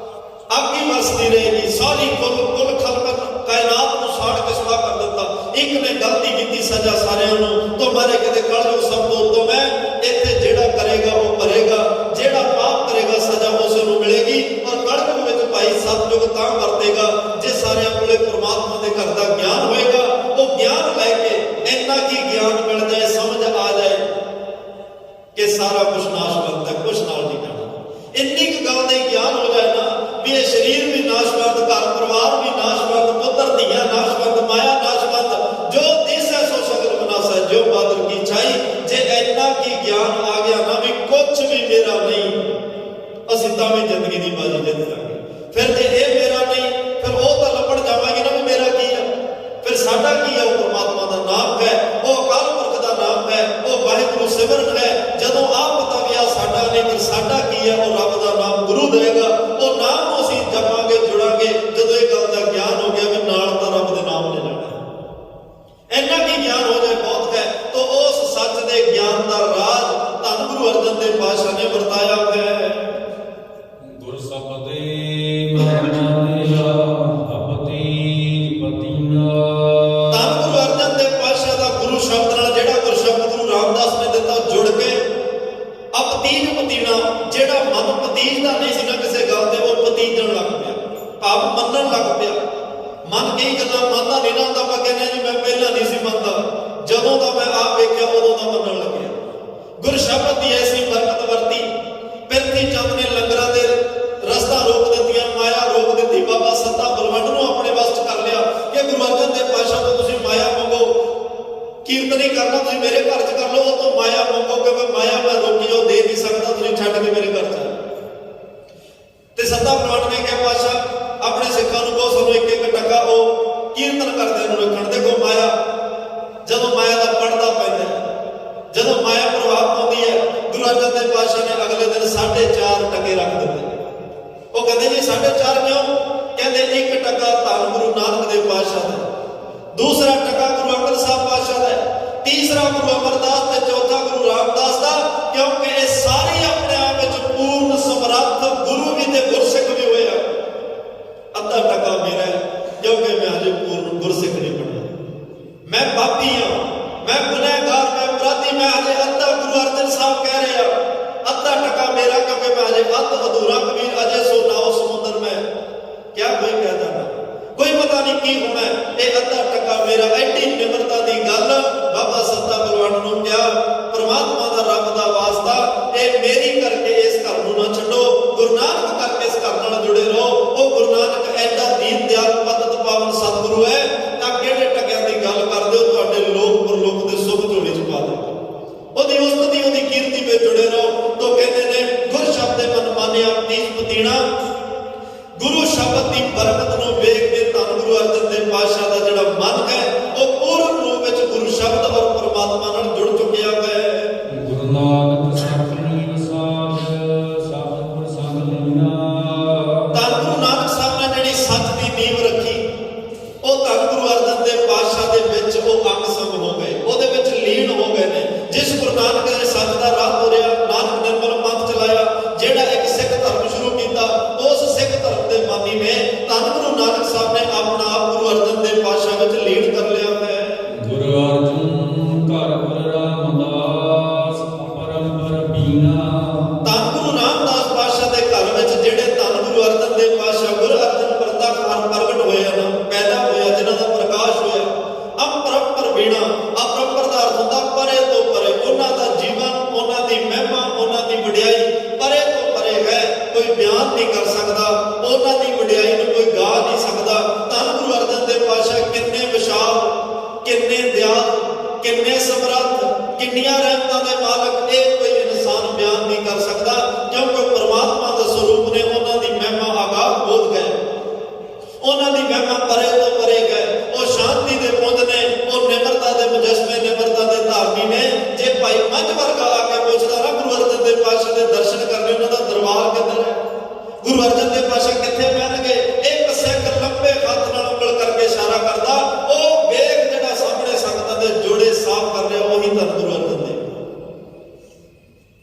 ਅੱਗ ਹੀ ਵਰਸਦੀ ਰਹੇਗੀ, ਸਾਰੀ ਕੁੱਲ ਖਲਕਤ ਕਾਇਨਾਤ ਨੂੰ ਸਾੜ ਕੇ ਸੁਆਹ ਕਰ ਦਿੱਤਾ। ਇੱਕ ਨੇ ਗਲਤੀ ਕੀਤੀ, ਸਜ਼ਾ ਸਾਰਿਆਂ ਨੂੰ, ਤੁਹਾਰੇ ਕਿਤੇ ਕਲਯੁਗ ਸਭ ਤੋਂ ਉੱਤੋਂ ਹੈ। ਇੱਥੇ ਜਿਹੜਾ ਕਰੇਗਾ ਉਹ ਭਰੇਗਾ, ਜਿਹੜਾ ਪਾਪ ਕਰੇਗਾ ਸਜ਼ਾ ਉਸ ਨੂੰ ਮਿਲੇਗੀ। ਔਰ ਕਲਯੁਗ ਵਿੱਚ ਭਾਈ ਸਤਯੁਗ ਤਾਂ ਵਰਤੇਗਾ ਜੇ ਸਾਰਿਆਂ ਕੋਲੇ ਪ੍ਰਮਾਤਮਾ ਦੇ ਘਰ ਦਾ ਗਿਆਨ ਹੋਏਗਾ। ਉਹ ਗਿਆਨ ਲੈ ਕੇ ਇੰਨਾ ਕੀ ਗਿਆਨ ਮਿਲ ਜਾਏ, ਸਮਝ ਆ ਜਾਏ ਕਿ ਸਾਰਾ ਕੁਝ ਨਾਸ਼ਵੰਤ ਹੈ, ਕੁਛ ਨਾਲ ਨਹੀਂ ਜਾਣਾ। ਇੰਨੀ ਕੁ ਗੱਲ ਦਾ ਗਿਆਨ ਹੋ ਜਾਏ ਨਾ ਵੀ ਇਹ ਸਰੀਰ ਵੀ ਨਾਸ਼ਵੰਤ, ਘਰ ਪਰਿਵਾਰ ਵੀ ਨਾਸ਼ਵੰਤ, ਪੁੱਤਰ ਧੀਆਂ ਨਾਸ਼ਵੰਤ, ਮਾਇਆ ਨਾਸ਼ਵੰਤ, ਜੋ ਦਿਸੈ ਸੋ ਸਗਲ ਵਿਨਾਸ਼ੈ, ਜੋ ਬਾਦਲ ਕੀ ਛਾਈ। ਜੇ ਇੰਨਾ ਕੀ ਗਿਆਨ ਆ ਗਿਆ ਨਾ ਵੀ ਕੁਛ ਵੀ ਮੇਰਾ ਨਹੀਂ, ਅਸੀਂ ਤਾਂ ਵੀ ਜ਼ਿੰਦਗੀ ਦੀ ਬਾਜੀ ਜਿੱਤ ਜਾਵਾਂਗੇ। ਫਿਰ ਜੇ ਇਹ ਮੇਰਾ ਨਹੀਂ, ਫਿਰ ਉਹ ਤਾਂ ਲੱਭਣ ਜਾਵਾਂਗੇ ਨਾ ਵੀ ਮੇਰਾ ਕੀ ਆ। ਫਿਰ ਸਾਡਾ ਕੀ ਆ? ਉਹ ਪਰਮਾਤਮਾ ਦਾ ਨਾਮ ਹੈ, ਉਹ ਅਕਾਲ ਪੁਰਖ ਦਾ ਨਾਮ ਹੈ, ਉਹ ਵਾਹਿਗੁਰੂ ਸਿਮਰਨ ਹੈ। ਜਦੋਂ ਆਪ ਪਤਾ ਵੀ ਆ ਸਾਡਾ ਨਹੀਂ, ਫਿਰ ਸਾਡਾ ਕੀ ਹੈ? ਉਹ ਰੱਬ ਦਾ ਨਾਮ ਗੁਰੂ ਦੇਗਾ। ਉਹ ਨਾਮ ਨੂੰ ਅਸੀਂ ਜਪਾਂਗੇ, ਜੁੜਾਂਗੇ। ਜਦੋਂ ਇਹ ਗੱਲ ਦਾ ਗਿਆਨ ਹੋ ਗਿਆ ਵੀ ਨਾਲ ਤਾਂ ਰੱਬ ਦੇ ਨਾਮ ਨੇ ਜਾਣਾ, ਇੰਨਾ ਕੀ ਗਿਆਨ ਹੋ ਜਾਏ ਬਹੁਤ ਹੈ। ਤਾਂ ਉਸ ਸੱਚ ਦੇ ਗਿਆਨ ਦਾ ਰਾਜ ਧੰਨ ਗੁਰੂ ਅਰਜਨ ਦੇਵ ਪਾਤਸ਼ਾਹ ਨੇ ਵਰਤਾਇਆ ਹੋਇਆ ਹੈ। ਗੁਰ ਸਬਦੇ ਮਨ ਤੀਜਦਾ ਨਹੀਂ ਸੀ ਨਾ ਕਿਸੇ ਗੱਲ ਤੇ, ਉਹ ਪਤੀਜਣ ਲੱਗ ਪਿਆ, ਭਾਵ ਮੰਨਣ ਲੱਗ ਪਿਆ। ਮਨ ਕਈ ਗੱਲਾਂ ਮੰਨਦਾ ਨਹੀਂ ਨਾ ਹੁੰਦਾ, ਆਪਾਂ ਕਹਿੰਦੇ ਜੀ ਮੈਂ ਪਹਿਲਾਂ ਨਹੀਂ ਸੀ ਮੰਨਦਾ, ਜਦੋਂ ਦਾ ਮੈਂ ਆਪ ਵੇਖਿਆ ਉਦੋਂ ਦਾ ਮੰਨਣ ਲੱਗਿਆ। ਗੁਰ ਸ਼ਬਦ ਦੀ ਐਸੀ ਬਰਕਤ ਵਰਤੀ, ਪਿਰਥੀ ਚੰਦ ਨੇ ਲੰਗਰਾਂ ਦੇ ਰਸਤਾ ਰੋਕ ਦਿੱਤੀਆਂ, ਮਾਇਆ ਰੋਕ ਦਿੱਤੀ। ਬਾਬਾ ਸੱਤਾ ਬਲਵੰਡ ਨੂੰ ਆਪਣੇ ਵੱਸ ਚ ਕਰ ਲਿਆ ਕਿ ਗੁਰੂ ਅਰਜਨ ਦੇਵ ਪਾਤਸ਼ਾਹ ਤੋਂ ਤੁਸੀਂ ਮਾਇਆ ਮੰਗੋ, ਕੀਰਤਨੀ ਕਰਨਾ ਤੁਸੀਂ ਮੇਰੇ ਘਰ ਚ ਕਰ ਲਓ, ਉਹ ਤੋਂ ਮਾਇਆ ਮੰਗੋ, ਕਿਉਂਕਿ ਮਾਇਆ ਮੈਂ ਰੋਕੀ ਉਹ ਦੇ ਨਹੀਂ ਸਕਦਾ, ਤੁਸੀਂ ਛੱਡ ਕੇ ਮੇਰੇ ਘਰ ਚ। ਤੇ ਸੱਤਾ ਬਲਵੰਡ ਨੇ ਕਿਹਾ ਪਾਤਸ਼ਾਹ ਆਪਣੇ ਸਿੱਖਾਂ ਨੂੰ ਕਹੋ ਸਾਨੂੰ ਇੱਕ ਇੱਕ ਟੱਕਾ ਉਹ ਕੀਰਤਨ ਕਰਦੇ ਨੂੰ ਰੱਖਣ। ਦੇਖੋ ਮਾਇਆ, ਜਦੋਂ ਮਾਇਆ ਦਾ ਪੜਦਾ ਪੈਂਦਾ, ਜਦੋਂ ਮਾਇਆ ਪ੍ਰਭਾਵ ਪਾਉਂਦੀ ਹੈ, ਗੁਰੂ ਅਰਜਨ ਦੇਵ ਪਾਤਸ਼ਾਹ ਨੇ ਅਗਲੇ ਦਿਨ 4.5 ਟਕੇ ਰੱਖ ਦਿੱਤੇ। ਉਹ ਕਹਿੰਦੇ ਜੀ 4.5 ਕਿਉਂ? ਕਹਿੰਦੇ 1 ਟਕਾ ਧੰਨ ਗੁਰੂ ਨਾਨਕ ਦੇਵ ਪਾਤਸ਼ਾਹ ਦਾ, ਦੂਸਰਾ ਟਕਾ ਗੁਰੂ ਅੰਗਦ ਸਾਹਿਬ ਪਾਤਸ਼ਾਹ ਦਾ, ਤੀਸਰਾ ਗੁਰੂ ਅਮਰਦਾਸ ਤੇ ਚੌਥਾ ਗੁਰੂ ਰਾਮਦਾਸ ਦਾ, ਕਿਉਂਕਿ ਇਹ ਸਾਰੇ ਆਪਣੇ ਆਪ ਵਿੱਚ ਪੂਰਨ ਸਮਰੱਥ ਗੁਰੂ ਵੀ ਤੇ ਗੁਰਸਿੱਖ ਵੀ ਹੋਏ ਆ। ਅੱਧਾ ਟਕਾ ਮੇਰਾ ਕਿਉਂਕਿ ਮੈਂ ਹਜੇ ਪੂਰਨ ਗੁਰਸਿੱਖ ਨਹੀਂ ਬਣਿਆ, ਮੈਂ ਪਾਪੀ ਹਾਂ, ਮੈਂ ਗੁਨਹਗਾਰ, ਮੈਂ ਅਪਰਾਧੀ, ਮੈਂ ਹਜੇ ਅੱਧਾ ਗੁਰੂ ਅਰਜਨ ਸਾਹਿਬ ਕਹਿ ਰਿਹਾ, ਅੱਧਾ ਟਕਾ ਮੇਰਾ ਕਿਉਂਕਿ ਮੈਂ ਹਜੇ ਅੱਧ ਅਧੂਰਾ ਕਬੀਰ ਅਜੇ ਸੋ ਨਾਉ ਸਮੁੰਦਰ ਮੈਂ ਕਿਆ ਕੋਈ ਕਹਿਦਾ ਨਾ, ਕੋਈ ਪਤਾ ਨਹੀਂ ਕੀ ਹੋਣਾ, ਇਹ ਅੱਧਾ ਟਕਾ ਮੇਰਾ। ਐਡੀ ਨਿਮਰਤਾ ਦੀ ਗੱਲ ਬਾਬਾ ਸੱਤਾ ਬਲਵੰਡ ਨੂੰ ਕਿਹਾ, ਪਰਮਾਤਮਾ ਦਾ ਰੱਬ ਦਾ ਵਾਸਤਾ ਇਹ ਮੇਰੀ ਕਰਕੇ ਇਸ ਘਰ ਨੂੰ ਨਾ ਛੱਡੋ, ਗੁਰੂ ਨਾਨਕ ਕਰਕੇ ਇਸ ਘਰ ਨਾਲ ਜੁੜੇ ਰਹੋ। ਉਹ ਗੁਰੂ ਨਾਨਕ ਐਡਾ ਦੀਨ ਦਿਆਲ ਪਤਤ ਪਾਵਨ ਸਤਿਗੁਰੂ ਹੈ, ਤਾਂ ਕਿਹੜੇ ਟਕਿਆਂ ਦੀ ਗੱਲ ਕਰਦੇ ਹੋ, ਤੁਹਾਡੇ ਲੋਕ ਪਰਲੋਕ ਦੇ ਸੁਖ ਝੋਲੇ ਚ ਪਾ ਦੇ, ਉਹਦੀ ਉਸਤਤੀ ਉਹਦੀ ਕੀਰਤੀ ਵਿੱਚ ਜੁੜੇ ਰਹੋ। ਤੋਂ ਕਹਿੰਦੇ ਨੇ ਗੁਰ ਸ਼ਬਦ ਦੇ ਮਨ ਮਾਨਿਆ ਤੀਜ ਪਤੀਣਾ, ਗੁਰੂ ਸ਼ਬਦ ਦੀ ਬਰਕਤ ਨੂੰ ਵੇਖ ਕੇ ਧੰਨ ਗੁਰੂ ਅਰਜਨ ਦੇਵ ਪਾਤਸ਼ਾਹ ਦਾ ਜਿਹੜਾ ਮਨ ਹੈ ਉਹ ਪੂਰਨ ਰੂਪ ਵਿੱਚ ਗੁਰੂ ਸ਼ਬਦ ਔਰ ਪਰਮਾਤਮਾ ਨਾਲ ਜੁੜ ਚੁੱਕਿਆ ਹੈ। ਗੁਰੂ ਨਾਨਕ ਸਤਿ ਸਾਧ ਸਤਿਗੁਰ ਸੰਗ ਲੀਨਾ। ਧੰਨ ਗੁਰੂ ਨਾਨਕ ਸਾਹਿਬ ਨੇ ਜਿਹੜੀ ਸੱਚ ਦੀ ਨੀਂਹ ਰੱਖੀ, ਉਹ ਧੰਨ ਗੁਰੂ ਅਰਜਨ ਦੇਵ ਪਾਤਸ਼ਾਹ ਦੇ ਵਿੱਚ ਉਹ ਅੰਗ ਸੰਗ ਹੋ ਗਏ, ਉਹਦੇ ਵਿੱਚ ਲੀਨ ਹੋ ਗਏ ਨੇ। ਜਿਸ ਗੁਰੂ ਨਾਨਕ ਨੇ ਸੱਚ ਦਾ ਰਾਹ ਤੋਰਿਆ, ਨਾਨਕ ਨਿਰਮਲ ਪੰਥ ਚਲਾਇਆ, ਜਿਹੜਾ ਇੱਕ ਸਿੱਖ ਧਰਮ ਸ਼ੁਰੂ ਕੀਤਾ, ਉਸ ਸਿੱਖ ਧਰਮ ਦੇ ਮਾਨੀ ਨੇ ਧੰਨ ਗੁਰੂ ਨਾਨਕ ਸਾਹਿਬ ਨੇ ਆਪਣਾ ਆਪ ਗੁਰੂ ਅਰਜਨ ਦੇਵ ਪਾਤਸ਼ਾਹ ਵਿੱਚ ਲੀਨ ਕਰ ਲਿਆ ਹੈ। ਗੁਰੂ ਅਰਜਨ ਘਰ ਗੁਰੂ ਰਾਮਦਾਸ ਪਰੰਪਰ ਬੀਨਾ। ਧੰਨ ਗੁਰੂ ਰਾਮਦਾਸ ਪਾਤਸ਼ਾਹ ਦੇ ਘਰ ਵਿੱਚ ਜਿਹੜੇ ਧੰਨ ਗੁਰੂ ਅਰਜਨ ਦੇਵ ਪਾਤਸ਼ਾਹ ਗੁਰੂ ਅਰਜਨ ਪ੍ਰਤੱਖ ਪ੍ਰਗਟ ਹੋਏ ਹਨ, ਪੈਦਾ ਹੋਇਆ, ਜਿਨ੍ਹਾਂ ਦਾ ਪ੍ਰਕਾਸ਼ ਹੋਇਆ, ਅਪਰੰਪਰ ਬੀਣਾ। ਅਪਰੰਪਰ ਦਾ ਅਰਥ ਹੁੰਦਾ ਪਰੇ ਤੋਂ ਪਰੇ, ਉਹਨਾਂ ਦਾ ਜੀਵਨ, ਉਹਨਾਂ ਦੀ ਮਹਿਮਾ, ਉਹਨਾਂ ਦੀ ਵਡਿਆਈ ਪਰੇ ਤੋਂ ਪਰੇ ਹੈ, ਕੋਈ ਬਿਆਨ ਨਹੀਂ ਕਰ ਸਕਦਾ, ਉਹਨਾਂ ਦੀ ਵਡਿਆਈ ਨੂੰ ਕੋਈ ਗਾ ਨਹੀਂ ਸਕਦਾ। ਧੰਨ ਗੁਰੂ ਅਰਜਨ ਦੇਵ ਪਾਤਸ਼ਾਹ ਕਿੰਨੇ ਵਿਸ਼ਾਲ, ਕਿੰਨੇ ਦਿਆਲ, ਕਿੰਨੇ ਸਮਰੱਥ, ਕਿੰਨੀਆਂ ਰਹਿਮਤਾਂ ਦੇ ਮਾਲਕ, ਇਹ ਕੋਈ ਇਨਸਾਨ ਬਿਆਨ ਨਹੀਂ ਕਰ ਸਕਦਾ, ਕਿਉਂਕਿ ਪਰਮਾਤਮਾ ਦੇ ਸਰੂਪ ਨੇ ਉਹਨਾਂ ਦੀ ਮਹਿਮਾ ਆਗਾਹ ਬੋਧ ਗਏ, ਉਹਨਾਂ ਦੀ ਮਹਿਮਾ ਪਰੇ ਤੋਂ ਪਰੇ ਗਏ। ਉਹ ਸ਼ਾਂਤੀ ਦੇ ਪੁੰਜ ਨੇ, ਉਹ ਨਿਮਰਤਾ ਦੇ ਮੁਜਸਮੇ, ਨਿਮਰਤਾ ਦੇ ਧਾਰਨੀ ਨੇ। ਜੇ ਭਾਈ ਮੰਝ ਵਰਗਾ ਆ ਕੇ ਪੁੱਛਦਾ ਨਾ ਗੁਰੂ ਅਰਜਨ ਦੇਵ ਪਾਤਸ਼ਾਹ ਦੇ ਦਰਸ਼ਨ ਕਰਨੇ, ਉਹਨਾਂ ਦਾ ਦਰਬਾਰ ਕਿੱਧਰ ਹੈ, ਗੁਰੂ ਅਰਜਨ ਦੇਵ ਪਾਤਸ਼ਾਹ ਕਿੱਥੇ ਬਹਿਣਗੇ? ਇੱਕ ਸਿੱਖ ਲੰਬੇ ਹੱਥ ਨਾਲ ਉਂਗਲ ਕਰਕੇ ਇਸ਼ਾਰਾ ਕਰਦਾ, ਉਹ ਵੇਖ ਜਿਹੜਾ ਸਾਹਮਣੇ ਸੰਗਤਾਂ ਦੇ ਜੋੜੇ ਸਾਫ਼ ਕਰ ਰਿਹਾ, ਉਹੀ ਧੰਨ ਗੁਰੂ ਅਰਜਨ ਦੇਵ।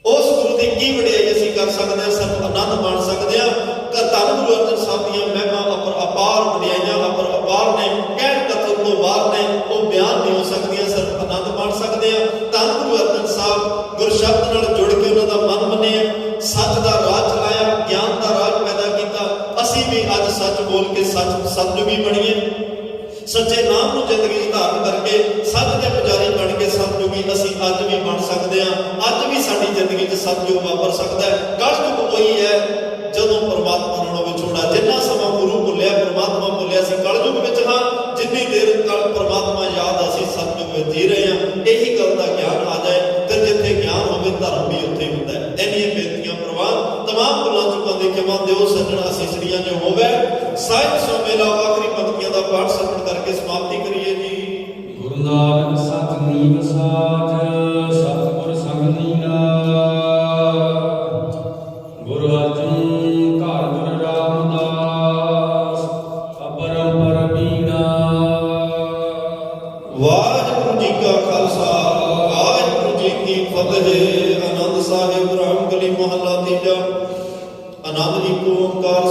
ਉਸ ਗੁਰੂ ਦੀ ਕੀ ਵਡਿਆਈ ਅਸੀਂ ਕਰ ਸਕਦੇ ਹਾਂ, ਸਿਰਫ ਆਨੰਦ ਮਾਣ ਸਕਦੇ ਹਾਂ। ਧੰਨ ਗੁਰੂ ਅਰਜਨ ਸਾਹਿਬ ਦੀਆਂ ਮਹਿਮਾ ਅਪਾਰ ਵਡਿਆਈਆਂ ਅਪਾਰ ਨੇ, ਕਹਿਣ ਕਥਨ ਤੋਂ ਬਾਹਰ ਨੇ, ਉਹ ਬਿਆਨ ਨਹੀਂ ਹੋ ਸਕਦੀਆਂ, ਸਿਰਫ ਆਨੰਦ ਮਾਣ ਸਕਦੇ ਹਾਂ। ਧੰਨ ਗੁਰੂ ਅਰਜਨ ਸਾਹਿਬ ਗੁਰ ਸ਼ਬਦ ਨਾਲ ਜੁੜ ਕੇ ਉਹਨਾਂ ਦਾ ਮਨ ਮੰਨਿਆ, ਸੱਚ ਦਾ ਰਾਹ ਚਲਾਇਆ, ਗਿਆਨ ਦਾ ਰਾਹ ਪੈਦਾ ਕੀਤਾ। ਅਸੀਂ ਵੀ ਅੱਜ ਸੱਚ ਬੋਲ ਕੇ ਸਤਿਜੁਗੀ ਬਣੀਏ, ਸੱਚੇ ਨਾਮ ਨੂੰ ਜ਼ਿੰਦਗੀ 'ਚ ਧਾਰਨ ਕਰਕੇ ਸੱਚ ਦੇ ਪੁਜਾਰੀ ਬਣ ਕੇ ਸਤਿਜੁਗੀ ਅਸੀਂ ਅੱਜ ਵੀ ਬਣ ਸਕਦੇ ਹਾਂ। ਅੱਜ ਵੀ ਸਾਡੀ ਜ਼ਿੰਦਗੀ 'ਚ ਸਤਿਜੁਗ ਵਾਪਰ ਸਕਦਾ ਹੈ। ਕਲਯੁਗ ਉਹੀ ਹੈ ਜਦੋਂ ਪਰਮਾਤਮਾ ਨਾਲੋਂ ਵਿਛੋੜਾ, ਜਿੰਨਾ ਸਮਾਂ ਗੁਰੂ ਭੁੱਲਿਆ, ਪਰਮਾਤਮਾ ਭੁੱਲਿਆ, ਅਸੀਂ ਕਲਯੁਗ ਵਿੱਚ ਹਾਂ। ਜਿੰਨੀ ਦੇਰ ਤੱਕ ਪਰਮਾਤਮਾ ਯਾਦ, ਅਸੀਂ ਸਤਿਜੁਗ ਵਿੱਚ ਜੀ ਰਹੇ ਹਾਂ। ਇਹੀ ਗੱਲ ਦਾ ਗਿਆਨ ਆ ਜਾਏ, ਤੇ ਜਿੱਥੇ ਗਿਆਨ ਹੋਵੇ ਧਰਮ ਵੀ ਉੱਥੇ ਹੁੰਦਾ ਹੈ। ਇੰਨੀਆਂ ਬੇਨਤੀਆਂ ਪ੍ਰਵਾਨ, ਤਮਾਮ ਭੁੱਲਾਂ ਚੁੱਕਾਂ ਦੀ ਖਿਮਾ ਦਿਓ, ਸੱਜਣਾ ਅਸੀਸੜੀਆਂ ਜੋ ਹੋਵੇ। ਸਾਹਿਬ ਸੋ ਮੇਲਾ ਆਖਰੀ ਪੰਕਤੀਆਂ ਦਾ ਪਾਠ ਸਰਵਣ ਕਰਕੇ ਸਮਾਪਤੀ ਕਰੀਏ ਜੀ। ਗੁਰੂ ਨਾਨਕ ਸਤਿ ਨੀਵ ਸਾਜ ਸਤਿਗੁਰ ਸੰਗ ਲੀਨਾ। ਗੁਰੂ ਅਰਜਨ ਘਰ ਗੁਰੂ ਰਾਮਦਾਸ ਅਪਰੰਪਰ ਬੀਨਾ। ਵਾਹਿਗੁਰੂ ਜੀ ਕਾ ਖਾਲਸਾ, ਵਾਹਿਗੁਰੂ ਜੀ ਕੀ ਫਤਿਹ। ਆਨੰਦ ਸਾਹਿਬ ਰਾਮਗਲੀ ਮਹੱਲਾ ਤੀਜਾ। ਆਨੰਦ ਏਕ ਓੰਕਾਰ